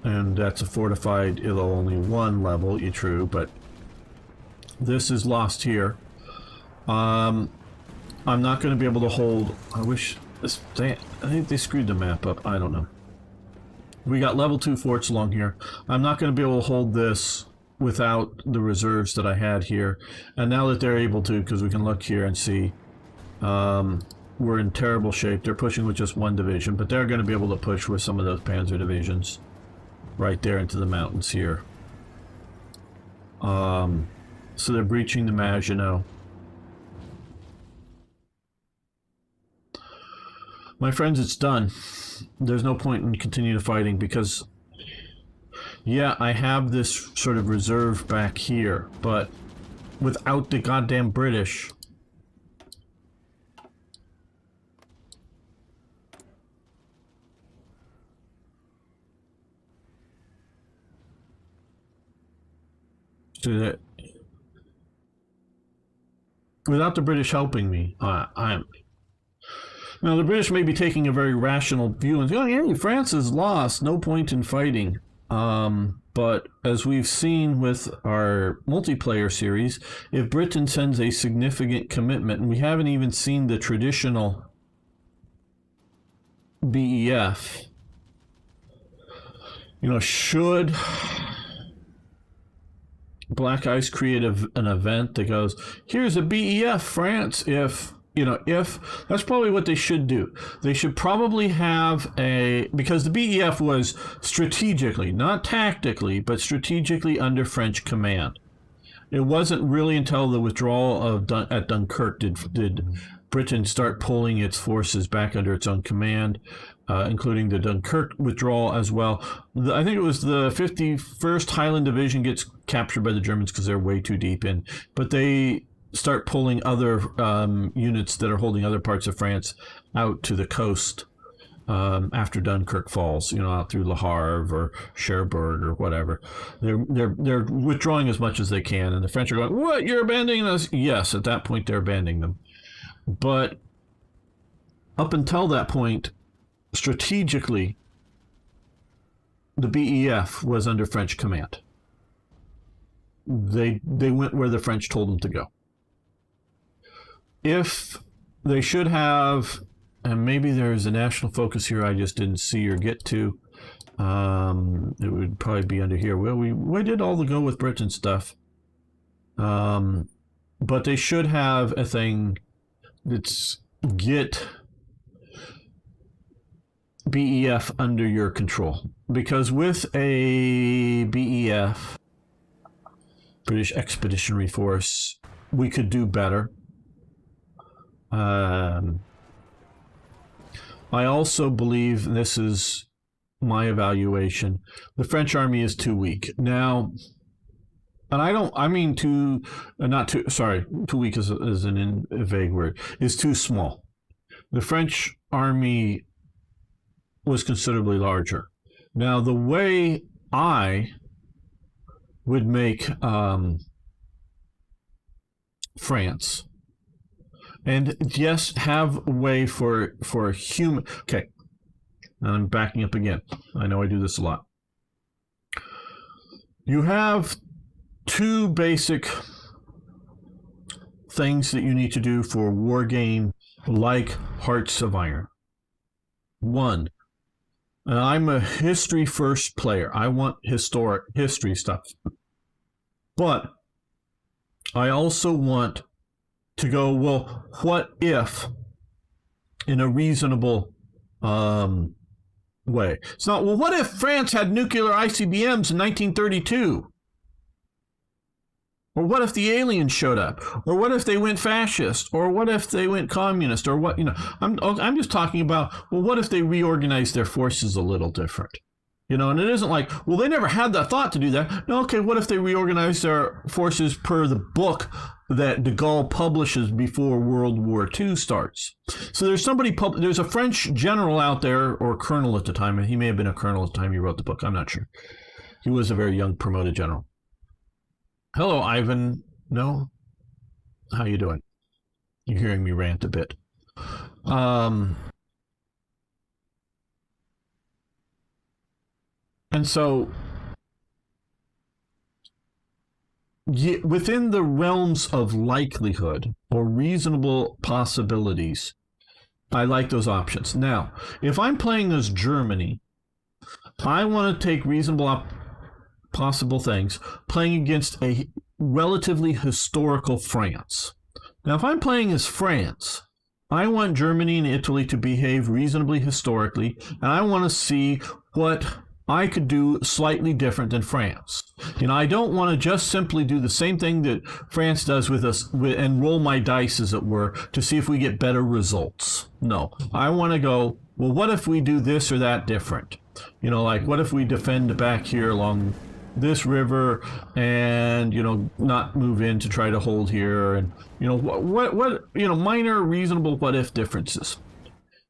and that's a fortified, it'll only one level, true, but this is lost here. I'm not going to be able to hold, I think they screwed the map up, I don't know. We got level 2 forts along here. I'm not going to be able to hold this without the reserves that I had here. And now that they're able to, because we can look here and see, we're in terrible shape. They're pushing with just one division, but they're going to be able to push with some of those panzer divisions right there into the mountains here. So they're breaching the Maginot. My friends, it's done. There's no point in continuing fighting because, yeah, I have this sort of reserve back here, but without the goddamn British, without the British helping me, I'm. Now, the British may be taking a very rational view and saying, oh, yeah, France is lost, no point in fighting. But as we've seen with our multiplayer series, if Britain sends a significant commitment, and we haven't even seen the traditional BEF, should Black Ice create an event that goes, here's a BEF, France, if that's probably what they should do. They should probably have because the BEF was strategically, not tactically, but strategically under French command. It wasn't really until the withdrawal at Dunkirk did Britain start pulling its forces back under its own command, including the Dunkirk withdrawal as well. I think it was the 51st Highland Division gets captured by the Germans because they're way too deep in, but they start pulling other units that are holding other parts of France out to the coast after Dunkirk falls, out through Le Havre or Cherbourg or whatever. They're withdrawing as much as they can, and the French are going, what, you're abandoning us? Yes, at that point they're abandoning them. But up until that point, strategically, the BEF was under French command. They went where the French told them to go. If they should have, and maybe there's a national focus here I just didn't see or get to, it would probably be under here. Well, we did all the go with Britain stuff, but they should have a thing that's get BEF under your control, because with a BEF, British Expeditionary Force, we could do better. I also believe, and this is my evaluation, the French army is too weak. Now, and too weak is a vague word, is too small. The French army was considerably larger. Now, the way I would make France, and yes, have a way for a human. Okay, I'm backing up again. I know I do this a lot. You have two basic things that you need to do for a war game like Hearts of Iron. One, and I'm a history first player. I want history stuff. But I also want to go, well, what if, in a reasonable way? It's not, well, what if France had nuclear ICBMs in 1932? Or what if the aliens showed up? Or what if they went fascist? Or what if they went communist? Or what, I'm just talking about, well, what if they reorganized their forces a little different? And it isn't like, well, they never had that thought to do that. No, okay, what if they reorganized their forces per the book that de Gaulle publishes before World War II starts? So there's a French general out there, or colonel at the time, and he may have been a colonel at the time he wrote the book, I'm not sure. He was a very young promoted general. Hello, Ivan. No? How you doing? You're hearing me rant a bit. And so, within the realms of likelihood or reasonable possibilities, I like those options. Now, if I'm playing as Germany, I want to take reasonable possible things, playing against a relatively historical France. Now, if I'm playing as France, I want Germany and Italy to behave reasonably historically, and I want to see what I could do slightly different than France. I don't want to just simply do the same thing that France does with us and roll my dice, as it were, to see if we get better results. No, I want to go, well, what if we do this or that different? Like, what if we defend back here along this river and, not move in to try to hold here, and, minor reasonable what if differences.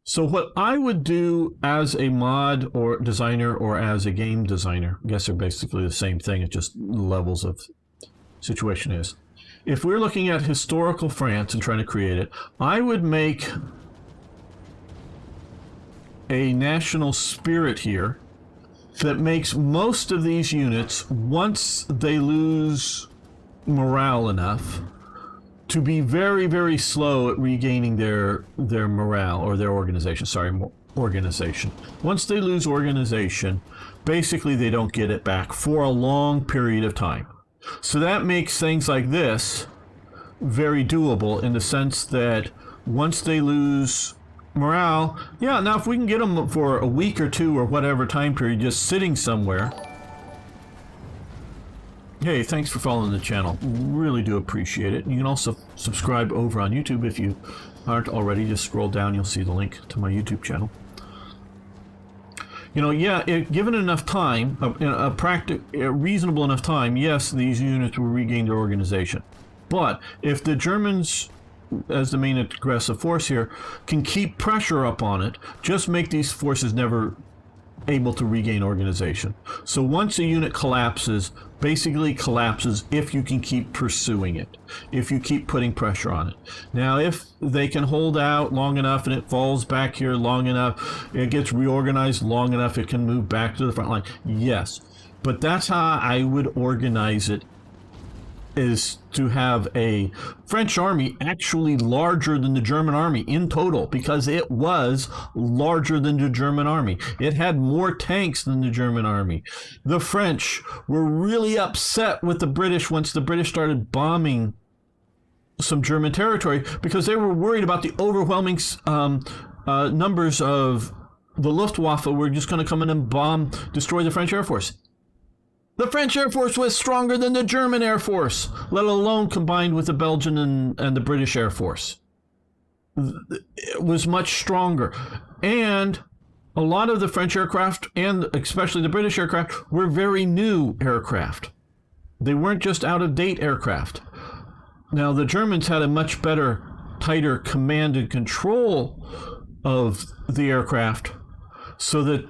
So what I would do as a mod or designer or as a game designer, I guess they're basically the same thing, it's just levels of situation is. If we're looking at historical France and trying to create it, I would make a national spirit here that makes most of these units, once they lose morale enough, to be very, very slow at regaining their morale, or their organization. Once they lose organization, basically they don't get it back for a long period of time. So that makes things like this very doable, in the sense that once they lose morale, now if we can get them for a week or two or whatever time period just sitting somewhere. Hey, thanks for following the channel. Really do appreciate it. You can also subscribe over on YouTube if you aren't already. Just scroll down, you'll see the link to my YouTube channel. Given enough time, a reasonable enough time, yes, these units will regain their organization. But if the Germans, as the main aggressive force here, can keep pressure up on it, just make these forces never able to regain organization. So once a unit collapses, basically collapses if you can keep pursuing it, if you keep putting pressure on it. Now, if they can hold out long enough and it falls back here long enough, it gets reorganized long enough, it can move back to the front line. Yes, but that's how I would organize it, is to have a French army actually larger than the German army in total, because it was larger than the German army. It had more tanks than the German army. The French were really upset with the British once the British started bombing some German territory, because they were worried about the overwhelming numbers of the Luftwaffe were just going to come in and destroy the French Air Force. The French Air Force was stronger than the German Air Force, let alone combined with the Belgian and the British Air Force. It was much stronger. And a lot of the French aircraft, and especially the British aircraft, were very new aircraft. They weren't just out-of-date aircraft. Now, the Germans had a much better, tighter command and control of the aircraft, so that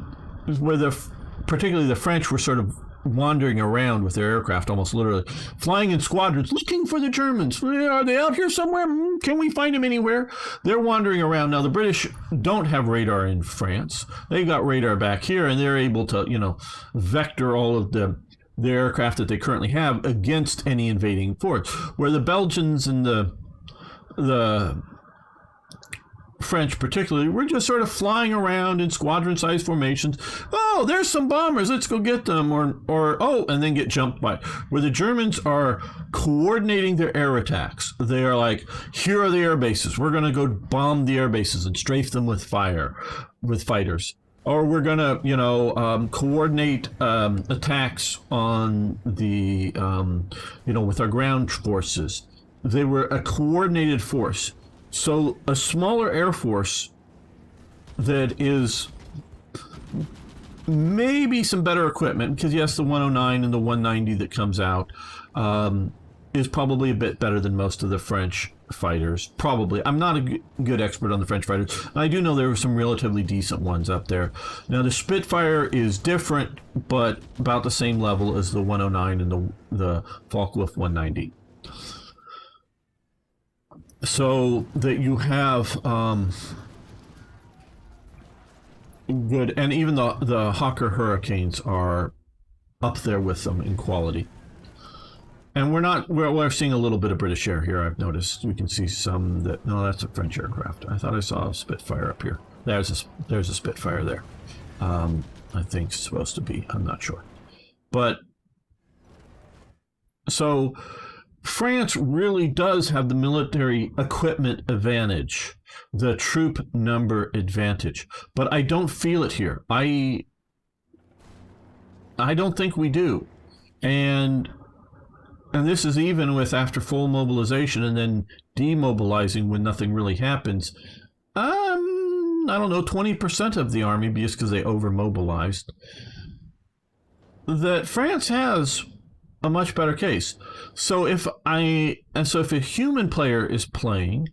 particularly the French were sort of wandering around with their aircraft, almost literally flying in squadrons looking for the Germans. Are they out here somewhere? Can we find them anywhere? They're wandering around. Now, the British don't have radar in France. They've got radar back here, and they're able to, vector all of the aircraft that they currently have against any invading force. Where the Belgians and the French particularly, we're just sort of flying around in squadron-sized formations. Oh, there's some bombers, let's go get them, and then get jumped by. Where the Germans are coordinating their air attacks. They are like, here are the air bases. We're going to go bomb the air bases and strafe them with fighters. Or we're going to, coordinate attacks on the, with our ground forces. They were a coordinated force. So a smaller air force that is maybe some better equipment, because yes, the 109 and the 190 that comes out is probably a bit better than most of the French fighters. Probably. I'm not a good expert on the French fighters. I do know there were some relatively decent ones up there. Now, the Spitfire is different but about the same level as the 109 and the Focke-Wulf 190. So that you have good, and even the Hawker Hurricanes are up there with them in quality. And we're seeing a little bit of British air here, I've noticed. We can see some that, no, that's a French aircraft. I thought I saw a Spitfire up here. There's a Spitfire there. I think it's supposed to be, I'm not sure. But, so, France really does have the military equipment advantage, the troop number advantage. But I don't feel it here. I don't think we do. And this is even with after full mobilization and then demobilizing when nothing really happens. I don't know, 20% of the army, just because they over-mobilized, that France has a much better case. So if a human player is playing,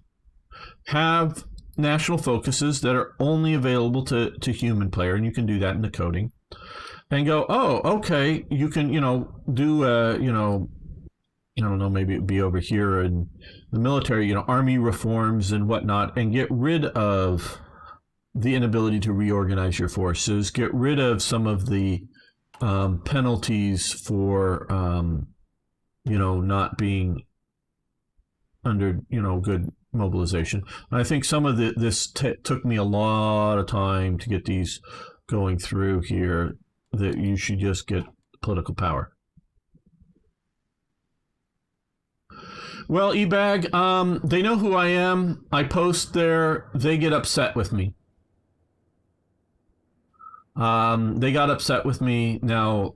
have national focuses that are only available to human player, and you can do that in the coding, and go, oh, okay, you can, do, I don't know, maybe it would be over here in the military, army reforms and whatnot, and get rid of the inability to reorganize your forces, get rid of some of the penalties for, not being under, good mobilization. And I think some of this took me a lot of time to get these going through here, that you should just get political power. Well, eBag, they know who I am. I post there. They get upset with me. They got upset with me now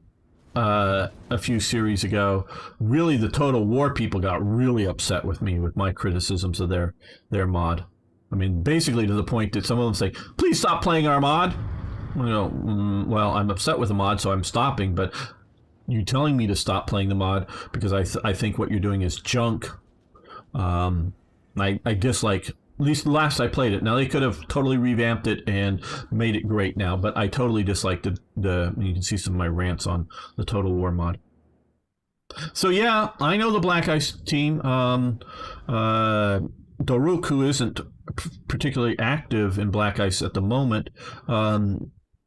a few series ago. Really, the Total War people got really upset with me with my criticisms of their mod. I mean, basically to the point that some of them say, please stop playing our mod. Well, I'm upset with the mod, so I'm stopping, but you telling me to stop playing the mod because I think what you're doing is junk. I dislike, at least last I played it. Now they could have totally revamped it and made it great now, but I totally disliked the you can see some of my rants on the Total War mod. So yeah, I know the Black Ice team. Daruk, who isn't particularly active in Black Ice at the moment,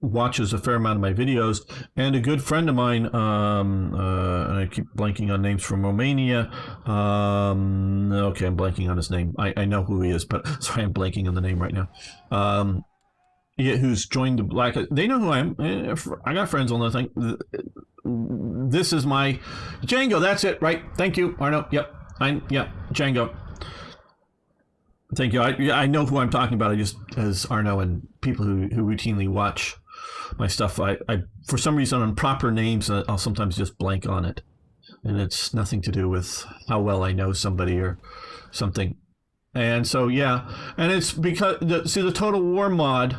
watches a fair amount of my videos, and a good friend of mine, and I keep blanking on names, from Romania. Okay, I'm blanking on his name. I know who he is, but sorry, I'm blanking on the name right now. Who's joined the Black? They know who I am. I got friends on the thing. This is my Django. That's it, right? Thank you, Arno. Yep, Django. Thank you. I know who I'm talking about. I just, as Arno and people who routinely watch my stuff, I for some reason on proper names, I'll sometimes just blank on it, and it's nothing to do with how well I know somebody or something. And so yeah, and it's because the Total War mod.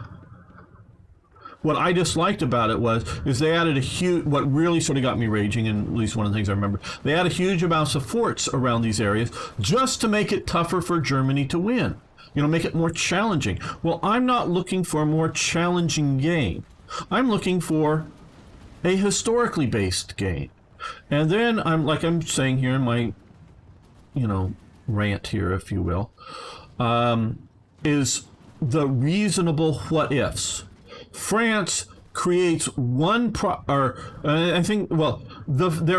What I disliked about it is they added a huge, what really sort of got me raging, and at least one of the things I remember, they added huge amounts of forts around these areas just to make it tougher for Germany to win. Make it more challenging. Well, I'm not looking for a more challenging game. I'm looking for a historically based game. And then I'm saying here in my, rant here, if you will, is the reasonable what ifs. France creates their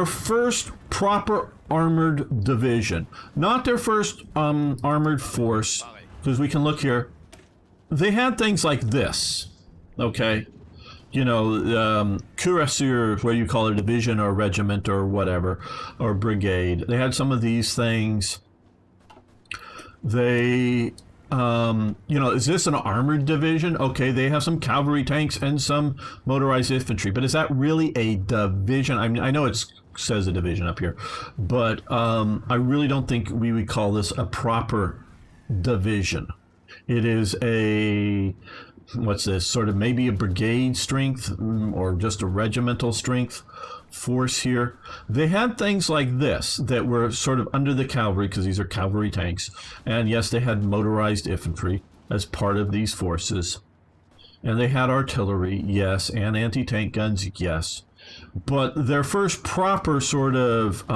first proper armored division, not their first armored force, because we can look here. They had things like this, okay? Cuirassiers, where you call it a division or regiment or whatever, or brigade. They had some of these things. They... is this an armored division? Okay, they have some cavalry tanks and some motorized infantry, but is that really a division? I mean, I know it says a division up here, but I really don't think we would call this a proper division. It is what's this, sort of maybe a brigade strength or just a regimental strength force here. They had things like this that were sort of under the cavalry, because these are cavalry tanks, and yes, they had motorized infantry as part of these forces, and they had artillery, yes, and anti-tank guns, yes. But their first proper sort of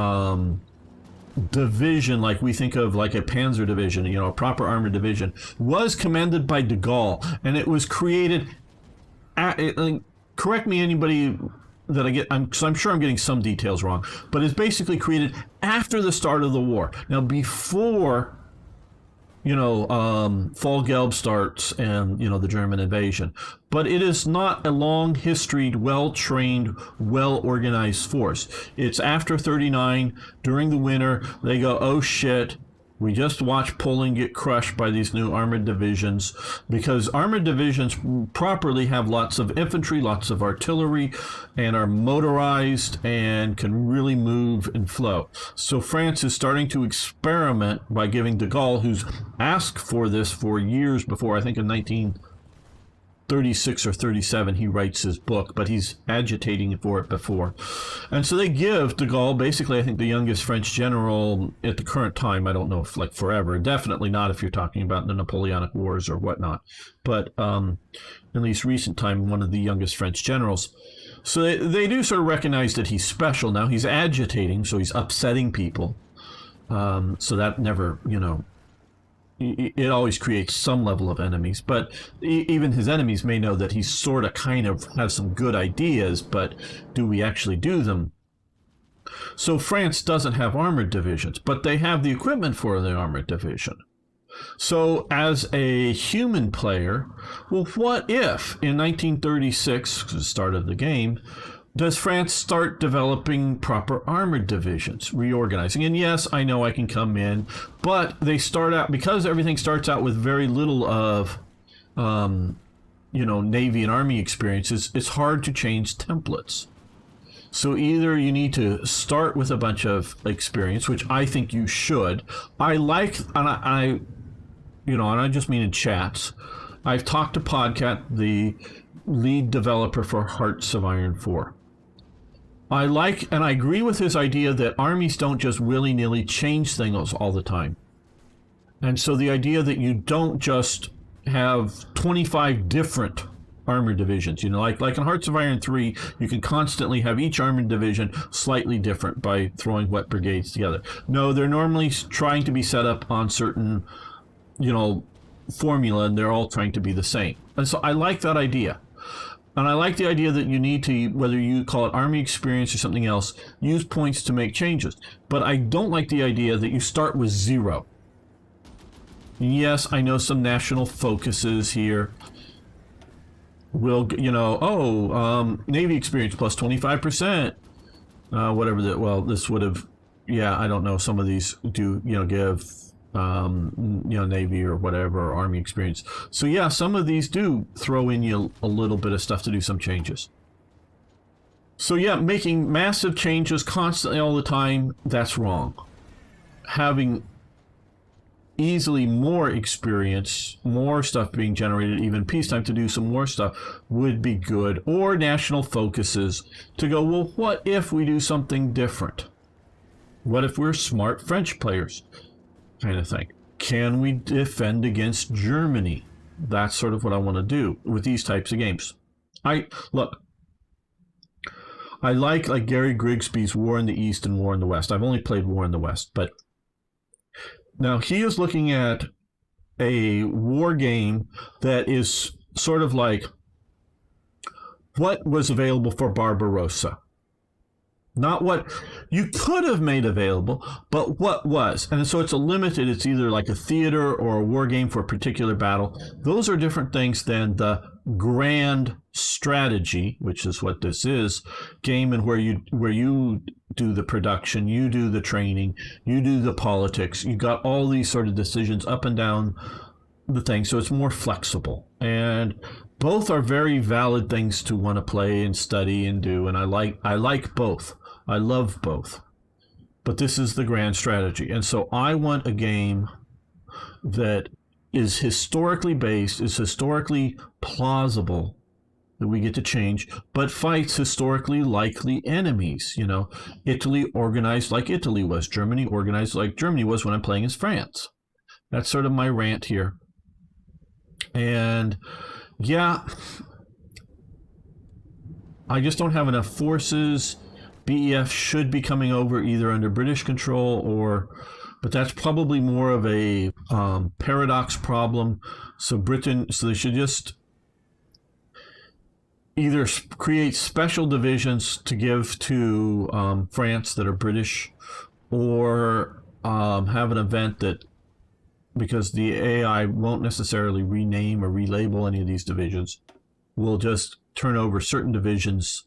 division, like we think of like a panzer division, a proper armored division, was commanded by de Gaulle, and it was created correct me anybody that I'm sure I'm getting some details wrong, but it's basically created after the start of the war. Now, before Fall Gelb starts and the German invasion, but it is not a long historied, well-trained, well-organized force. It's after 39, during the winter. They go, oh shit, we just watched Poland get crushed by these new armored divisions, because armored divisions properly have lots of infantry, lots of artillery, and are motorized and can really move and flow. So France is starting to experiment by giving de Gaulle, who's asked for this for years before, I think in 1936 or 37 he writes his book, but he's agitating for it before. And so they give de Gaulle, basically I think the youngest French general at the current time, I don't know if like forever, definitely not if you're talking about the Napoleonic Wars or whatnot, but at least recent time, one of the youngest French generals. So they do sort of recognize that he's special. Now he's agitating, so he's upsetting people. So that never, it always creates some level of enemies, but even his enemies may know that he's sort of kind of has some good ideas, but do we actually do them? So France doesn't have armored divisions, but they have the equipment for the armored division. So as a human player, well, what if in 1936, the start of the game, does France start developing proper armored divisions, reorganizing? And yes, I know I can come in, but they start out, because everything starts out with very little of, Navy and Army experiences, it's hard to change templates. So either you need to start with a bunch of experience, which I think you should. I like, and I just mean in chats, I've talked to Podcat, the lead developer for Hearts of Iron 4. I like, and I agree with his idea that armies don't just willy-nilly change things all the time. And so the idea that you don't just have 25 different armored divisions, like in Hearts of Iron 3, you can constantly have each armored division slightly different by throwing wet brigades together. No, they're normally trying to be set up on certain, formula, and they're all trying to be the same. And so I like that idea. And I like the idea that you need to, whether you call it army experience or something else, use points to make changes. But I don't like the idea that you start with 0. Yes, I know some national focuses here will, Navy experience plus 25%, whatever that, well, this would have, I don't know, some of these do, give Navy or whatever, or Army experience. So yeah, some of these do throw in you a little bit of stuff to do some changes. So yeah, making massive changes constantly all the time, that's wrong. Having easily more experience, more stuff being generated, even peacetime, to do some more stuff would be good. Or national focuses to go, well, what if we do something different? What if we're smart French players? Kind of thing. Can we defend against Germany? That's sort of what I want to do with these types of games. I like Gary Grigsby's War in the East and War in the West. I've only played War in the West, but now he is looking at a war game that is sort of like what was available for Barbarossa. Not what you could have made available, but what was. And so it's it's either like a theater or a war game for a particular battle. Those are different things than the grand strategy, which is what this is, game, and where you do the production, you do the training, you do the politics. You got all these sort of decisions up and down the thing, so it's more flexible. And both are very valid things to want to play and study and do, and I like both. I love both. But this is the grand strategy. And so I want a game that is historically based, is historically plausible, that we get to change, but fights historically likely enemies. Italy organized like Italy was. Germany organized like Germany was when I'm playing as France. That's sort of my rant here. And Yeah, I just don't have enough forces. BEF should be coming over either under British control or, but that's probably more of a paradox problem. So they should just either create special divisions to give to France that are British, or have an event that, because the AI won't necessarily rename or relabel any of these divisions, will just turn over certain divisions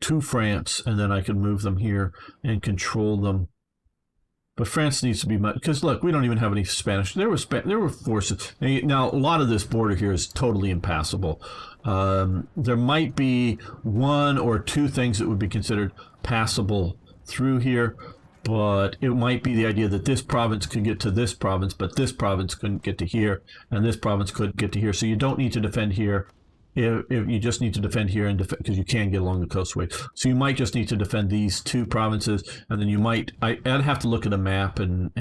to France, and then I can move them here and control them. But France needs to be much, because look, we don't even have any Spanish. There were forces. Now a lot of this border here is totally impassable. There might be one or two things that would be considered passable through here, but it might be the idea that this province could get to this province, but this province couldn't get to here, and this province couldn't get to here. So you don't need to defend here. If you just need to defend here and because you can get along the coastway, so you might just need to defend these two provinces, and then you might. I'd have to look at a map and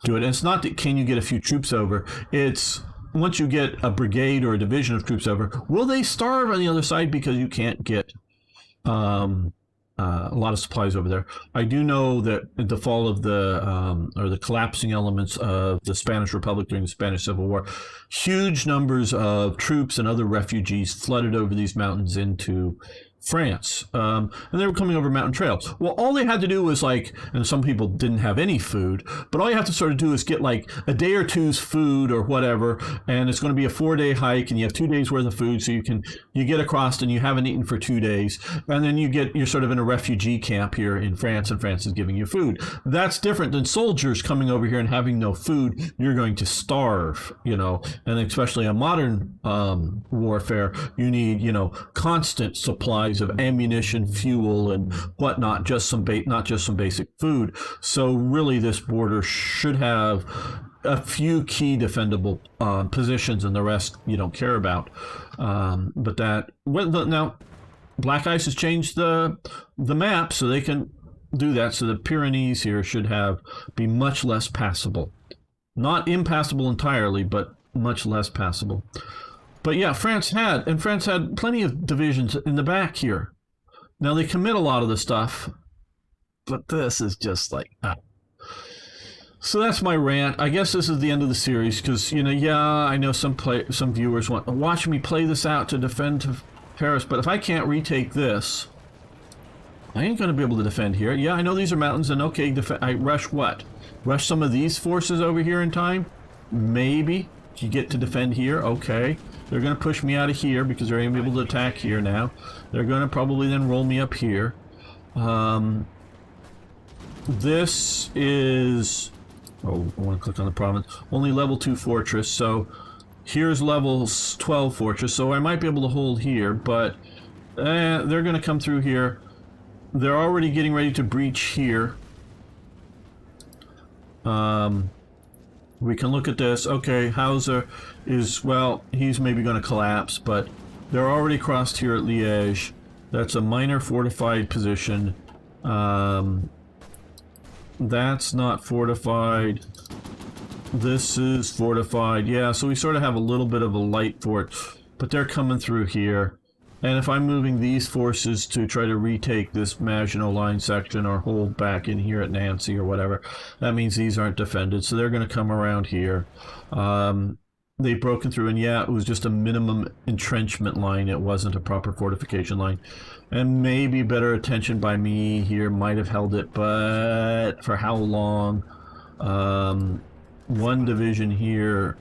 do it. And it's not that can you get a few troops over. It's once you get a brigade or a division of troops over, will they starve on the other side because you can't get a lot of supplies over there? I do know that in the fall of the collapsing elements of the Spanish Republic during the Spanish Civil War, huge numbers of troops and other refugees flooded over these mountains into France, and they were coming over mountain trails. Well, all they had to do was and some people didn't have any food, but all you have to sort of do is get a day or two's food or whatever, and it's going to be a 4-day hike, and you have 2 days worth of food, so you get across and you haven't eaten for 2 days, and then you're sort of in a refugee camp here in France, and France is giving you food. That's different than soldiers coming over here and having no food. You're going to starve, and especially in modern warfare, you need constant supplies of ammunition, fuel, and whatnot, not just some basic food. So really this border should have a few key defendable positions, and the rest you don't care about. But now Black Ice has changed the map, so they can do that. So the Pyrenees here should be much less passable. Not impassable entirely, but much less passable. But yeah, France had plenty of divisions in the back here. Now they commit a lot of the stuff, but this is just So that's my rant. I guess this is the end of the series because I know some viewers want to watch me play this out to defend Paris, but if I can't retake this, I ain't going to be able to defend here. Yeah, I know these are mountains, and okay, I rush what? Rush some of these forces over here in time? Maybe. You get to defend here, okay. They're going to push me out of here because they're able to attack here now. They're going to probably then roll me up here. This is... Oh, I want to click on the province. Only level 2 fortress, so here's level 12 fortress, so I might be able to hold here, but they're going to come through here. They're already getting ready to breach here. We can look at this. Okay, Hauser he's maybe going to collapse, but they're already crossed here at Liège. That's a minor fortified position. That's not fortified. This is fortified. Yeah, so we sort of have a little bit of a light fort, but they're coming through here. And if I'm moving these forces to try to retake this Maginot Line section or hold back in here at Nancy or whatever, that means these aren't defended. So they're going to come around here. They've broken through, and yeah, it was just a minimum entrenchment line. It wasn't a proper fortification line. And maybe better attention by me here might have held it, but for how long? One division here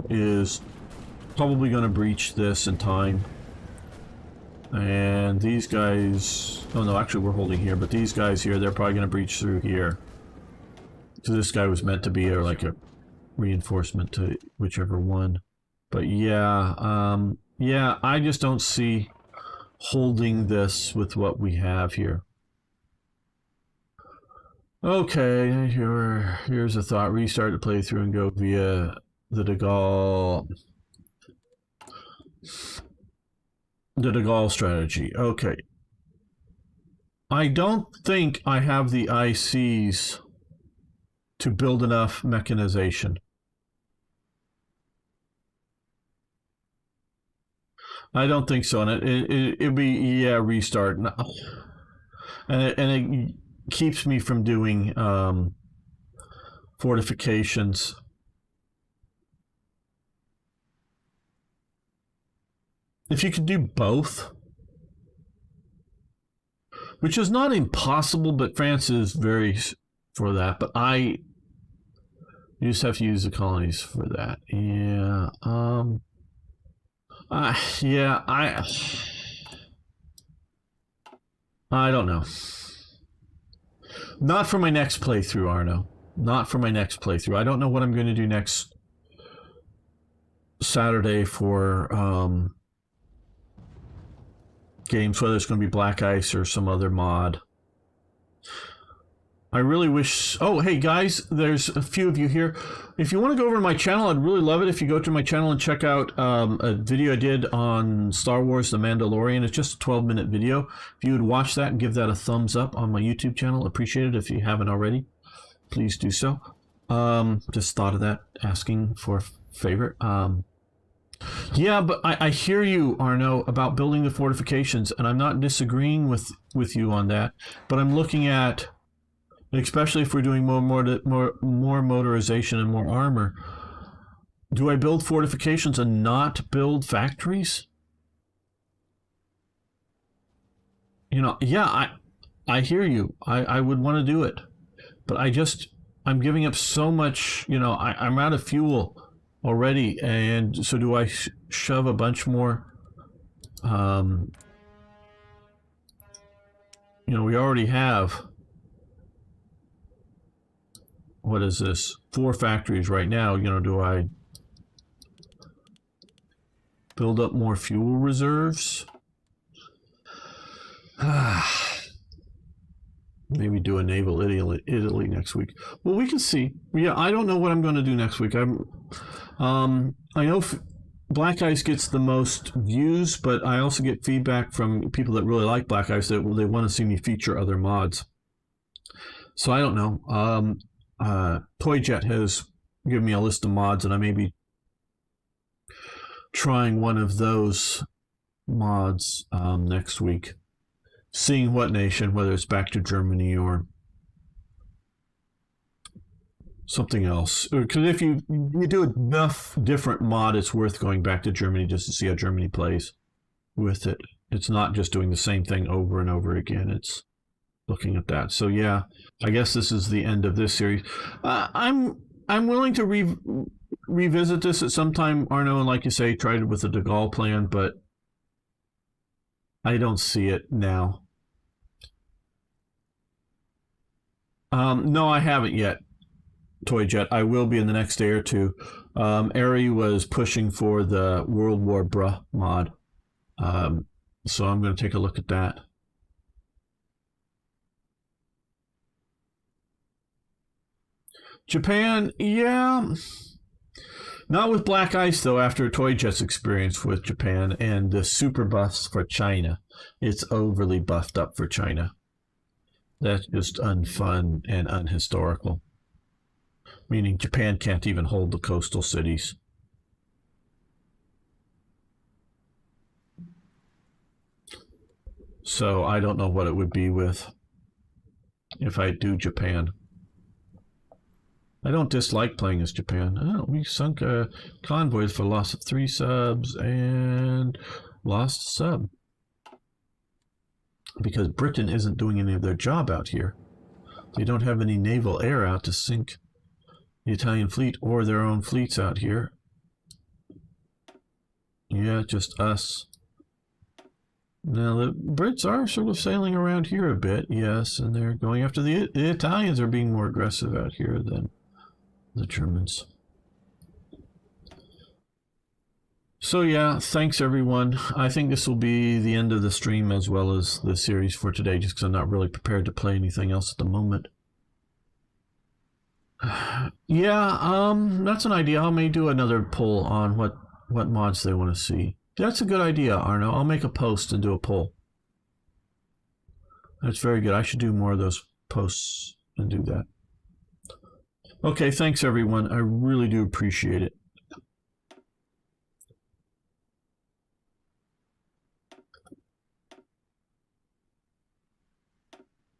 is probably going to breach this in time, and these guys, oh no, actually we're holding here, but these guys here, they're probably going to breach through here. So this guy was meant to be a reinforcement to whichever one. But yeah, yeah, I just don't see holding this with what we have here. Okay, here's a thought. Restart the playthrough and go via the De Gaulle strategy. Okay. I don't think I have the ICs to build enough mechanization. I don't think so. And it'd be, yeah, restart. And it keeps me from doing fortifications. If you could do both, which is not impossible, but France is very for that. But you just have to use the colonies for that. Yeah. Yeah. I don't know. Not for my next playthrough, Arno. Not for my next playthrough. I don't know what I'm going to do next Saturday for games, whether it's going to be Black Ice or some other mod. I really wish... Oh, hey, guys, there's a few of you here. If you want to go over to my channel, I'd really love it if you go to my channel and check out a video I did on Star Wars The Mandalorian. It's just a 12-minute video. If you would watch that and give that a thumbs up on my YouTube channel, appreciate it. If you haven't already, please do so. Just thought of that, asking for a favor. Yeah, but I hear you, Arno, about building the fortifications, and I'm not disagreeing with you on that, but I'm looking at... Especially if we're doing more motorization and more armor. Do I build fortifications and not build factories? You know, yeah, I hear you. I would want to do it. But I'm giving up so much, you know, I'm out of fuel already. And so do I shove a bunch more? You know, we already have... What is this? 4 factories right now. You know, do I build up more fuel reserves? Maybe do a naval Italy next week. Well, we can see. Yeah, I don't know what I'm going to do next week. I know Black Ice gets the most views, but I also get feedback from people that really like Black Ice that they want to see me feature other mods. So I don't know. Toyjet has given me a list of mods, and I may be trying one of those mods next week. Seeing what nation, whether it's back to Germany or something else. Because if you do enough different mod, it's worth going back to Germany just to see how Germany plays with it. It's not just doing the same thing over and over again. It's looking at that. So yeah, I guess this is the end of this series. I'm willing to revisit this at some time, Arno, and like you say, tried it with the De Gaulle plan, but I don't see it now. No, I haven't yet, Toyjet. I will be in the next day or two. Ari was pushing for the World War Bruh mod, so I'm going to take a look at that. Japan, yeah. Not with Black Ice, though, after Toyjet's experience with Japan and the super buffs for China. It's overly buffed up for China. That's just unfun and unhistorical. Meaning Japan can't even hold the coastal cities. So I don't know what it would be with if I do Japan. I don't dislike playing as Japan. Oh, we sunk a convoy for loss of 3 subs and lost a sub. Because Britain isn't doing any of their job out here. They don't have any naval air out to sink the Italian fleet or their own fleets out here. Yeah, just us. Now, the Brits are sort of sailing around here a bit, yes, and they're going after the Italians are being more aggressive out here than the Germans. So yeah, thanks everyone. I think this will be the end of the stream as well as the series for today, just because I'm not really prepared to play anything else at the moment. Yeah, that's an idea. I may do another poll on what mods they want to see. That's a good idea, Arno. I'll make a post and do a poll. That's very good. I should do more of those posts and do that. Okay, thanks everyone. I really do appreciate it.